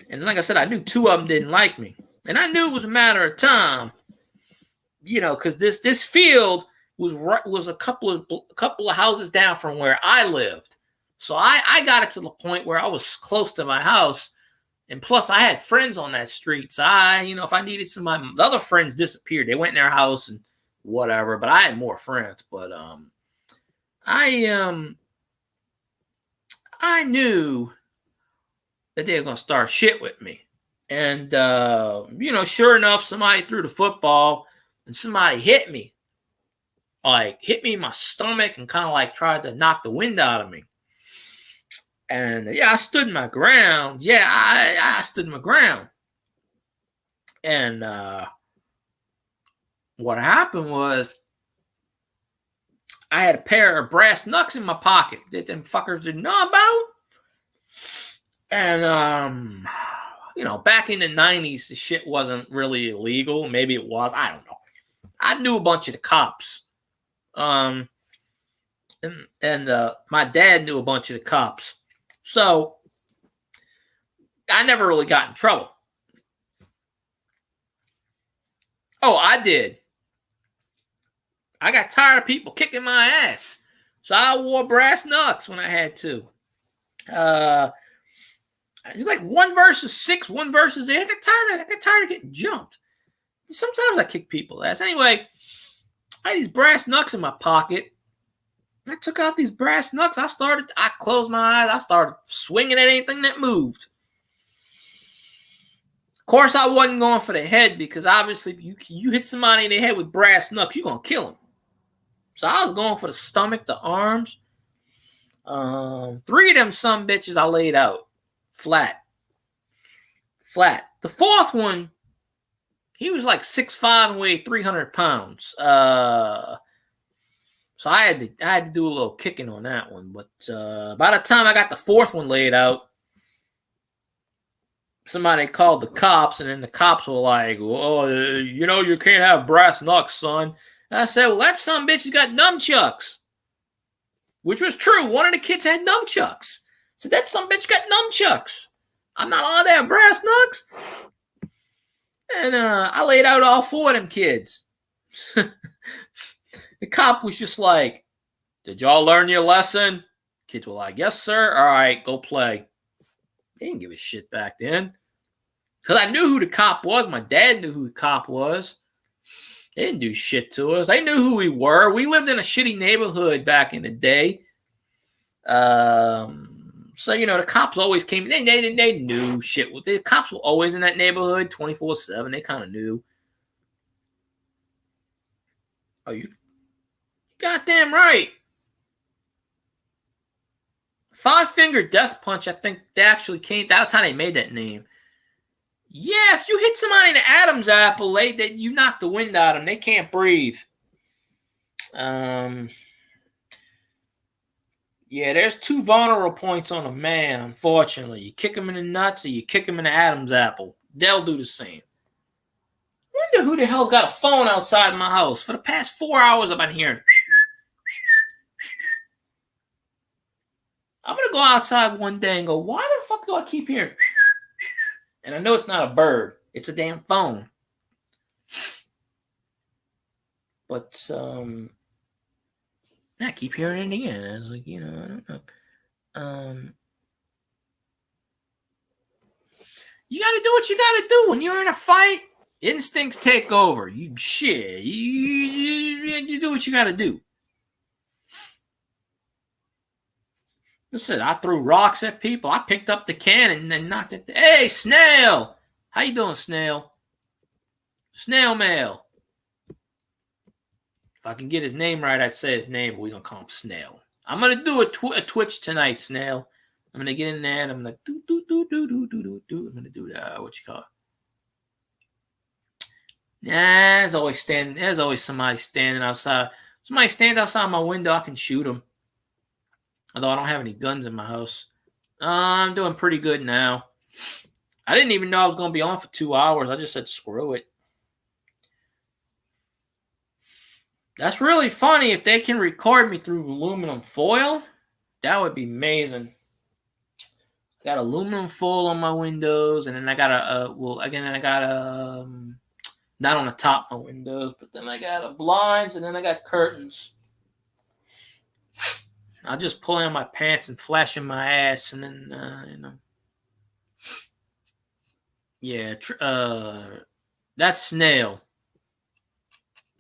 and like I said, I knew 2 of them didn't like me, and I knew it was a matter of time. You know, because this field was a couple of houses down from where I lived, so I got it to the point where I was close to my house, and plus I had friends on that street. So you know, if I needed somebody, the other friends disappeared. They went in their house and whatever. But I had more friends. But I knew that they were gonna start shit with me, and you know, sure enough, somebody threw the football. And somebody hit me in my stomach and kind of like tried to knock the wind out of me. And yeah, I stood my ground. Yeah, I stood my ground. And what happened was I had a pair of brass knucks in my pocket that them fuckers didn't know about. And you know, back in the 90s, the shit wasn't really illegal. Maybe it was. I don't know. I knew a bunch of the cops. And my dad knew a bunch of the cops. So I never really got in trouble. Oh, I did. I got tired of people kicking my ass. So I wore brass knucks when I had to. It was like 1 versus 6, 1 versus 8. I got tired of getting jumped. Sometimes I kick people's ass. Anyway, I had these brass knucks in my pocket. I took out these brass knucks. I closed my eyes. I started swinging at anything that moved. Of course, I wasn't going for the head because obviously if you hit somebody in the head with brass knucks, you're going to kill them. So I was going for the stomach, the arms. 3 of them some bitches I laid out. Flat. The 4th one, he was like 6'5" and weighed 300 pounds. So I had to do a little kicking on that one. But by the time I got the 4th one laid out, somebody called the cops, and then the cops were like, "Oh, you know, you can't have brass knucks, son." And I said, "Well, that son bitch has got nunchucks," which was true. One of the kids had nunchucks. So that son bitch got nunchucks. I'm not allowed to have brass knucks. And I laid out all 4 of them kids. The cop was just like, "Did y'all learn your lesson?" Kids were like, "Yes, sir." "All right, go play." They didn't give a shit back then. Because I knew who the cop was. My dad knew who the cop was. They didn't do shit to us. They knew who we were. We lived in a shitty neighborhood back in the day. So, you know, the cops always came. They knew shit. The cops were always in that neighborhood 24/7. They kind of knew. Oh, you goddamn right. 5-Finger Death Punch, I think they actually came. That's how they made that name. Yeah, if you hit somebody in the Adam's apple, you knock the wind out of them. They can't breathe. Yeah, there's 2 vulnerable points on a man, unfortunately. You kick him in the nuts or you kick him in the Adam's apple. They'll do the same. I wonder who the hell's got a phone outside my house. For the past 4 hours, I've been hearing. I'm going to go outside one day and go, why the fuck do I keep hearing? And I know it's not a bird. It's a damn phone. But, I keep hearing it again. I was like, you know, I don't know. You got to do what you got to do when you're in a fight. Instincts take over. You do what you got to do. Listen, I threw rocks at people. I picked up the can and then knocked it. Hey, Snail! How you doing, Snail? Snail mail. If I can get his name right, I'd say his name, but we're going to call him Snail. I'm going to do a Twitch tonight, Snail. I'm going to get in there and I'm going to do. I'm going to do that. What you call it? Yeah, there's always somebody standing outside. Somebody stands outside my window, I can shoot them. Although I don't have any guns in my house. I'm doing pretty good now. I didn't even know I was going to be on for 2 hours. I just said, screw it. That's really funny. If they can record me through aluminum foil, that would be amazing. I got aluminum foil on my windows, and then I got not on the top of my windows, but then I got blinds, and then I got curtains. I'll just pull down my pants and flash in my ass, and then, Yeah, that's Snail.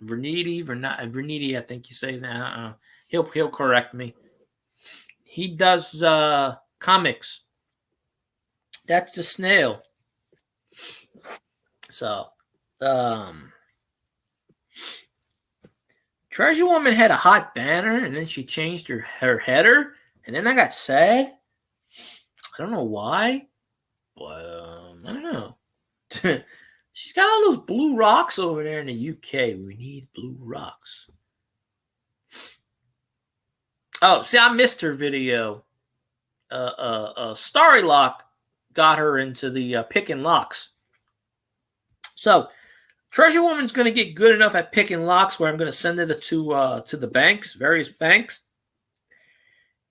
Verniti, I think you say that. He'll correct me. He does comics. That's the Snail. So, Treasure Woman had a hot banner, and then she changed her header, and then I got sad. I don't know why, but I don't know. She's got all those blue rocks over there in the UK. We need blue rocks. Oh, see, I missed her video. Starry Lock got her into the picking locks. So, Treasure Woman's going to get good enough at picking locks where I'm going to send her to the banks, various banks.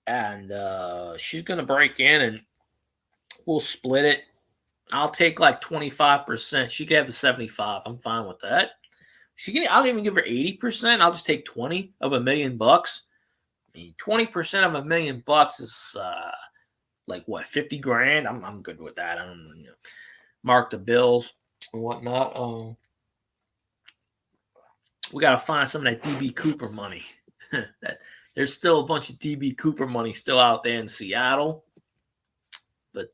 And she's going to break in and we'll split it. I'll take like 25%. She can have the 75. I'm fine with that. I'll even give her 80%. I'll just take 20 of $1 million. I mean, 20% of $1 million is like what, 50 grand? I'm good with that. I don't mark the bills and whatnot. We got to find some of that DB Cooper money. There's still a bunch of DB Cooper money still out there in Seattle. But,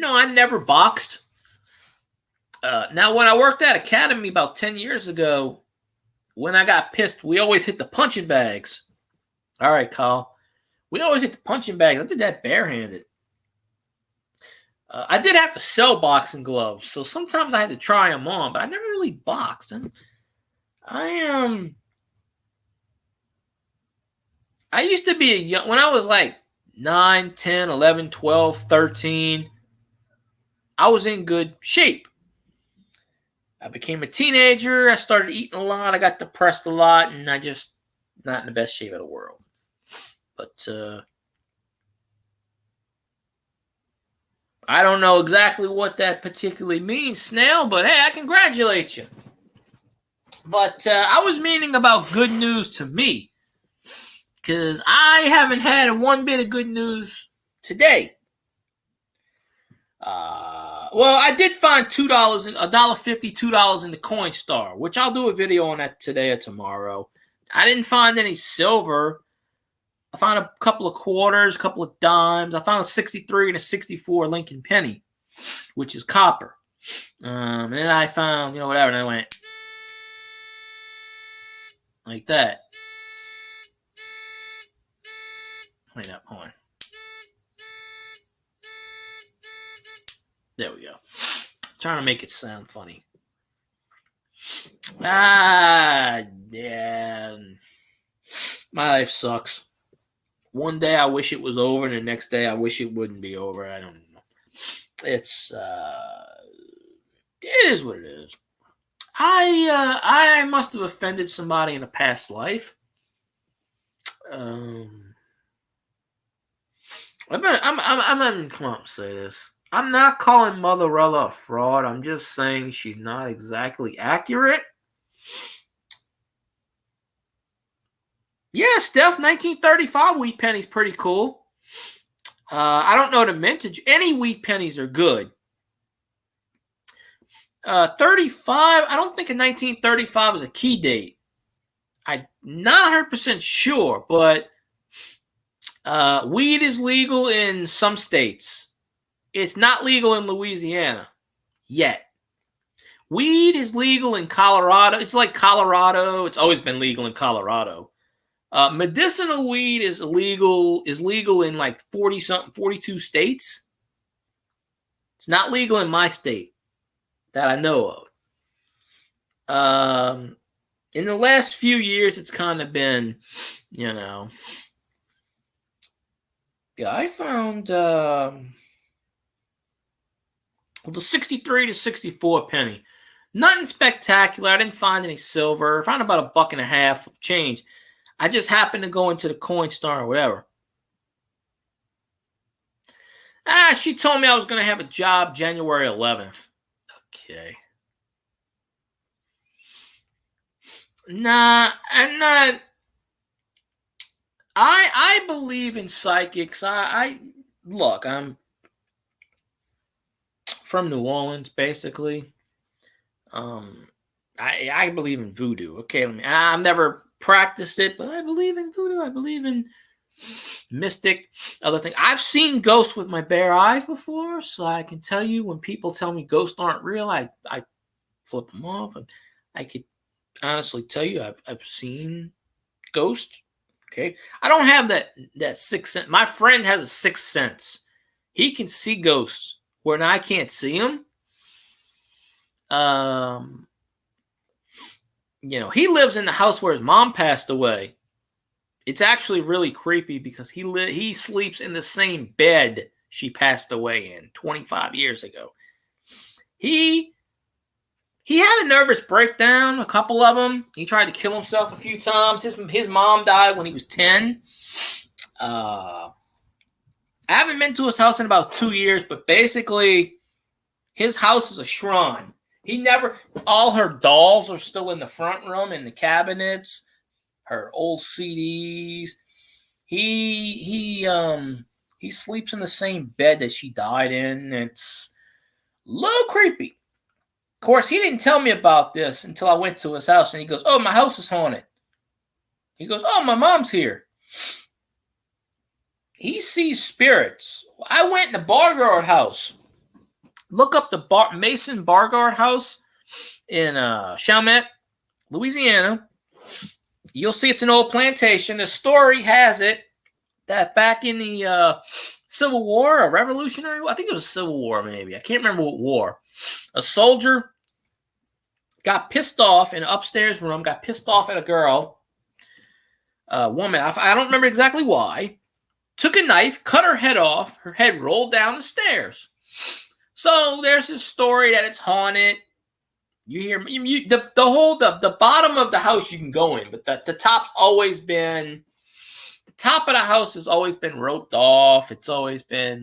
I never boxed. Now, when I worked at Academy about 10 years ago, when I got pissed, we always hit the punching bags. All right, Kyle. We always hit the punching bags. I did that barehanded. I did have to sell boxing gloves, so sometimes I had to try them on, but I never really boxed. I used to be when I was like 9, 10, 11, 12, 13, I was in good shape. I became a teenager. I started eating a lot. I got depressed a lot, and I just not in the best shape of the world. But I don't know exactly what that particularly means, Snail, but hey, I congratulate you. But I was meaning about good news to me, because I haven't had one bit of good news today. Well, I did find $2 and $1.50, $2 in the Coinstar, which I'll do a video on that today or tomorrow. I didn't find any silver. I found a couple of quarters, a couple of dimes. I found a 63 and a 64 Lincoln penny, which is copper. And then I found, whatever, and I went like that. Wait up, hold on. There we go. Trying to make it sound funny. Yeah. My life sucks. One day I wish it was over, and the next day I wish it wouldn't be over. I don't know. It is what it is. I must have offended somebody in a past life. I'm not come on, say this. I'm not calling Motherella a fraud. I'm just saying she's not exactly accurate. Yeah, Steph, 1935 wheat penny's pretty cool. I don't know the mintage. Any wheat pennies are good. 35, I don't think a 1935 is a key date. I'm not 100% sure, but weed is legal in some states. It's not legal in Louisiana yet. Weed is legal in Colorado. It's like Colorado. It's always been legal in Colorado. Medicinal weed is legal in like 40 something, 42 states. It's not legal in my state that I know of. In the last few years, it's kind of been, yeah, I found the 63 to 64 penny. Nothing spectacular. I didn't find any silver. I found about $1.50 of change. I just happened to go into the coin store or whatever. She told me I was going to have a job January 11th. Okay. Nah, I'm not. I believe in psychics. Look, I'm from New Orleans, basically. I believe in voodoo. Okay, I've never practiced it, but I believe in voodoo. I believe in mystic, other things. I've seen ghosts with my bare eyes before, so I can tell you when people tell me ghosts aren't real, I flip them off. And I could honestly tell you I've seen ghosts. Okay, I don't have that sixth sense. My friend has a sixth sense. He can see ghosts when I can't see them. He lives in the house where his mom passed away. It's actually really creepy because he sleeps in the same bed she passed away in 25 years ago. He had a nervous breakdown, a couple of them. He tried to kill himself a few times. His mom died when he was 10. I haven't been to his house in about 2 years, but basically his house is a shrine. All her dolls are still in the front room in the cabinets. Her old CDs. He sleeps in the same bed that she died in. It's a little creepy. Of course, he didn't tell me about this until I went to his house, and he goes, "Oh, my house is haunted." He goes, "Oh, my mom's here." He sees spirits. I went in the Bargard house. Look up the Mason Bargard house in Chalmette, Louisiana. You'll see it's an old plantation. The story has it that back in the Civil War, a Revolutionary War, I think it was Civil War maybe. I can't remember what war. A soldier got pissed off in an upstairs room, got pissed off at a girl, a woman. I don't remember exactly why. Took a knife, cut her head off. Her head rolled down the stairs. So there's this story that it's haunted. You hear the bottom of the house you can go in, but the top of the house has always been roped off. It's always been,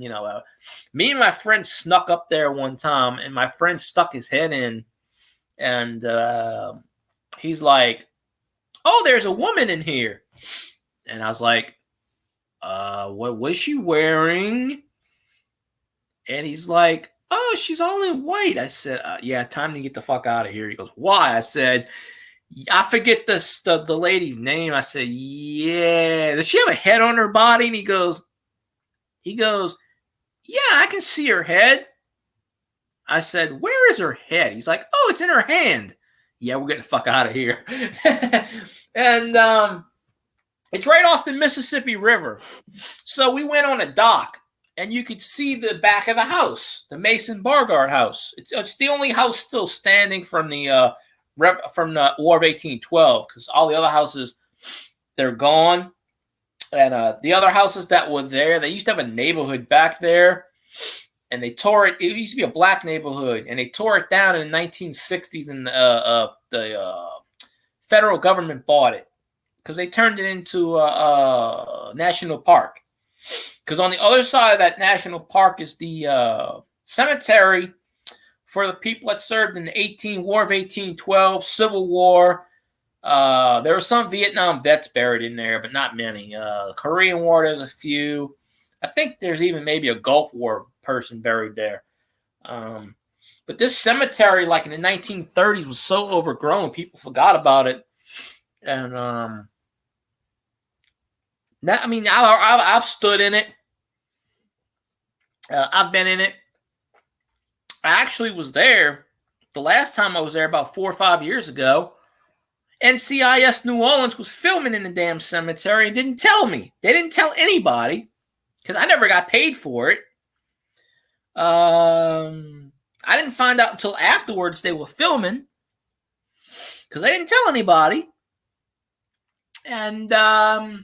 me and my friend snuck up there one time, and my friend stuck his head in, and he's like, "Oh, there's a woman in here," and I was like, "What was she wearing?" And he's like, "Oh, she's all in white." I said, "Yeah, time to get the fuck out of here." He goes, "Why?" I said, "I forget the lady's name." I said, "Yeah, does she have a head on her body?" And he goes, "Yeah, I can see her head." I said, "Where is her head?" He's like, "Oh, it's in her hand." Yeah, we're getting the fuck out of here. And it's right off the Mississippi River. So we went on a dock. And you could see the back of the house, the Mason Bargard house. It's the only house still standing from the War of 1812, because all the other houses, they're gone. And the other houses that were there, they used to have a neighborhood back there, and they tore it. It used to be a black neighborhood, and they tore it down in the 1960s, and the federal government bought it because they turned it into a national park. Because on the other side of that national park is the cemetery for the people that served in the War of 1812, Civil War. There were some Vietnam vets buried in there, but not many. Korean War, there's a few. I think there's even maybe a Gulf War person buried there. But this cemetery, like in the 1930s, was so overgrown, people forgot about it. And I've stood in it. I've been in it. I actually was there the last time I was there about 4 or 5 years ago, NCIS New Orleans was filming in the damn cemetery and didn't tell me. They didn't tell anybody because I never got paid for it. I didn't find out until afterwards they were filming because they didn't tell anybody. And I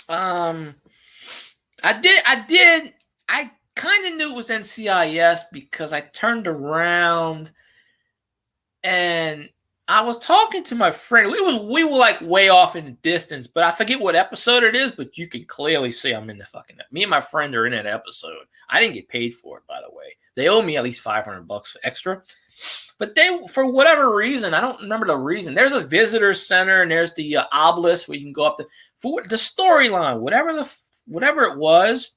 kind of knew it was NCIS because I turned around and I was talking to my friend. We were like way off in the distance, but I forget what episode it is, but you can clearly see I'm in the fucking, me and my friend are in that episode. I didn't get paid for it, by the way. They owe me at least $500 for extra. But they, for whatever reason, I don't remember the reason. There's a visitor center and there's the obelisk where you can go up to, for the storyline, whatever it was.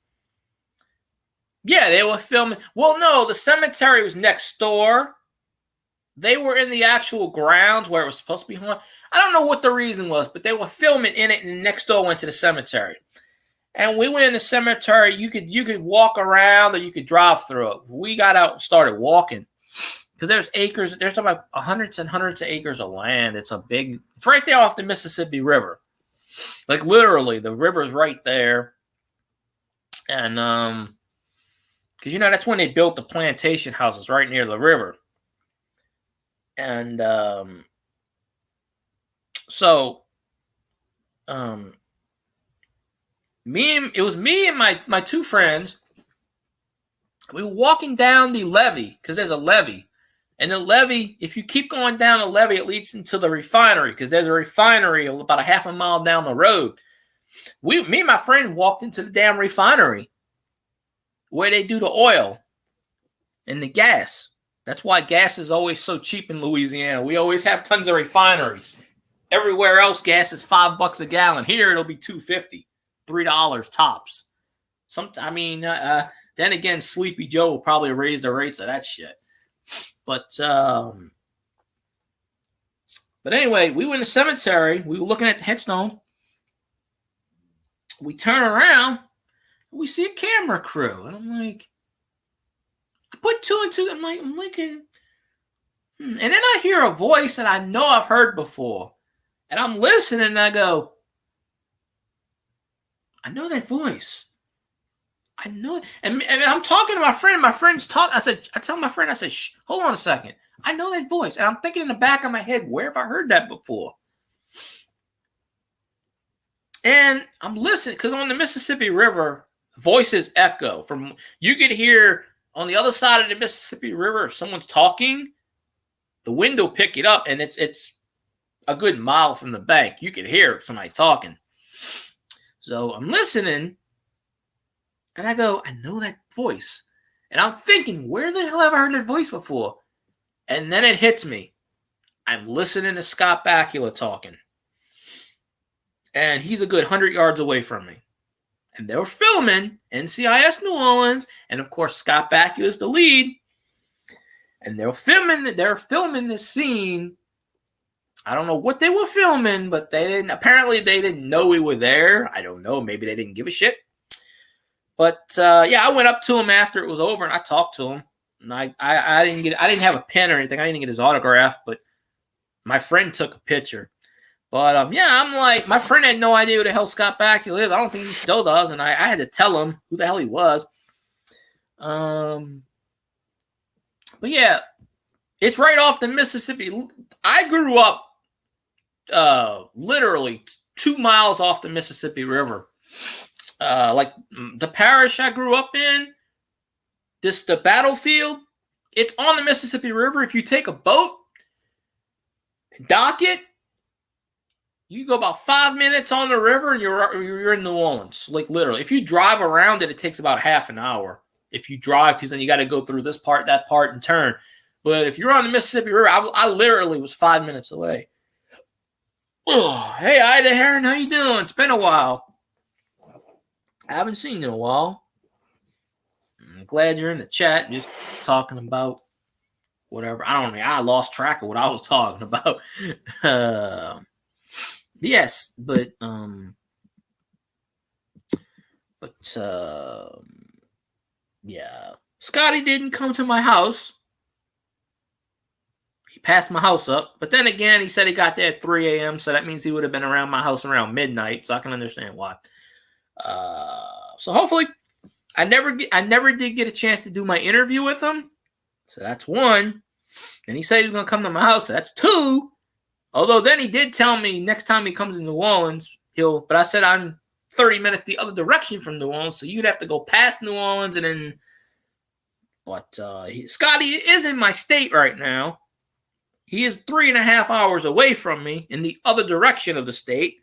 Yeah, they were filming. Well, no, the cemetery was next door. They were in the actual grounds where it was supposed to be home. I don't know what the reason was, but they were filming in it, and next door went to the cemetery. And we went in the cemetery. You could walk around or you could drive through it. We got out and started walking because there's acres. There's about hundreds and hundreds of acres of land. It's right there off the Mississippi River. Like literally, the river's right there. And because that's when they built the plantation houses right near the river. And it was me and my two friends. We were walking down the levee because there's a levee. And the levee, if you keep going down the levee, it leads into the refinery because there's a refinery about a half a mile down the road. Me and my friend walked into the damn refinery where they do the oil and the gas. That's why gas is always so cheap in Louisiana. We always have tons of refineries. Everywhere else, gas is $5 a gallon. Here, it'll be $2.50, $3 tops. Then again, Sleepy Joe will probably raise the rates of that shit. But anyway, we were in the cemetery. We were looking at the headstone. We turn around. We see a camera crew. And I'm like, I put two and two. I'm looking. And then I hear a voice that I know I've heard before. And I'm listening and I go, I know that voice. I know it. And I'm talking to my friend. My friend's talking. I tell my friend, I said, shh, hold on a second. I know that voice. And I'm thinking in the back of my head, where have I heard that before? And I'm listening because on the Mississippi River, voices echo from, you could hear on the other side of the Mississippi River, if someone's talking, the wind will pick it up, and it's a good mile from the bank. You could hear somebody talking. So I'm listening, and I go, I know that voice. And I'm thinking, where the hell have I heard that voice before? And then it hits me. I'm listening to Scott Bakula talking. And he's a good 100 yards away from me. And they were filming NCIS New Orleans. And of course, Scott Bakula is the lead. And they were filming this scene. I don't know what they were filming, but apparently they didn't know we were there. I don't know. Maybe they didn't give a shit. But I went up to him after it was over and I talked to him. And I didn't have a pen or anything. I didn't get his autograph, but my friend took a picture. But I'm like, my friend had no idea who the hell Scott Bakula is. I don't think he still does, and I had to tell him who the hell he was. But yeah, it's right off the Mississippi. I grew up literally 2 miles off the Mississippi River. Like the parish I grew up in, the battlefield, it's on the Mississippi River. If you take a boat, dock it, you go about 5 minutes on the river and you're in New Orleans. Like literally. If you drive around it, it takes about half an hour. If you drive, because then you got to go through this part, that part, and turn. But if you're on the Mississippi River, I literally was 5 minutes away. Oh, hey, Ida Heron, how you doing? It's been a while. I haven't seen you in a while. I'm glad you're in the chat, just talking about whatever. I don't know. I lost track of what I was talking about. Yes, but yeah. Scotty didn't come to my house. He passed my house up. But then again, he said he got there at 3 a.m., so that means he would have been around my house around midnight, so I can understand why. So hopefully, I never did get a chance to do my interview with him. So that's one. And he said he was going to come to my house, so that's two. Although then he did tell me next time he comes to New Orleans, but I said I'm 30 minutes the other direction from New Orleans, so you'd have to go past New Orleans and then. But Scotty is in my state right now. He is 3.5 hours away from me in the other direction of the state,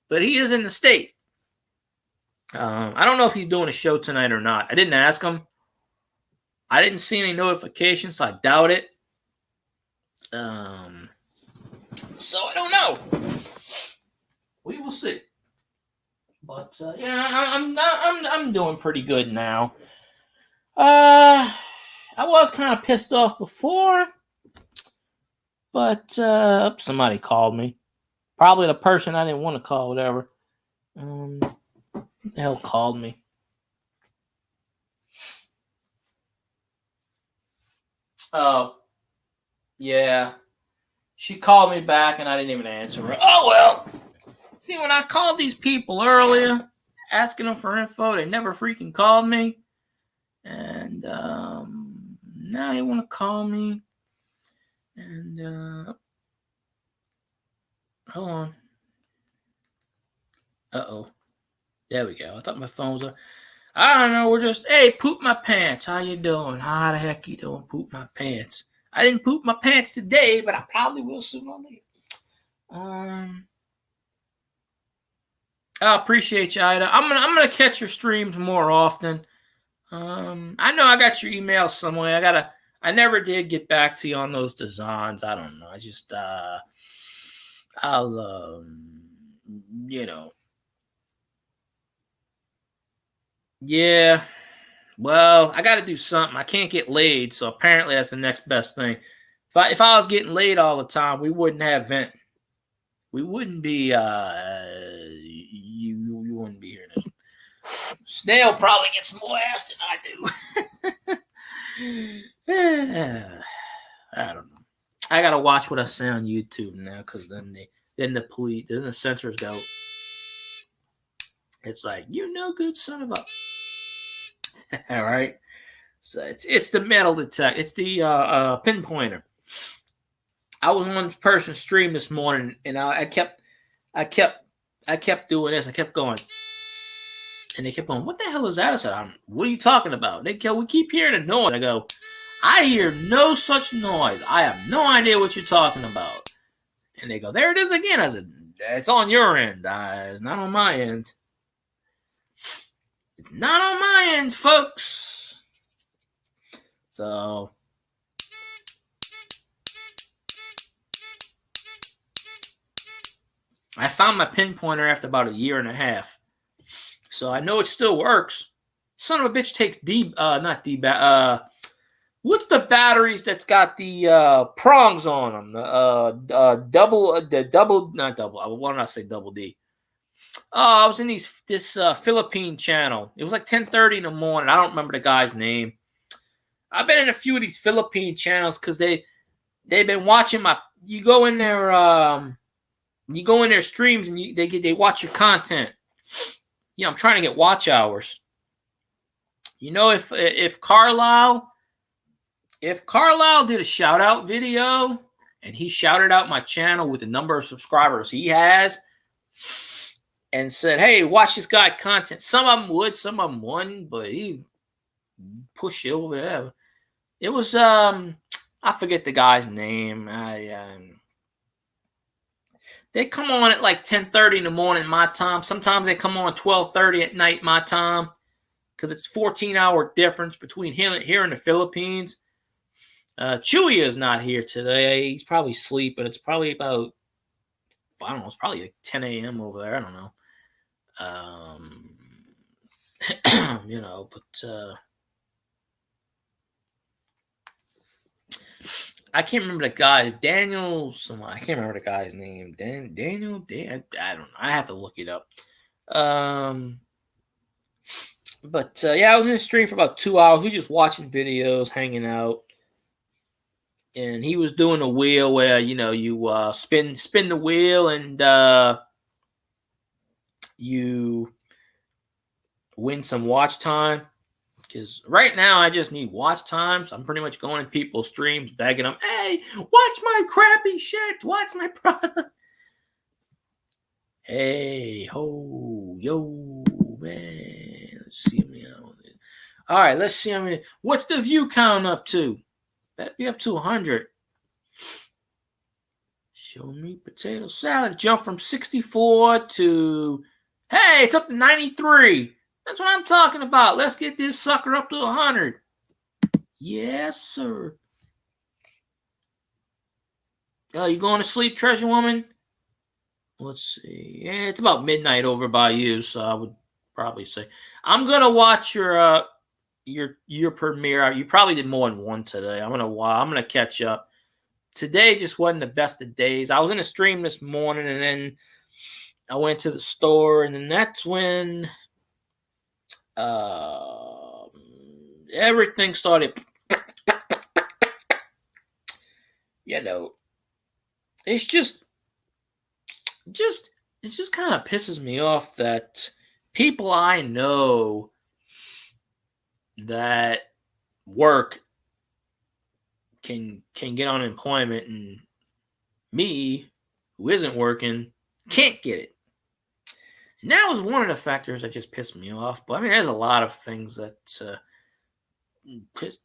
but he is in the state. I don't know if he's doing a show tonight or not. I didn't ask him. I didn't see any notifications, so I doubt it. So I don't know. We will see. But I'm doing pretty good now. I was kind of pissed off before, but somebody called me. Probably the person I didn't want to call, whatever. What the hell called me? Oh, yeah. She called me back and I didn't even answer her. Oh, well. See, when I called these people earlier, asking them for info, they never freaking called me. And now they want to call me. And, hold on. Uh-oh. There we go. I thought my phone was... I don't know. We're just, hey, poop my pants. How you doing? How the heck you doing? Poop my pants. I didn't poop my pants today, but I probably will sooner or later. I appreciate you, Ida. I'm gonna catch your streams more often. I know I got your email somewhere. I never did get back to you on those designs. I don't know. I just I'll yeah. Well, I got to do something. I can't get laid, so apparently that's the next best thing. If I was getting laid all the time, we wouldn't have vent. We wouldn't be. You wouldn't be here. Snail probably gets more ass than I do. I don't know. I gotta watch what I say on YouTube now, because then the police, then the censors go. It's like, you no good son of a. All right. So it's the metal detector. It's the pinpointer. I was on person's stream this morning, and I kept doing this. I kept going, and they kept going, "What the hell is that?" I said, "What are you talking about?" They go, "We keep hearing a noise." I go, "I hear no such noise. I have no idea what you're talking about." And they go, "There it is again." I said, "It's on your end. It's not on my end. It's not on my end, folks." So I found my pinpointer after about 1.5 years. So I know it still works. Son of a bitch takes what's the batteries that's got the prongs on them? Not double. Why don't I say double D? I was in this Philippine channel. It was like 10:30 in the morning. I don't remember the guy's name. I've been in a few of these Philippine channels because they've been watching my. You go in their streams and they watch your content. Yeah, I'm trying to get watch hours. You know, if Carlisle did a shout out video and he shouted out my channel with the number of subscribers he has and said, "Hey, watch this guy content," some of them would, some of them wouldn't, but he pushed it over there. It was I forget the guy's name. They come on at like 10:30 in the morning my time. Sometimes they come on 12:30 at night my time, because it's 14-hour difference between here and the Philippines. Chewy is not here today. He's probably sleeping. It's probably about, I don't know, it's probably like 10 a.m. over there. I don't know. But I can't remember the guy's Daniel. I can't remember the guy's name. Daniel. I don't know. I have to look it up. But yeah, I was in the stream for about 2 hours. We just watching videos, hanging out, and he was doing a wheel where you spin the wheel and you win some watch time. Because right now I just need watch time, so I'm pretty much going to people's streams, begging them, "Hey, watch my crappy shit, watch my product." Hey, ho, yo, man. Let's see me out. All right, let's see. What's the view count up to? Better be up to 100. Show me potato salad. Jump from 64 to, hey, it's up to 93. That's what I'm talking about. Let's get this sucker up to 100. Yes, sir. You going to sleep, Treasure Woman? Let's see. Yeah, it's about midnight over by you, so I would probably say I'm gonna watch your premiere. You probably did more than one today. I'm gonna catch up. Today just wasn't the best of days. I was in a stream this morning, and then I went to the store, and then that's when everything started. It's just kind of pisses me off that people I know that work can get unemployment, and me, who isn't working, can't get it. And that was one of the factors that just pissed me off. But I mean, there's a lot of things that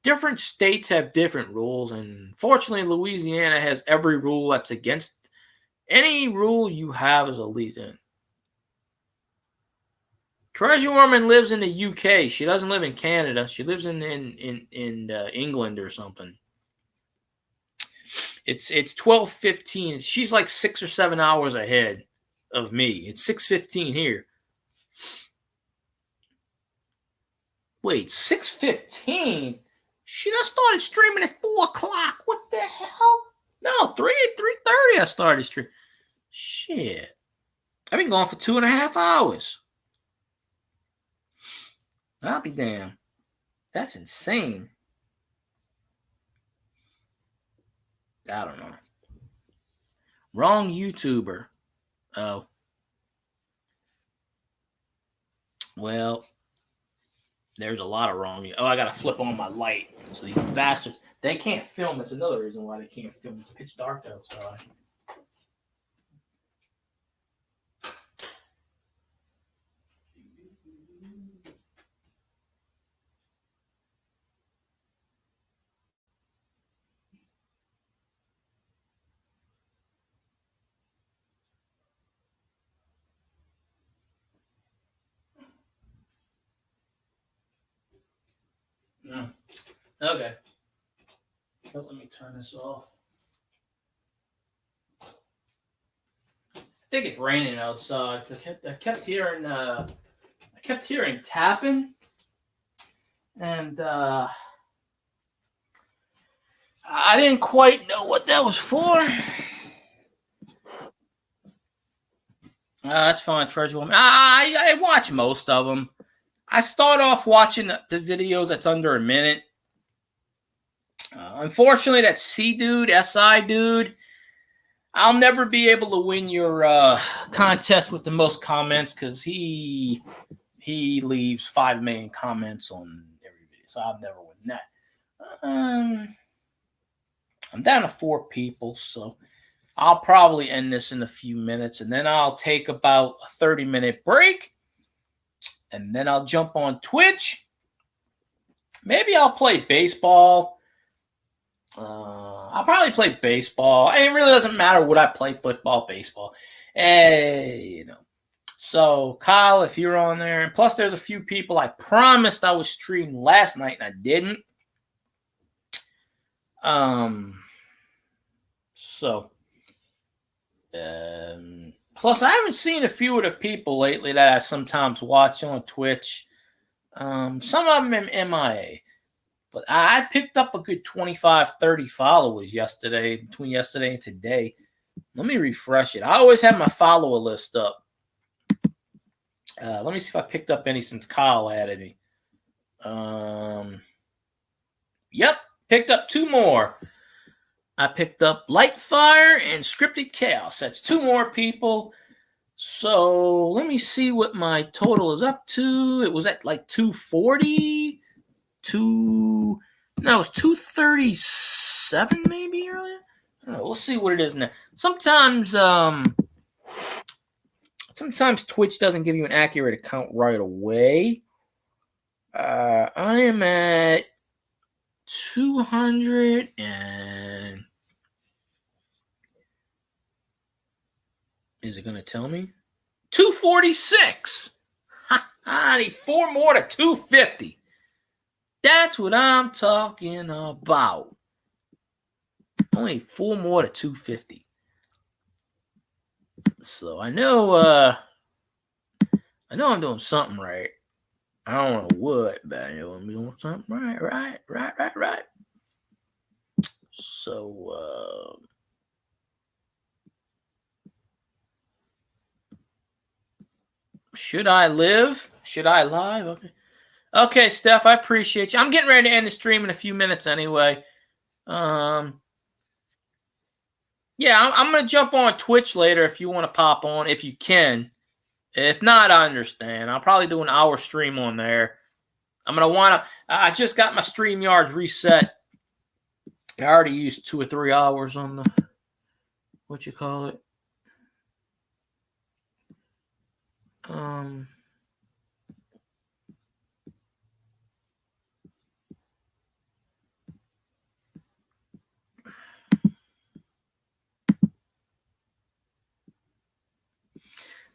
different states have different rules, and fortunately, Louisiana has every rule that's against. Any rule you have is illegal. Treasure Woman lives in the UK. She doesn't live in Canada. She lives in England or something. It's 12:15. She's like 6 or 7 hours ahead of me. It's 6:15 here. Wait, 6:15? She done started streaming at 4 o'clock. What the hell? No, 3:30 I started streaming. Shit. I've been gone for 2.5 hours. I'll be damned. That's insane. I don't know. Wrong YouTuber. Oh. Well, there's a lot of wrong. Oh, I gotta flip on my light. So these bastards, they can't film. That's another reason why they can't film. It's pitch dark outside. Okay. But let me turn this off. I think it's raining outside. I kept hearing tapping, and I didn't quite know what that was for. That's fine, Treasure Woman. I watch most of them. I start off watching the videos that's under a minute. Unfortunately, that C dude, SI dude, I'll never be able to win your contest with the most comments because he leaves 5 million comments on every video, so I'll never win that. I'm down to 4 people, so I'll probably end this in a few minutes, and then I'll take about a 30-minute break, and then I'll jump on Twitch. Maybe I'll play baseball. I'll probably play baseball. It really doesn't matter what I play, football, baseball. So, Kyle, if you're on there, and plus there's a few people I promised I would stream last night, and I didn't. Plus, I haven't seen a few of the people lately that I sometimes watch on Twitch. Some of them are MIA. But I picked up a good 25, 30 followers between yesterday and today. Let me refresh it. I always have my follower list up. Let me see if I picked up any since Kyle added me. Yep, picked up 2 more. I picked up Lightfire and Scripted Chaos. That's 2 more people. So let me see what my total is up to. It was at like 240. No, it was 237 maybe earlier. I don't know. We'll see what it is now. Sometimes Twitch doesn't give you an accurate account right away. I am at 200 and is it going to tell me? 246. I need 4 more to 250. That's what I'm talking about. Only 4 more to 250. So I know I'm doing something right. I don't know what, but I know I'm doing something right. So should I live? Should I live? Okay, Steph, I appreciate you. I'm getting ready to end the stream in a few minutes anyway. Yeah, I'm going to jump on Twitch later if you want to pop on, if you can. If not, I understand. I'll probably do an hour stream on there. I'm going to want to, I just got my StreamYards reset. I already used 2 or 3 hours on the, what you call it?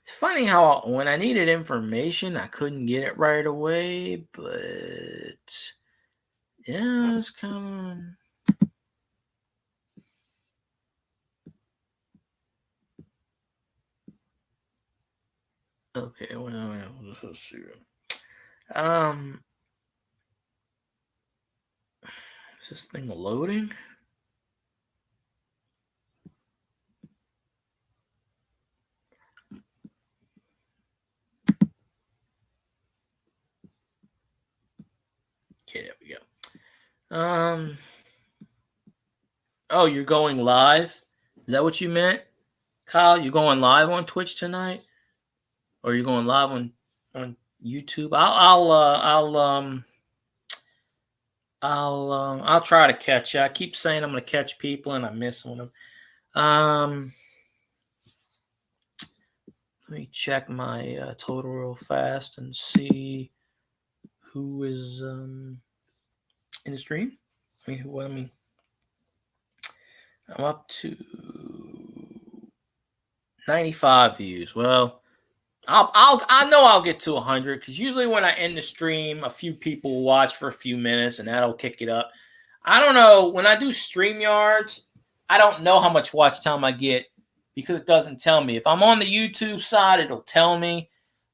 It's funny how when I needed information, I couldn't get it right away, but yeah, it's kind of. Okay, well, let's see. Is this thing loading? Okay, there we go. Oh, you're going live? Is that what you meant, Kyle? You're going live on Twitch tonight, or you're going live on YouTube? I'll try to catch you. I keep saying I'm going to catch people, and I miss them. Let me check my total real fast and see who is in the stream. I'm up to 95 views. Well, I know I'll get to 100 because usually when I end the stream, a few people will watch for a few minutes and that'll kick it up. I don't know. When I do StreamYards, I don't know how much watch time I get because it doesn't tell me. If I'm on the YouTube side, it'll tell me,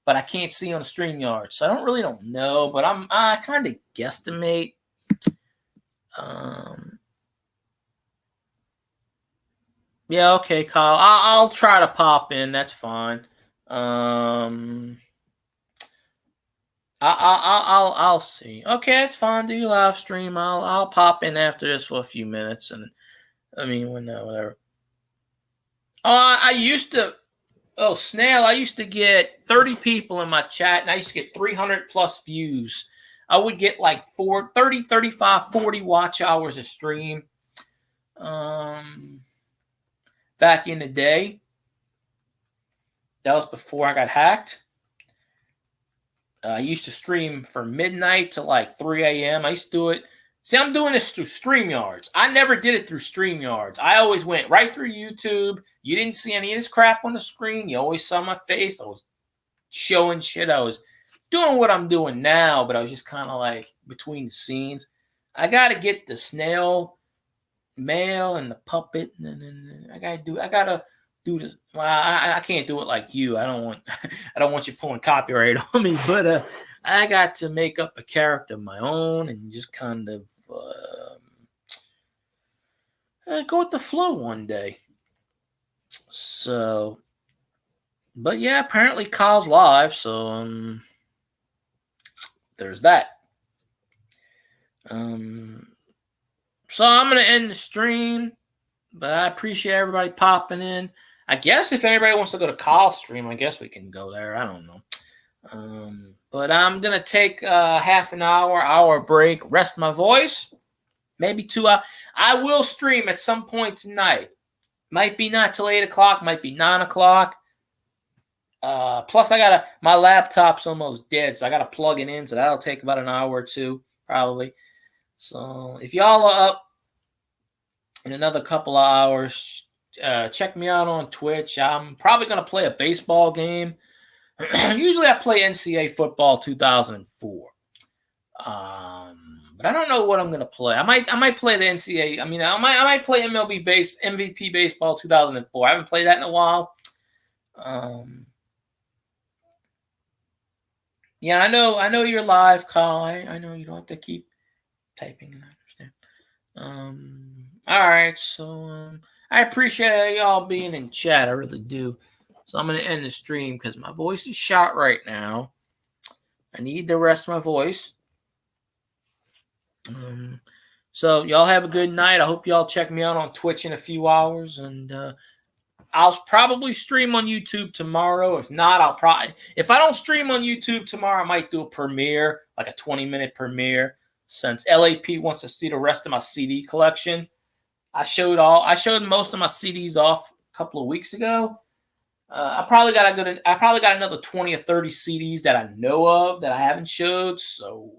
but I can't see on the StreamYard. So I don't know, but I kind of guesstimate. Yeah, okay, Kyle. I'll try to pop in. That's fine. I'll see. Okay, it's fine. Do you live stream? I'll pop in after this for a few minutes, and whatever. Oh, I used to. Oh, Snail! I used to get 30 people in my chat, and I used to get 300 plus views. I would get like 30, 35, 40 watch hours a stream. Back in the day. That was before I got hacked. I used to stream from midnight to like 3 a.m. I used to do it. See, I'm doing this through StreamYards. I never did it through StreamYards. I always went right through YouTube. You didn't see any of this crap on the screen. You always saw my face. I was showing shit. I was doing what I'm doing now, but I was just kind of like between the scenes. I got to get the snail mail and the puppet, and I gotta do this. Well, I can't do it like you. I don't want you pulling copyright on me, but I got to make up a character of my own and just kind of go with the flow one day. So, but yeah, apparently Kyle's live, so there's that. So I'm going to end the stream, but I appreciate everybody popping in. I guess if anybody wants to go to Kyle's stream, I guess we can go there. I don't know. But I'm going to take a half an hour break, rest my voice, maybe 2 hours. I will stream at some point tonight. Might be not till 8 o'clock, might be 9 o'clock. Plus, my laptop's almost dead, so I got to plug it in, so that'll take about an hour or two, probably. So if y'all are up in another couple of hours, check me out on Twitch. I'm probably going to play a baseball game. Usually I play NCAA football 2004. But I don't know what I'm going to play. I might play the NCAA. I might play MVP baseball 2004. I haven't played that in a while. Yeah, I know you're live, Kyle. I know you don't have to keep typing, and I understand. All right, so I appreciate y'all being in chat. I really do. So I'm gonna end the stream because my voice is shot right now. I need the rest of my voice. So y'all have a good night. I hope y'all check me out on Twitch in a few hours, and I'll probably stream on YouTube tomorrow. If not, if I don't stream on YouTube tomorrow, I might do a premiere, like a 20-minute premiere, since LAP wants to see the rest of my CD collection. I showed most of my CDs off a couple of weeks ago. I probably got another 20 or 30 CDs that I know of that I haven't showed. So,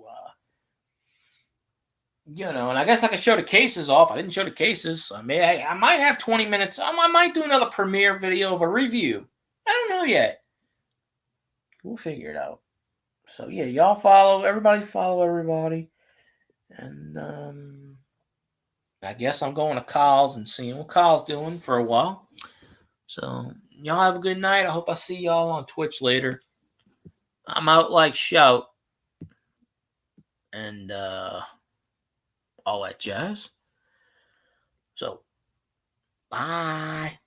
and I guess I could show the cases off. I didn't show the cases. So I might have 20 minutes. I might do another premiere video of a review. I don't know yet. We'll figure it out. So, yeah, y'all follow everybody. And, I guess I'm going to Kyle's and seeing what Kyle's doing for a while. So, y'all have a good night. I hope I see y'all on Twitch later. I'm out like shout. And all that jazz. So, bye.